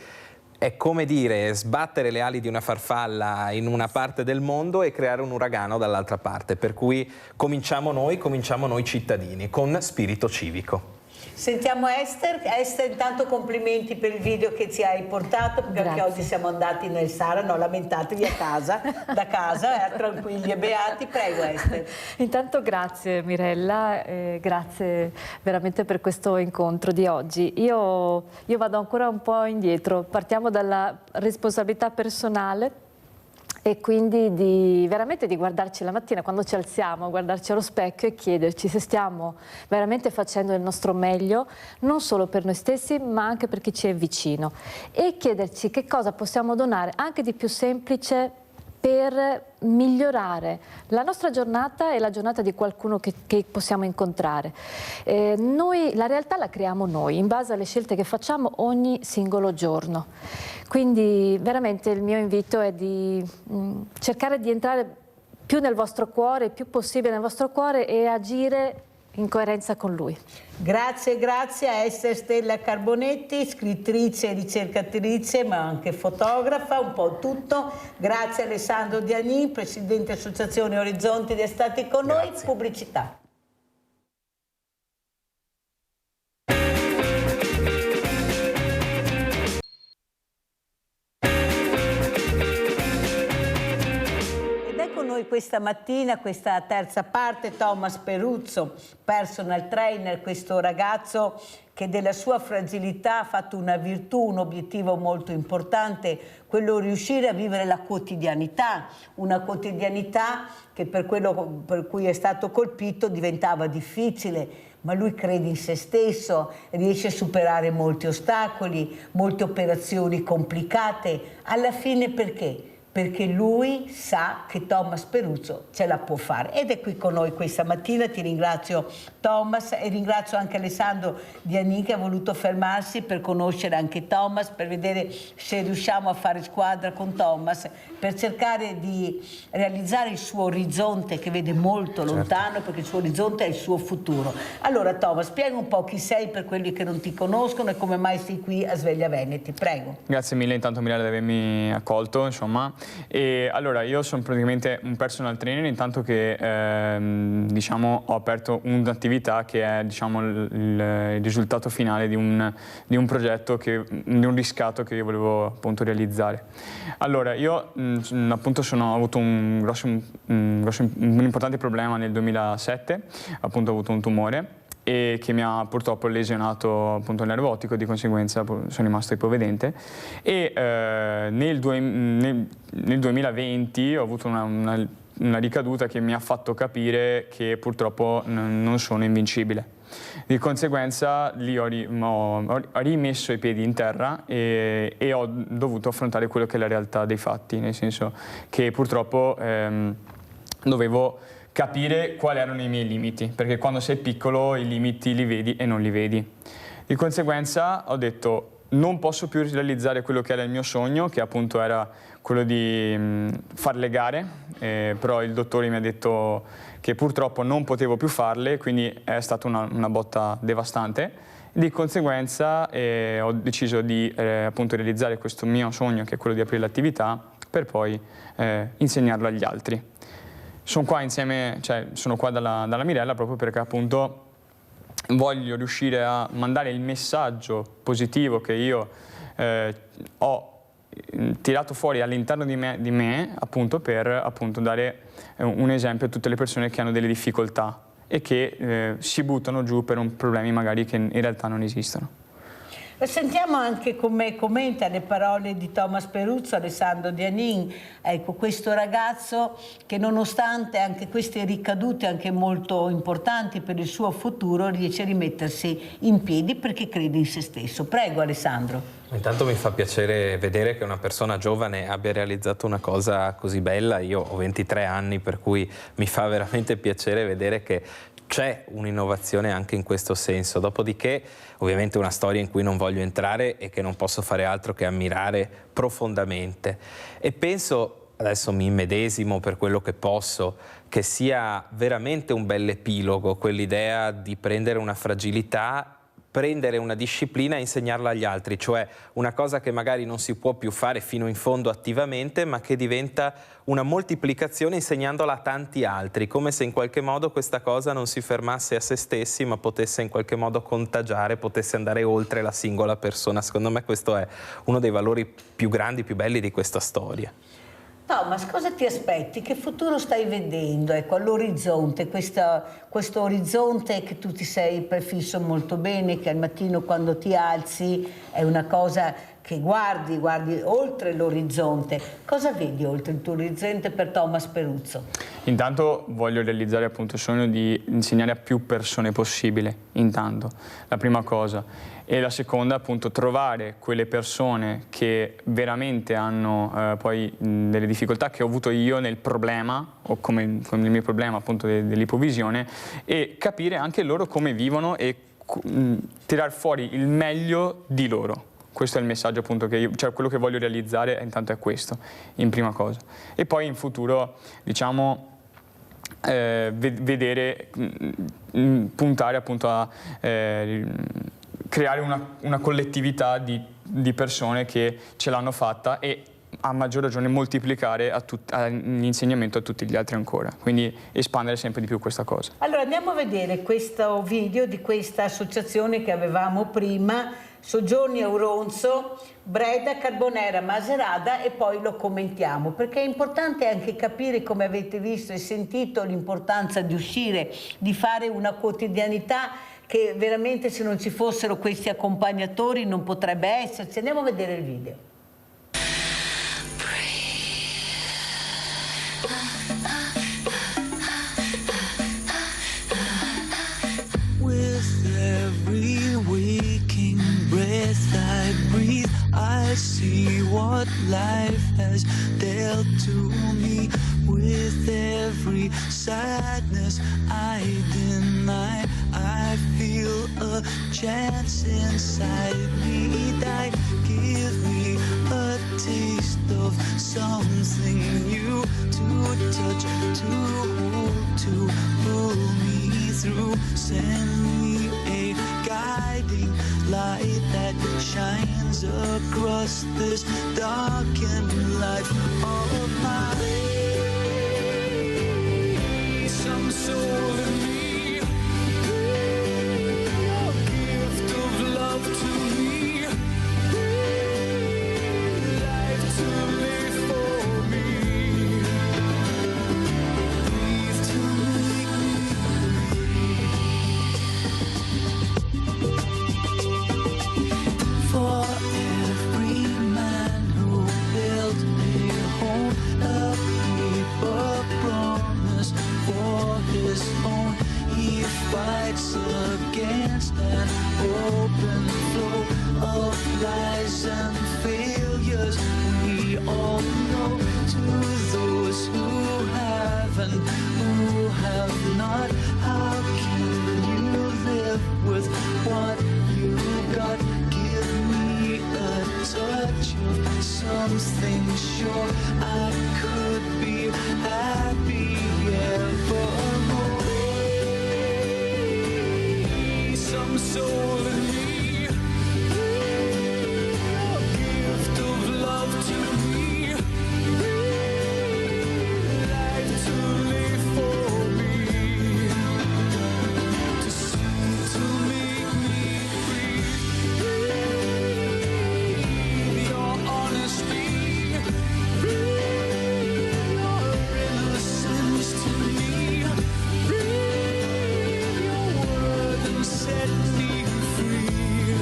è come dire sbattere le ali di una farfalla in una parte del mondo e creare un uragano dall'altra parte, per cui cominciamo noi cittadini, con spirito civico. Sentiamo Esther. Esther, intanto complimenti per il video che ci hai portato, perché anche oggi siamo andati nel Sara, no, lamentatevi a casa, da casa, tranquilli e beati. Prego Esther. Intanto grazie Mirella, grazie veramente per questo incontro di oggi. Io vado ancora un po' indietro, partiamo dalla responsabilità personale e quindi veramente di guardarci la mattina quando ci alziamo, guardarci allo specchio e chiederci se stiamo veramente facendo il nostro meglio, non solo per noi stessi ma anche per chi ci è vicino, e chiederci che cosa possiamo donare anche di più semplice per migliorare la nostra giornata e la giornata di qualcuno che possiamo incontrare. Noi la realtà la creiamo noi in base alle scelte che facciamo ogni singolo giorno. Quindi veramente il mio invito è di cercare di entrare più nel vostro cuore, il più possibile nel vostro cuore, e agire in coerenza con lui. Grazie a Esther Stella Carbonetti, scrittrice e ricercatrice ma anche fotografa, un po' tutto. Grazie a Alessandro Diani, presidente Associazione Orizzonti, di essere stati con noi. Pubblicità. Questa mattina, questa terza parte, Thomas Peruzzo, personal trainer, questo ragazzo che della sua fragilità ha fatto una virtù, un obiettivo molto importante, quello di riuscire a vivere la quotidianità, una quotidianità che per quello per cui è stato colpito diventava difficile, ma lui crede in se stesso, riesce a superare molti ostacoli, molte operazioni complicate, alla fine perché? Perché lui sa che Thomas Peruzzo ce la può fare ed è qui con noi questa mattina. Ti ringrazio Thomas e ringrazio anche Alessandro Diani che ha voluto fermarsi per conoscere anche Thomas, per vedere se riusciamo a fare squadra con Thomas, per cercare di realizzare il suo orizzonte che vede molto lontano, perché il suo orizzonte è il suo futuro. Allora Thomas, spiega un po' chi sei per quelli che non ti conoscono e come mai sei qui a Sveglia Veneti, prego. Grazie mille intanto Mirella di avermi accolto, insomma. E allora io sono praticamente un personal trainer, intanto che diciamo, ho aperto un'attività che è, diciamo, il risultato finale di un progetto, di un riscatto che io volevo appunto realizzare. Allora io appunto ho avuto un importante problema nel 2007, appunto ho avuto un tumore e che mi ha purtroppo lesionato appunto il nervo ottico, di conseguenza sono rimasto ipovedente, e nel 2020 ho avuto una ricaduta che mi ha fatto capire che purtroppo non sono invincibile. Di conseguenza lì ho rimesso i piedi in terra e ho dovuto affrontare quello che è la realtà dei fatti, nel senso che purtroppo dovevo capire quali erano i miei limiti, perché quando sei piccolo i limiti li vedi e non li vedi. Di conseguenza ho detto non posso più realizzare quello che era il mio sogno, che appunto era quello di fare le gare, però il dottore mi ha detto che purtroppo non potevo più farle, quindi è stata una botta devastante. Di conseguenza ho deciso di appunto realizzare questo mio sogno, che è quello di aprire l'attività, per poi insegnarlo agli altri. Sono qua insieme, sono qua dalla Mirella proprio perché appunto voglio riuscire a mandare il messaggio positivo che io ho tirato fuori all'interno di me appunto per appunto dare un esempio a tutte le persone che hanno delle difficoltà e che si buttano giù per problemi magari che in realtà non esistono. Sentiamo anche come commenta le parole di Thomas Peruzzo, Alessandro Dianin, ecco, questo ragazzo che nonostante anche queste ricadute anche molto importanti per il suo futuro riesce a rimettersi in piedi perché crede in se stesso. Prego Alessandro. Intanto mi fa piacere vedere che una persona giovane abbia realizzato una cosa così bella. Io ho 23 anni, per cui mi fa veramente piacere vedere che c'è un'innovazione anche in questo senso. Dopodiché, ovviamente, una storia in cui non voglio entrare e che non posso fare altro che ammirare profondamente. E penso, adesso mi immedesimo per quello che posso, che sia veramente un bell'epilogo quell'idea di prendere una fragilità, prendere una disciplina e insegnarla agli altri, cioè una cosa che magari non si può più fare fino in fondo attivamente, ma che diventa una moltiplicazione insegnandola a tanti altri, come se in qualche modo questa cosa non si fermasse a se stessi, ma potesse in qualche modo contagiare, potesse andare oltre la singola persona. Secondo me questo è uno dei valori più grandi, più belli di questa storia. Thomas, cosa ti aspetti? Che futuro stai vedendo? Ecco, all'orizzonte, questo orizzonte che tu ti sei prefisso molto bene, che al mattino quando ti alzi è una cosa che guardi oltre l'orizzonte. Cosa vedi oltre il tuo orizzonte per Thomas Peruzzo? Intanto voglio realizzare appunto il sogno di insegnare a più persone possibile, intanto, la prima cosa. E la seconda, appunto, trovare quelle persone che veramente hanno poi delle difficoltà che ho avuto io nel problema, o come il mio problema appunto dell'ipovisione, e capire anche loro come vivono e tirar fuori il meglio di loro. Questo è il messaggio appunto che io, cioè quello che voglio realizzare intanto è questo, in prima cosa. E poi in futuro, diciamo, vedere, puntare appunto a creare una collettività di persone che ce l'hanno fatta e a maggior ragione moltiplicare l'insegnamento a tutti gli altri ancora, quindi espandere sempre di più questa cosa. Allora andiamo a vedere questo video di questa associazione che avevamo prima, Soggiorni Auronzo, Breda, Carbonera, Macerata, e poi lo commentiamo, perché è importante anche capire, come avete visto e sentito, l'importanza di uscire, di fare una quotidianità che veramente se non ci fossero questi accompagnatori non potrebbe esserci. Andiamo a vedere il video. With every waking breath I breathe, I see what life has dealt to me. With every sadness I deny, I feel a chance inside me die. Give me a taste of something new to touch, to hold, to pull me through. Send me a guiding light that shines stars across this darkened life of mine. Some soul in me, a gift of love to me, life to live for me, breathe to make me breathe. For every man who built a home, a paper promise for his own, he fights against an open flow of lies and failures. We all know, to those who have and who have not, how can you live with what you got? Give me a touch of something sure I could be happy evermore. Some soul in me, a gift of love to me, life to live for me, to sing, to make me breathe. Your honesty, your innocence to me, your word and set me free.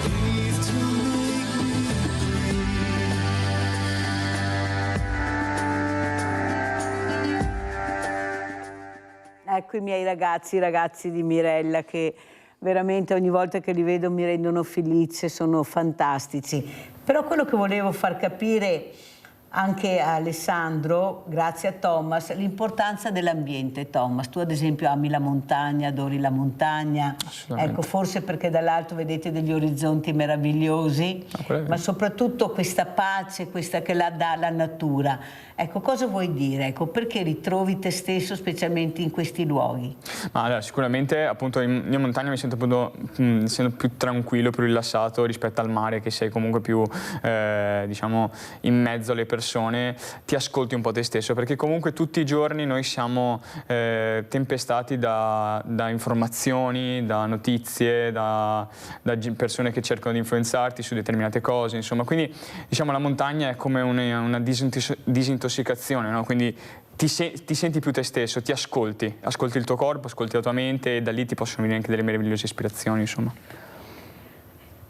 Breathe to make me Ecco i miei ragazzi, i ragazzi di Mirella, che veramente ogni volta che li vedo mi rendono felice, sono fantastici. Però quello che volevo far capire anche a Alessandro, grazie a Thomas, l'importanza dell'ambiente. Thomas, tu ad esempio ami la montagna, adori la montagna, ecco, forse perché dall'alto vedete degli orizzonti meravigliosi, ma soprattutto questa pace, questa che la dà la natura. Ecco, cosa vuoi dire? Ecco, perché ritrovi te stesso specialmente in questi luoghi? Ma allora, sicuramente appunto in montagna mi sento appunto più tranquillo, più rilassato rispetto al mare, che sei comunque più diciamo in mezzo alle persone, ti ascolti un po' te stesso, perché comunque tutti i giorni noi siamo tempestati da informazioni, da notizie, da persone che cercano di influenzarti su determinate cose, insomma. Quindi diciamo la montagna è come una disintossicazione, no? Quindi ti senti più te stesso, ti ascolti il tuo corpo, ascolti la tua mente, e da lì ti possono venire anche delle meravigliose ispirazioni, insomma.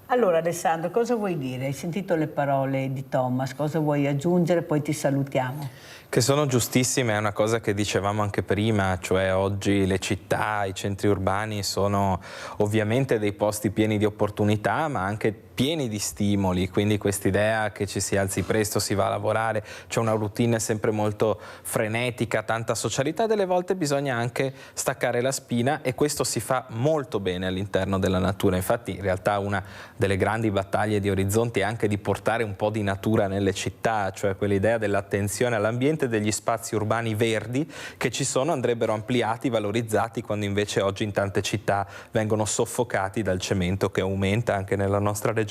Allora Alessandro, cosa vuoi dire? Hai sentito le parole di Thomas, cosa vuoi aggiungere? Poi ti salutiamo. Che sono giustissime, è una cosa che dicevamo anche prima, cioè oggi le città, i centri urbani sono ovviamente dei posti pieni di opportunità, ma anche pieni di stimoli, quindi quest'idea che ci si alzi presto, si va a lavorare, c'è una routine sempre molto frenetica, tanta socialità, delle volte bisogna anche staccare la spina, e questo si fa molto bene all'interno della natura. Infatti in realtà una delle grandi battaglie di Orizzonti è anche di portare un po' di natura nelle città, cioè quell'idea dell'attenzione all'ambiente, degli spazi urbani verdi che ci sono andrebbero ampliati, valorizzati, quando invece oggi in tante città vengono soffocati dal cemento che aumenta anche nella nostra regione.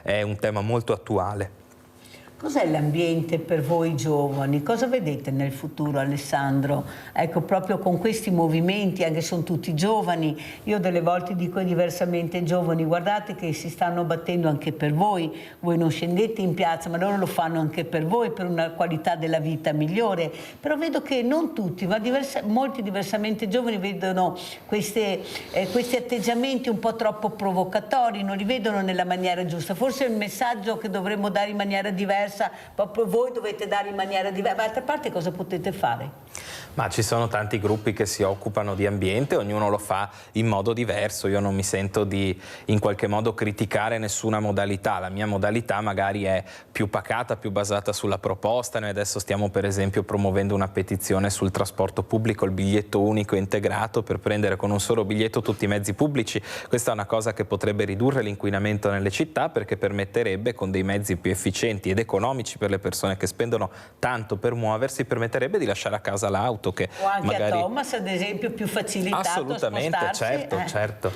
È un tema molto attuale. Cos'è l'ambiente per voi giovani? Cosa vedete nel futuro, Alessandro? Ecco, proprio con questi movimenti, anche sono tutti giovani, io delle volte dico diversamente giovani, guardate che si stanno battendo anche per voi non scendete in piazza, ma loro lo fanno anche per voi, per una qualità della vita migliore. Però vedo che non tutti, ma molti diversamente giovani vedono questi atteggiamenti un po' troppo provocatori, non li vedono nella maniera giusta. Forse è il messaggio che dovremmo dare in maniera diversa, proprio voi dovete dare in maniera diversa, ma d'altra parte cosa potete fare? Ma ci sono tanti gruppi che si occupano di ambiente, ognuno lo fa in modo diverso. Io non mi sento di in qualche modo criticare nessuna modalità, la mia modalità magari è più pacata, più basata sulla proposta. Noi adesso stiamo per esempio promuovendo una petizione sul trasporto pubblico, il biglietto unico integrato, per prendere con un solo biglietto tutti i mezzi pubblici. Questa è una cosa che potrebbe ridurre l'inquinamento nelle città, perché permetterebbe, con dei mezzi più efficienti ed economici per le persone che spendono tanto per muoversi, permetterebbe di lasciare a casa l'auto, che o anche magari... a Thomas ad esempio più facilitato assolutamente, a spostarsi. certo.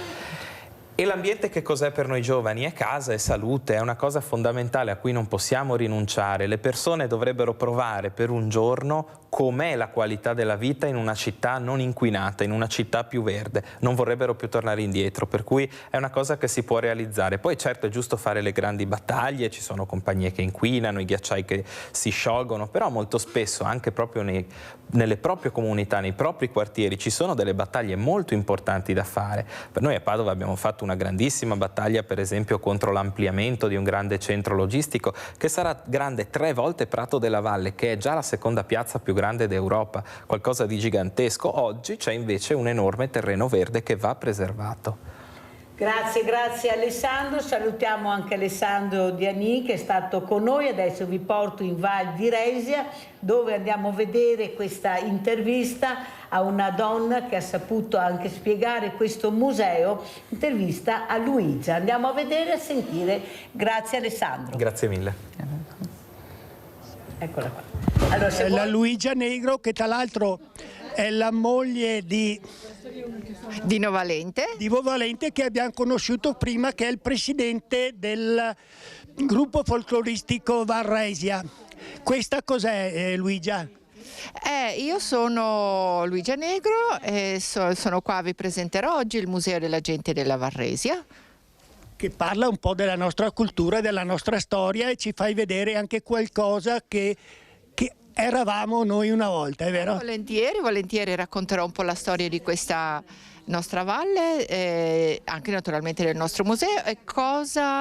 E l'ambiente che cos'è per noi giovani? È casa, è salute, è una cosa fondamentale a cui non possiamo rinunciare. Le persone dovrebbero provare per un giorno com'è la qualità della vita in una città non inquinata, in una città più verde. Non vorrebbero più tornare indietro, per cui è una cosa che si può realizzare. Poi certo è giusto fare le grandi battaglie, ci sono compagnie che inquinano, i ghiacciai che si sciolgono, però molto spesso anche proprio nelle proprie comunità, nei propri quartieri ci sono delle battaglie molto importanti da fare. Per noi a Padova abbiamo fatto una grandissima battaglia, per esempio contro l'ampliamento di un grande centro logistico che sarà grande 3 volte Prato della Valle, che è già la seconda piazza più grande d'Europa, qualcosa di gigantesco. Oggi c'è invece un enorme terreno verde che va preservato. Grazie Alessandro, salutiamo anche Alessandro Diani che è stato con noi. Adesso vi porto in Val di Resia, dove andiamo a vedere questa intervista a una donna che ha saputo anche spiegare questo museo, intervista a Luigia. Andiamo a vedere e a sentire. Grazie Alessandro. Grazie mille. Eccola qua. Allora, la Luigia Negro, che tra l'altro è la moglie di Novalente. Di Novalente, che abbiamo conosciuto prima, che è il presidente del gruppo folcloristico Varresia. Questa cos'è, Luigia? Io sono Luigia Negro e sono qua, vi presenterò oggi il Museo della Gente della Varresia, che parla un po' della nostra cultura, della nostra storia, e ci fai vedere anche qualcosa che eravamo noi una volta, è vero? Volentieri racconterò un po' la storia di questa nostra valle, anche naturalmente del nostro museo e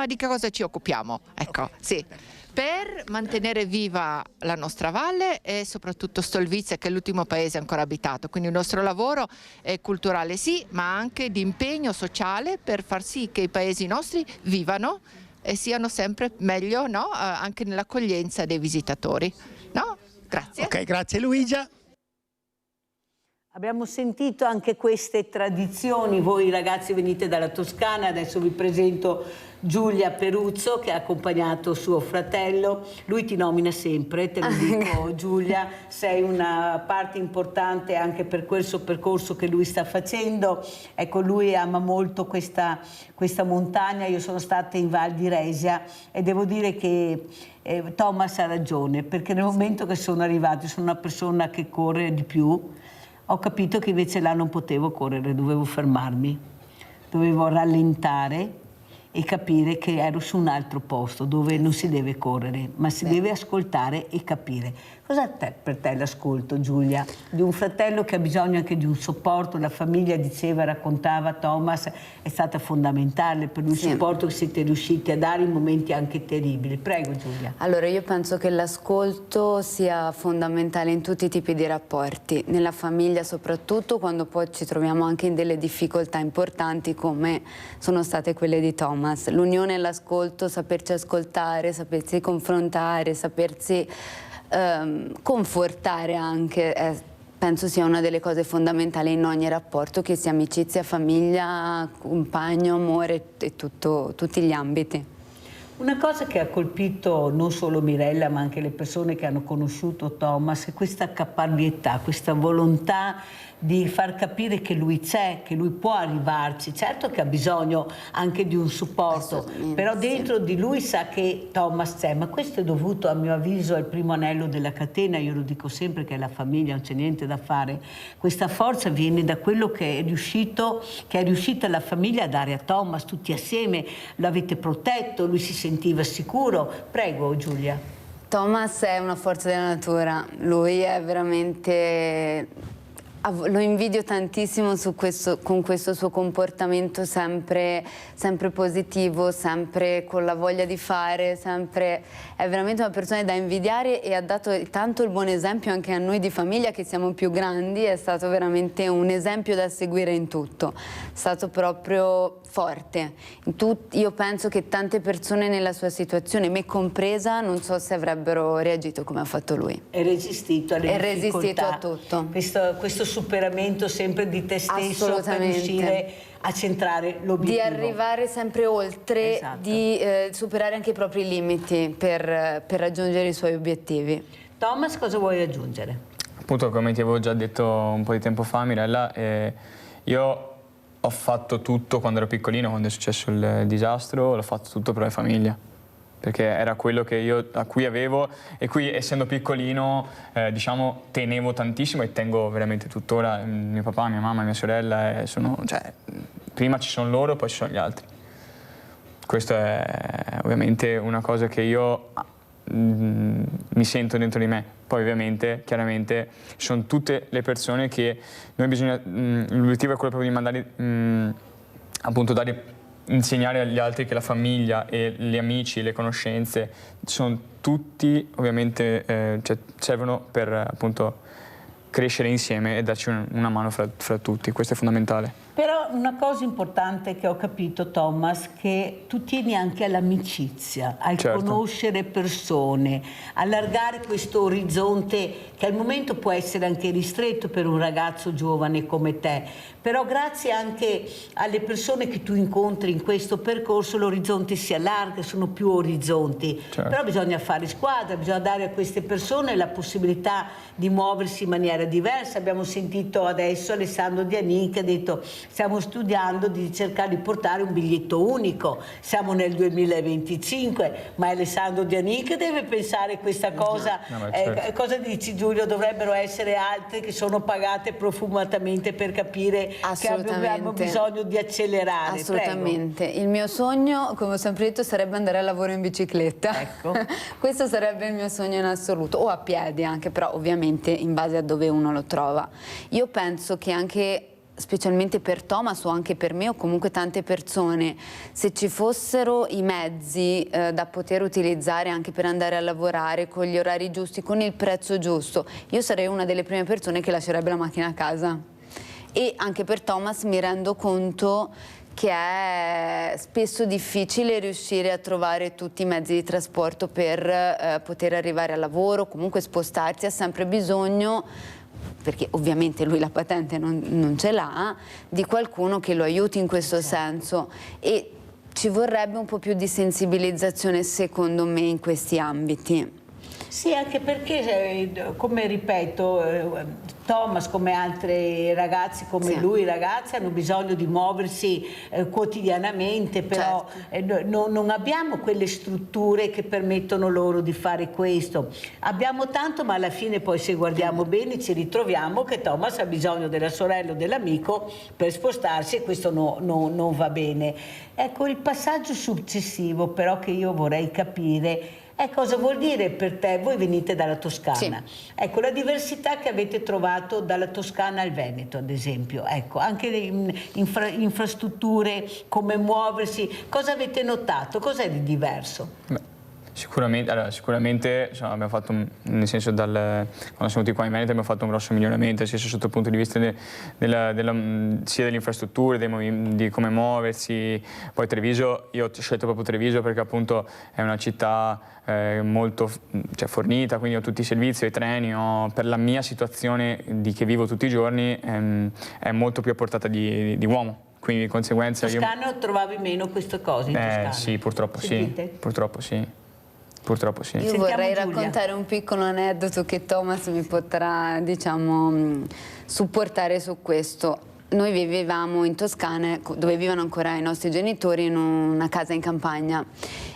di che cosa ci occupiamo. Ecco, sì. Per mantenere viva la nostra valle e soprattutto Stolvizia, che è l'ultimo paese ancora abitato, quindi il nostro lavoro è culturale sì, ma anche di impegno sociale per far sì che i paesi nostri vivano e siano sempre meglio, no? Anche nell'accoglienza dei visitatori. No? Grazie. Ok, grazie Luigia. Abbiamo sentito anche queste tradizioni, voi ragazzi venite dalla Toscana, adesso vi presento Giulia Peruzzo che ha accompagnato suo fratello, lui ti nomina sempre, te lo dico Giulia, sei una parte importante anche per questo percorso che lui sta facendo, ecco lui ama molto questa montagna, io sono stata in Val di Resia e devo dire che Thomas ha ragione, perché nel momento che sono arrivati, sono una persona che corre di più, ho capito che invece là non potevo correre, dovevo fermarmi, dovevo rallentare e capire che ero su un altro posto dove non si deve correre, ma si deve ascoltare e capire. Cos'è per te l'ascolto, Giulia? Di un fratello che ha bisogno anche di un supporto, la famiglia diceva, raccontava Thomas, è stata fondamentale per il supporto che siete riusciti a dare in momenti anche terribili. Prego Giulia. Allora io penso che l'ascolto sia fondamentale in tutti i tipi di rapporti, nella famiglia soprattutto quando poi ci troviamo anche in delle difficoltà importanti come sono state quelle di Thomas. L'unione e l'ascolto, saperci ascoltare, sapersi confrontare, sapersi confortare anche, penso sia una delle cose fondamentali in ogni rapporto, che sia amicizia, famiglia, compagno, amore e tutti gli ambiti. Una cosa che ha colpito non solo Mirella ma anche le persone che hanno conosciuto Thomas è questa caparbietà, questa volontà di far capire che lui c'è, che lui può arrivarci, certo che ha bisogno anche di un supporto, però dentro di lui sa che Thomas c'è, ma questo è dovuto a mio avviso al primo anello della catena, io lo dico sempre che è la famiglia, non c'è niente da fare, questa forza viene da quello che è riuscita la famiglia a dare a Thomas, tutti assieme, l'avete protetto, lui si sentiva sicuro. Prego Giulia. Thomas è una forza della natura, lui è veramente... Lo invidio tantissimo con questo suo comportamento sempre positivo, sempre con la voglia di fare, è veramente una persona da invidiare e ha dato tanto il buon esempio anche a noi di famiglia che siamo più grandi, è stato veramente un esempio da seguire in tutto, è stato proprio forte. Io penso che tante persone nella sua situazione, me compresa, non so se avrebbero reagito come ha fatto lui. È resistito alle difficoltà. È resistito a tutto. Questo superamento sempre di te stesso per riuscire a centrare l'obiettivo. Di arrivare sempre oltre, esatto. Di superare anche i propri limiti per raggiungere i suoi obiettivi. Thomas, cosa vuoi aggiungere? Appunto, come ti avevo già detto un po' di tempo fa, Mirella, io ho fatto tutto quando ero piccolino, quando è successo il disastro, l'ho fatto tutto per la famiglia, perché era quello che io a cui avevo, e qui essendo piccolino diciamo tenevo tantissimo e tengo veramente tuttora. Mio papà, mia mamma, mia sorella prima ci sono loro, poi ci sono gli altri. Questo è ovviamente una cosa che io mi sento dentro di me. Poi ovviamente, chiaramente, sono tutte le persone che noi bisogna, l'obiettivo è quello proprio di mandare, appunto insegnare agli altri che la famiglia e gli amici, le conoscenze, sono tutti ovviamente, servono per appunto crescere insieme e darci una mano fra tutti, questo è fondamentale. Però una cosa importante che ho capito, Thomas, che tu tieni anche all'amicizia, al conoscere persone, allargare questo orizzonte che al momento può essere anche ristretto per un ragazzo giovane come te, però grazie anche alle persone che tu incontri in questo percorso l'orizzonte si allarga, sono più orizzonti. Però bisogna fare squadra, bisogna dare a queste persone la possibilità di muoversi in maniera diversa. Abbiamo sentito adesso Alessandro Dianin che ha detto: stiamo studiando di cercare di portare un biglietto unico, siamo nel 2025, ma Alessandro Dianin che deve pensare questa cosa. Cosa dici, Giulio? Dovrebbero essere altre che sono pagate profumatamente per capire che abbiamo bisogno di accelerare. Assolutamente. Prego. Il mio sogno, come ho sempre detto, sarebbe andare al lavoro in bicicletta. Ecco. Questo sarebbe il mio sogno in assoluto, o a piedi anche, però ovviamente in base a dove uno lo trova. Io penso che anche, specialmente per Thomas o anche per me o comunque tante persone, se ci fossero i mezzi da poter utilizzare anche per andare a lavorare con gli orari giusti, con il prezzo giusto, io sarei una delle prime persone che lascerebbe la macchina a casa. E anche per Thomas mi rendo conto che è spesso difficile riuscire a trovare tutti i mezzi di trasporto per poter arrivare al lavoro, comunque spostarsi, ha sempre bisogno, perché ovviamente lui la patente non ce l'ha, di qualcuno che lo aiuti in questo senso, e ci vorrebbe un po' più di sensibilizzazione secondo me in questi ambiti. Sì, anche perché, come ripeto, Thomas come altri ragazzi come lui, ragazzi, hanno bisogno di muoversi quotidianamente, però non abbiamo quelle strutture che permettono loro di fare questo. Abbiamo tanto, ma alla fine poi se guardiamo bene ci ritroviamo che Thomas ha bisogno della sorella o dell'amico per spostarsi, e questo non va bene. Ecco, il passaggio successivo però che io vorrei capire è cosa vuol dire per te. Voi venite dalla Toscana, ecco la diversità che avete trovato dalla Toscana al Veneto ad esempio, ecco anche le infrastrutture, come muoversi, cosa avete notato, cos'è di diverso? Sicuramente, abbiamo fatto, nel senso quando siamo venuti qua in Veneto abbiamo fatto un grosso miglioramento, sia sotto il punto di vista sia delle infrastrutture, di come muoversi. Poi Treviso, io ho scelto proprio Treviso perché appunto è una città molto fornita, quindi ho tutti i servizi, i treni, per la mia situazione che vivo tutti i giorni è molto più a portata di uomo. Quindi di conseguenza Toscano trovavi meno queste cose in Toscana? Sì, purtroppo sì. Purtroppo sì. Io vorrei raccontare un piccolo aneddoto che Thomas mi potrà, diciamo, supportare su questo. Noi vivevamo in Toscana, dove vivono ancora i nostri genitori, in una casa in campagna,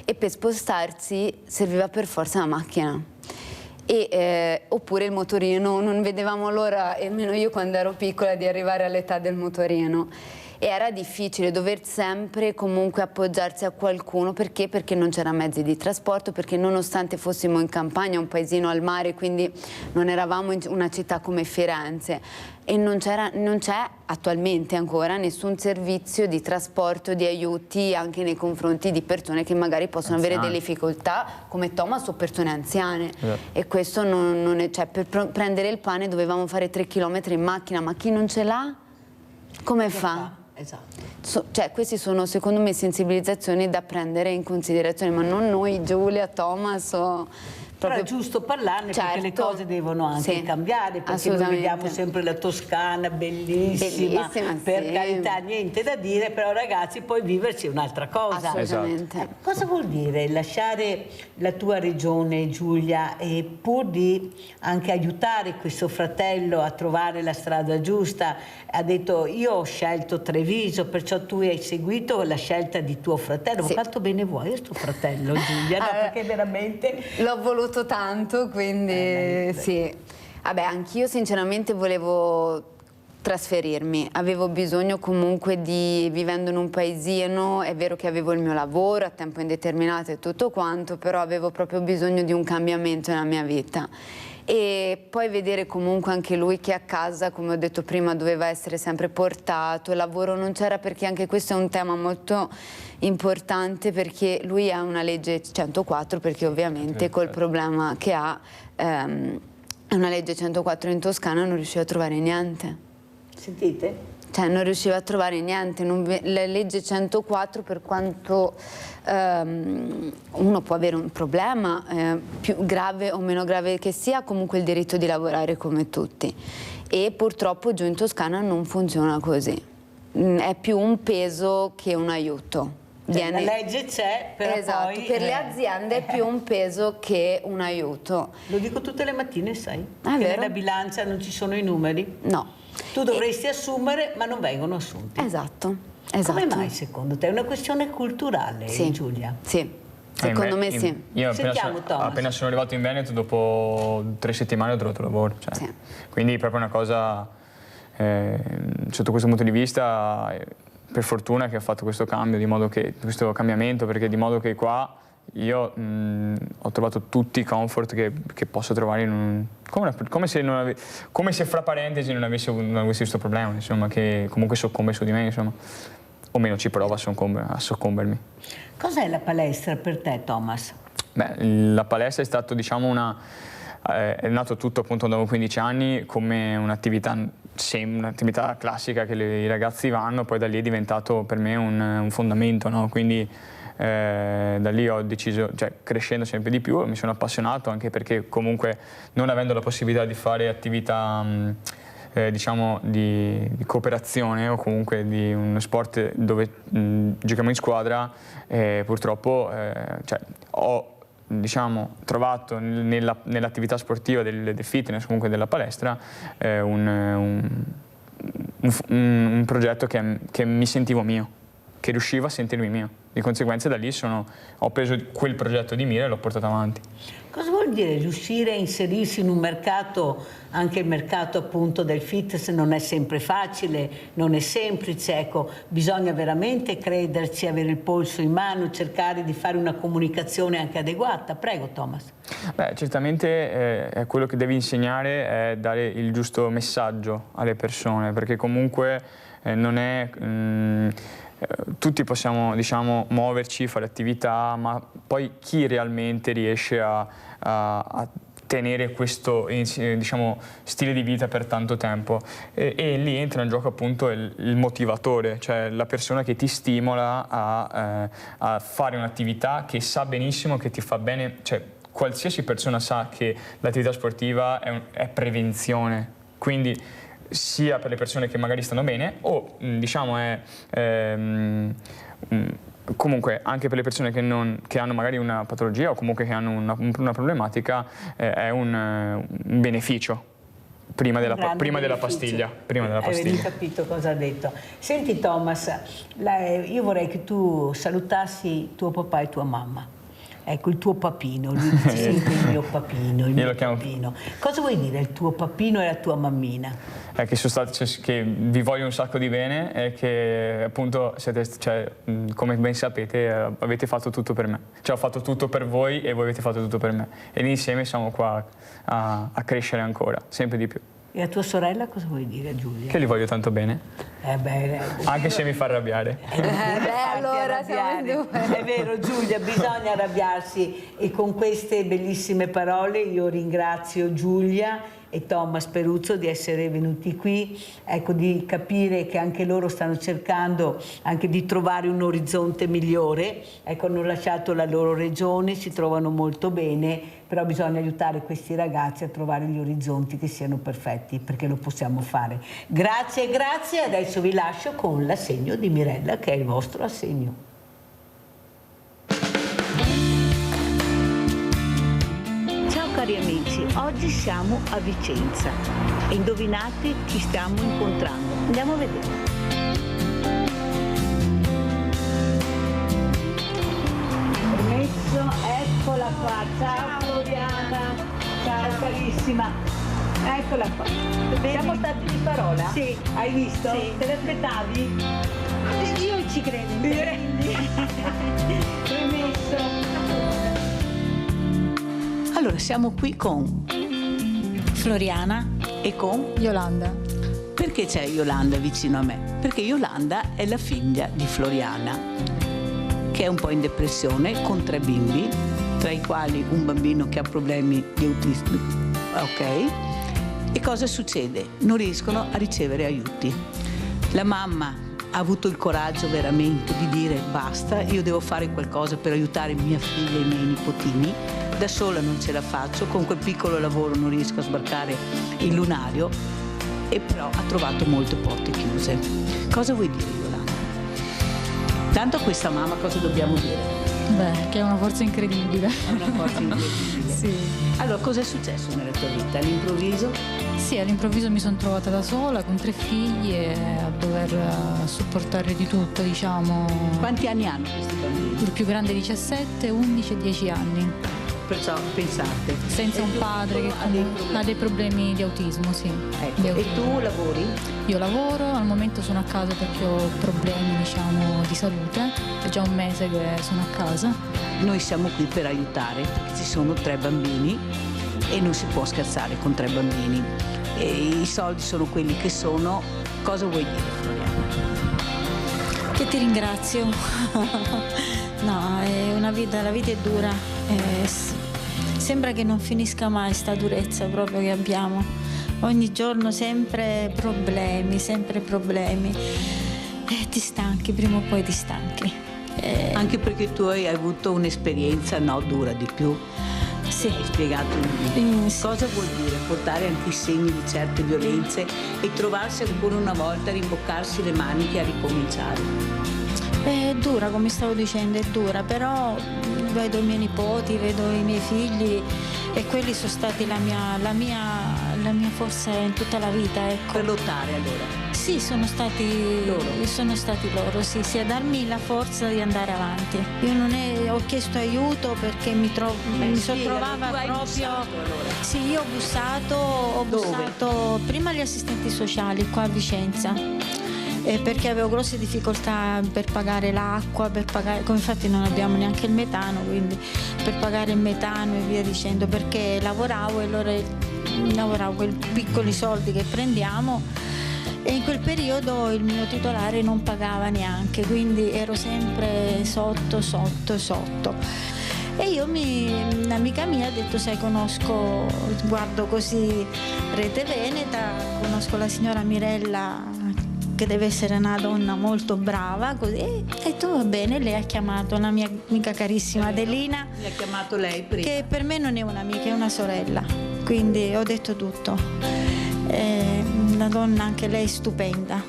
e per spostarsi serviva per forza la macchina. Oppure il motorino, non vedevamo l'ora, almeno io quando ero piccola, di arrivare all'età del motorino. E era difficile dover sempre comunque appoggiarsi a qualcuno, perché? Perché non c'era mezzi di trasporto, perché nonostante fossimo in campagna, un paesino al mare, quindi non eravamo in una città come Firenze, e non c'è attualmente ancora nessun servizio di trasporto, di aiuti anche nei confronti di persone che magari possono avere delle difficoltà come Thomas o persone anziane. E questo non è, per prendere il pane dovevamo fare 3 chilometri in macchina, ma chi non ce l'ha come fa? Esatto. Queste sono secondo me sensibilizzazioni da prendere in considerazione, ma non noi, Giulia, Thomas, Però è giusto parlarne perché le cose devono anche cambiare, perché noi vediamo sempre la Toscana bellissima, per carità, niente da dire, però ragazzi poi viverci è un'altra cosa. Assolutamente. Cosa vuol dire lasciare la tua regione, Giulia, e pur di anche aiutare questo fratello a trovare la strada giusta? Ha detto io ho scelto Treviso, perciò tu hai seguito la scelta di tuo fratello. Ma quanto bene vuoi a tuo fratello, Giulia? No, perché veramente l'ho voluto tanto, quindi sì. Vabbè, anch'io sinceramente volevo trasferirmi, avevo bisogno comunque di, vivendo in un paesino, è vero che avevo il mio lavoro a tempo indeterminato e tutto quanto, però avevo proprio bisogno di un cambiamento nella mia vita. E poi vedere comunque anche lui che a casa, come ho detto prima, doveva essere sempre portato, il lavoro non c'era, perché anche questo è un tema molto importante, perché lui ha una legge 104, perché ovviamente col problema che ha, è una legge 104 in Toscana, non riusciva a trovare niente. Sentite? Cioè non riusciva a trovare niente, la legge 104, per quanto uno può avere un problema più grave o meno grave che sia, comunque il diritto di lavorare come tutti, e purtroppo giù in Toscana non funziona così, è più un peso che un aiuto. Cioè, la legge c'è, però esatto, poi, per le aziende è più un peso che un aiuto. Lo dico tutte le mattine, sai? È che vero? nella bilancia non ci sono i numeri. No. Tu dovresti assumere, ma non vengono assunti. Esatto. Come mai secondo te? È una questione culturale, Giulia? Sì, secondo me sì. Io Sentiamo Thomas. appena sono arrivato in Veneto, dopo 3 settimane ho trovato lavoro. Cioè. Quindi è proprio una cosa, sotto questo punto di vista, per fortuna che ho fatto questo cambio, questo cambiamento, perché di modo che qua io ho trovato tutti i comfort che posso trovare in un... Come se fra parentesi non avessi questo problema, insomma, che comunque soccombe su di me, insomma. O meno ci prova a soccombermi. Cos'è la palestra per te, Thomas? Beh, la palestra è stato, diciamo, è nato tutto appunto quando avevo 15 anni come un'attività classica che i ragazzi vanno, poi da lì è diventato per me un fondamento, no? Quindi da lì ho deciso, cioè crescendo sempre di più, mi sono appassionato, anche perché comunque non avendo la possibilità di fare attività diciamo di cooperazione o comunque di uno sport dove giochiamo in squadra, purtroppo cioè, ho trovato nell'attività sportiva del fitness, comunque della palestra, un progetto che mi sentivo mio, che riuscivo a sentirmi mio. Di conseguenza da lì ho preso quel progetto di mira e l'ho portato avanti. Cosa vuol dire riuscire a inserirsi in un mercato, anche il mercato appunto del fitness non è sempre facile, non è semplice, ecco, bisogna veramente crederci, avere il polso in mano, cercare di fare una comunicazione anche adeguata. Prego Thomas. Beh, certamente quello che devi insegnare è dare il giusto messaggio alle persone, perché comunque non è... tutti possiamo, diciamo, muoverci, fare attività, ma poi chi realmente riesce a tenere questo, diciamo, stile di vita per tanto tempo? E lì entra in gioco appunto il motivatore, cioè la persona che ti stimola a fare un'attività che sa benissimo che ti fa bene, cioè qualsiasi persona sa che l'attività sportiva è prevenzione, quindi sia per le persone che magari stanno bene o diciamo comunque anche per le persone che hanno magari una patologia o comunque che hanno una problematica, è un beneficio prima della pastiglia. Avevi capito cosa ha detto. Senti Thomas, io vorrei che tu salutassi tuo papà e tua mamma. Ecco, il tuo papino, lui dice sempre il mio papino, il mio papino. Cosa vuoi dire il tuo papino e la tua mammina? Che vi voglio un sacco di bene e che appunto come ben sapete avete fatto tutto per me. Cioè ho fatto tutto per voi e voi avete fatto tutto per me. Ed insieme siamo qua a crescere ancora, sempre di più. E a tua sorella cosa vuoi dire, Giulia? Che li voglio tanto bene. Anche se mi fa arrabbiare. Allora siamo in due. È vero Giulia, bisogna arrabbiarsi, e con queste bellissime parole io ringrazio Giulia e Thomas Peruzzo di essere venuti qui, ecco, di capire che anche loro stanno cercando anche di trovare un orizzonte migliore, ecco, hanno lasciato la loro regione, si trovano molto bene, però bisogna aiutare questi ragazzi a trovare gli orizzonti che siano perfetti, perché lo possiamo fare. Grazie, grazie, adesso vi lascio con l'assegno di Mirella, che è il vostro assegno. Cari amici, oggi siamo a Vicenza e indovinate chi stiamo incontrando. Andiamo a vedere. Permesso, eccola qua. Ciao Floriana, ciao carissima. Eccola qua. Siamo stati di parola? Sì. Hai visto? Sì. Te l'aspettavi? Io ci credo. Permesso. Allora, siamo qui con Floriana e con Yolanda. Perché c'è Yolanda vicino a me? Perché Yolanda è la figlia di Floriana, che è un po' in depressione, con 3 bimbi, tra i quali un bambino che ha problemi di autismo. Ok? E cosa succede? Non riescono a ricevere aiuti. La mamma ha avuto il coraggio veramente di dire basta, io devo fare qualcosa per aiutare mia figlia e i miei nipotini. Da sola non ce la faccio, con quel piccolo lavoro non riesco a sbarcare il lunario, e però ha trovato molte porte chiuse. Cosa vuoi dire, Yolanda? Tanto a questa mamma cosa dobbiamo dire? Beh, che è una forza incredibile. È una forza incredibile. Sì. Allora, cosa è successo nella tua vita? All'improvviso? Sì, all'improvviso mi sono trovata da sola con 3 figli e a dover sopportare di tutto, diciamo. Quanti anni hanno questi bambini? Il più grande 17, 11 e 10 anni. Perciò pensate. Senza un padre che ha dei problemi di autismo, sì. Ecco. E tu lavori? Io lavoro, al momento sono a casa perché ho problemi, diciamo, di salute. È già un mese che sono a casa. Noi siamo qui per aiutare, perché ci sono 3 bambini e non si può scherzare con 3 bambini. E i soldi sono quelli che sono. Cosa vuoi dire, Floriana? Che ti ringrazio. No, la vita è dura. Sembra che non finisca mai sta durezza proprio che abbiamo. Ogni giorno sempre problemi, sempre problemi. Ti stanchi, prima o poi ti stanchi. Anche perché tu hai avuto un'esperienza, no, dura di più. Sì. Hai spiegato cosa vuol dire portare anche i segni di certe violenze e trovarsi ancora una volta a rimboccarsi le maniche e a ricominciare. È dura, come stavo dicendo, è dura, però vedo i miei nipoti, vedo i miei figli e quelli sono stati la mia forza in tutta la vita, ecco. Per lottare allora? Sì, sono stati loro, sì, a darmi la forza di andare avanti. Io ho chiesto aiuto perché mi sono trovata proprio. Bussato, allora. Sì, io ho bussato prima agli assistenti sociali qua a Vicenza. Perché avevo grosse difficoltà per pagare l'acqua, come infatti non abbiamo neanche il metano, quindi per pagare il metano e via dicendo, perché lavoravo e allora lavoravo quei piccoli soldi che prendiamo e in quel periodo il mio titolare non pagava neanche, quindi ero sempre sotto. E io un'amica mia ha detto, sai, guardo così Rete Veneta, conosco la signora Mirella, che deve essere una donna molto brava, così, e tu va bene, lei ha chiamato la mia amica carissima Adelina. Mi ha chiamato lei prima. Che per me non è un'amica, è una sorella, quindi ho detto tutto. Una donna anche lei stupenda.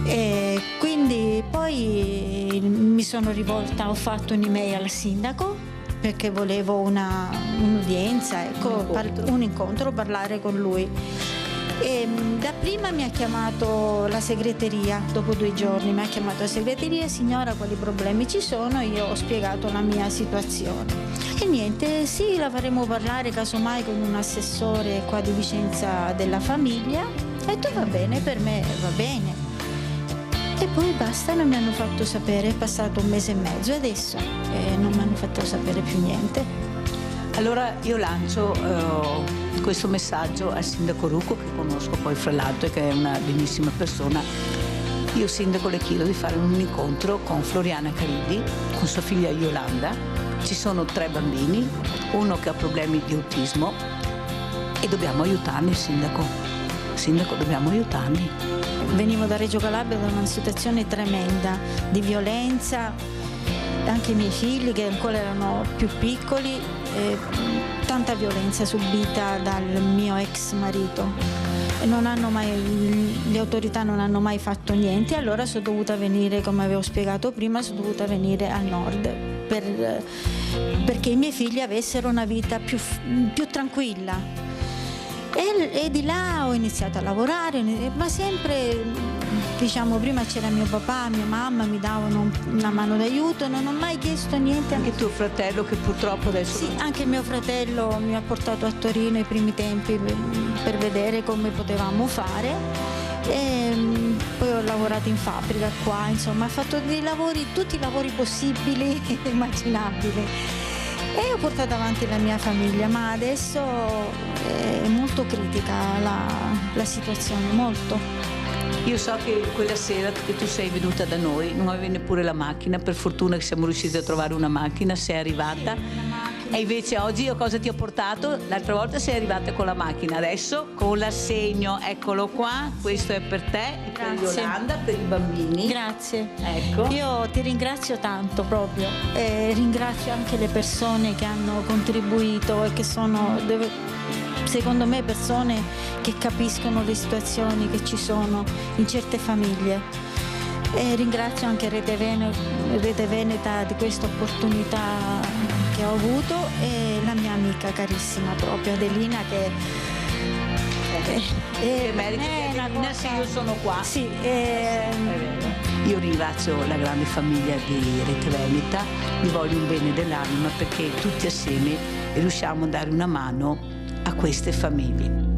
E quindi poi mi sono rivolta, ho fatto un'email al sindaco perché volevo un'udienza, ecco, un incontro, parlare con lui. E dapprima mi ha chiamato la segreteria, dopo 2 giorni mi ha chiamato la segreteria, signora quali problemi ci sono, io ho spiegato la mia situazione. E niente, sì, la faremo parlare casomai con un assessore qua di Vicenza della famiglia. E tu va bene, per me va bene. E poi basta, non mi hanno fatto sapere, è passato 1 mese e mezzo adesso e non mi hanno fatto sapere più niente. Allora io lancio questo messaggio al sindaco Rucco, che conosco poi fra l'altro e che è una benissima persona. Io sindaco le chiedo di fare un incontro con Floriana Caridi, con sua figlia Yolanda. Ci sono 3 bambini, uno che ha problemi di autismo e dobbiamo aiutarli, sindaco, dobbiamo aiutarli. Venivo da Reggio Calabria da una situazione tremenda di violenza, anche i miei figli che ancora erano più piccoli, tanta violenza subita dal mio ex marito. Le autorità non hanno mai fatto niente, allora sono dovuta venire, come avevo spiegato prima, sono dovuta venire al nord perché i miei figli avessero una vita più tranquilla. E di là ho iniziato a lavorare, ma sempre, diciamo, prima c'era mio papà, mia mamma, mi davano una mano d'aiuto, non ho mai chiesto niente. Anche tuo fratello che purtroppo adesso... Sì, anche mio fratello mi ha portato a Torino ai primi tempi per vedere come potevamo fare. E poi ho lavorato in fabbrica qua, insomma, ho fatto dei lavori, tutti i lavori possibili e immaginabili. E ho portato avanti la mia famiglia, ma adesso è molto critica la situazione, molto. Io so che quella sera che tu sei venuta da noi non avevi neppure la macchina, per fortuna che siamo riusciti a trovare una macchina, sei arrivata. E invece oggi io cosa ti ho portato? L'altra volta sei arrivata con la macchina, adesso con l'assegno, eccolo qua, questo è per te, e per Yolanda, per i bambini. Grazie. Ecco. Io ti ringrazio tanto proprio, e ringrazio anche le persone che hanno contribuito e che sono, secondo me, persone che capiscono le situazioni che ci sono in certe famiglie. E ringrazio anche Rete Veneta di questa opportunità che ho avuto e la mia amica carissima proprio Adelina che Adelina, sì, io sono qua. Sì, io ringrazio la grande famiglia di Rete Veneta, vi voglio un bene dell'anima perché tutti assieme riusciamo a dare una mano a queste famiglie.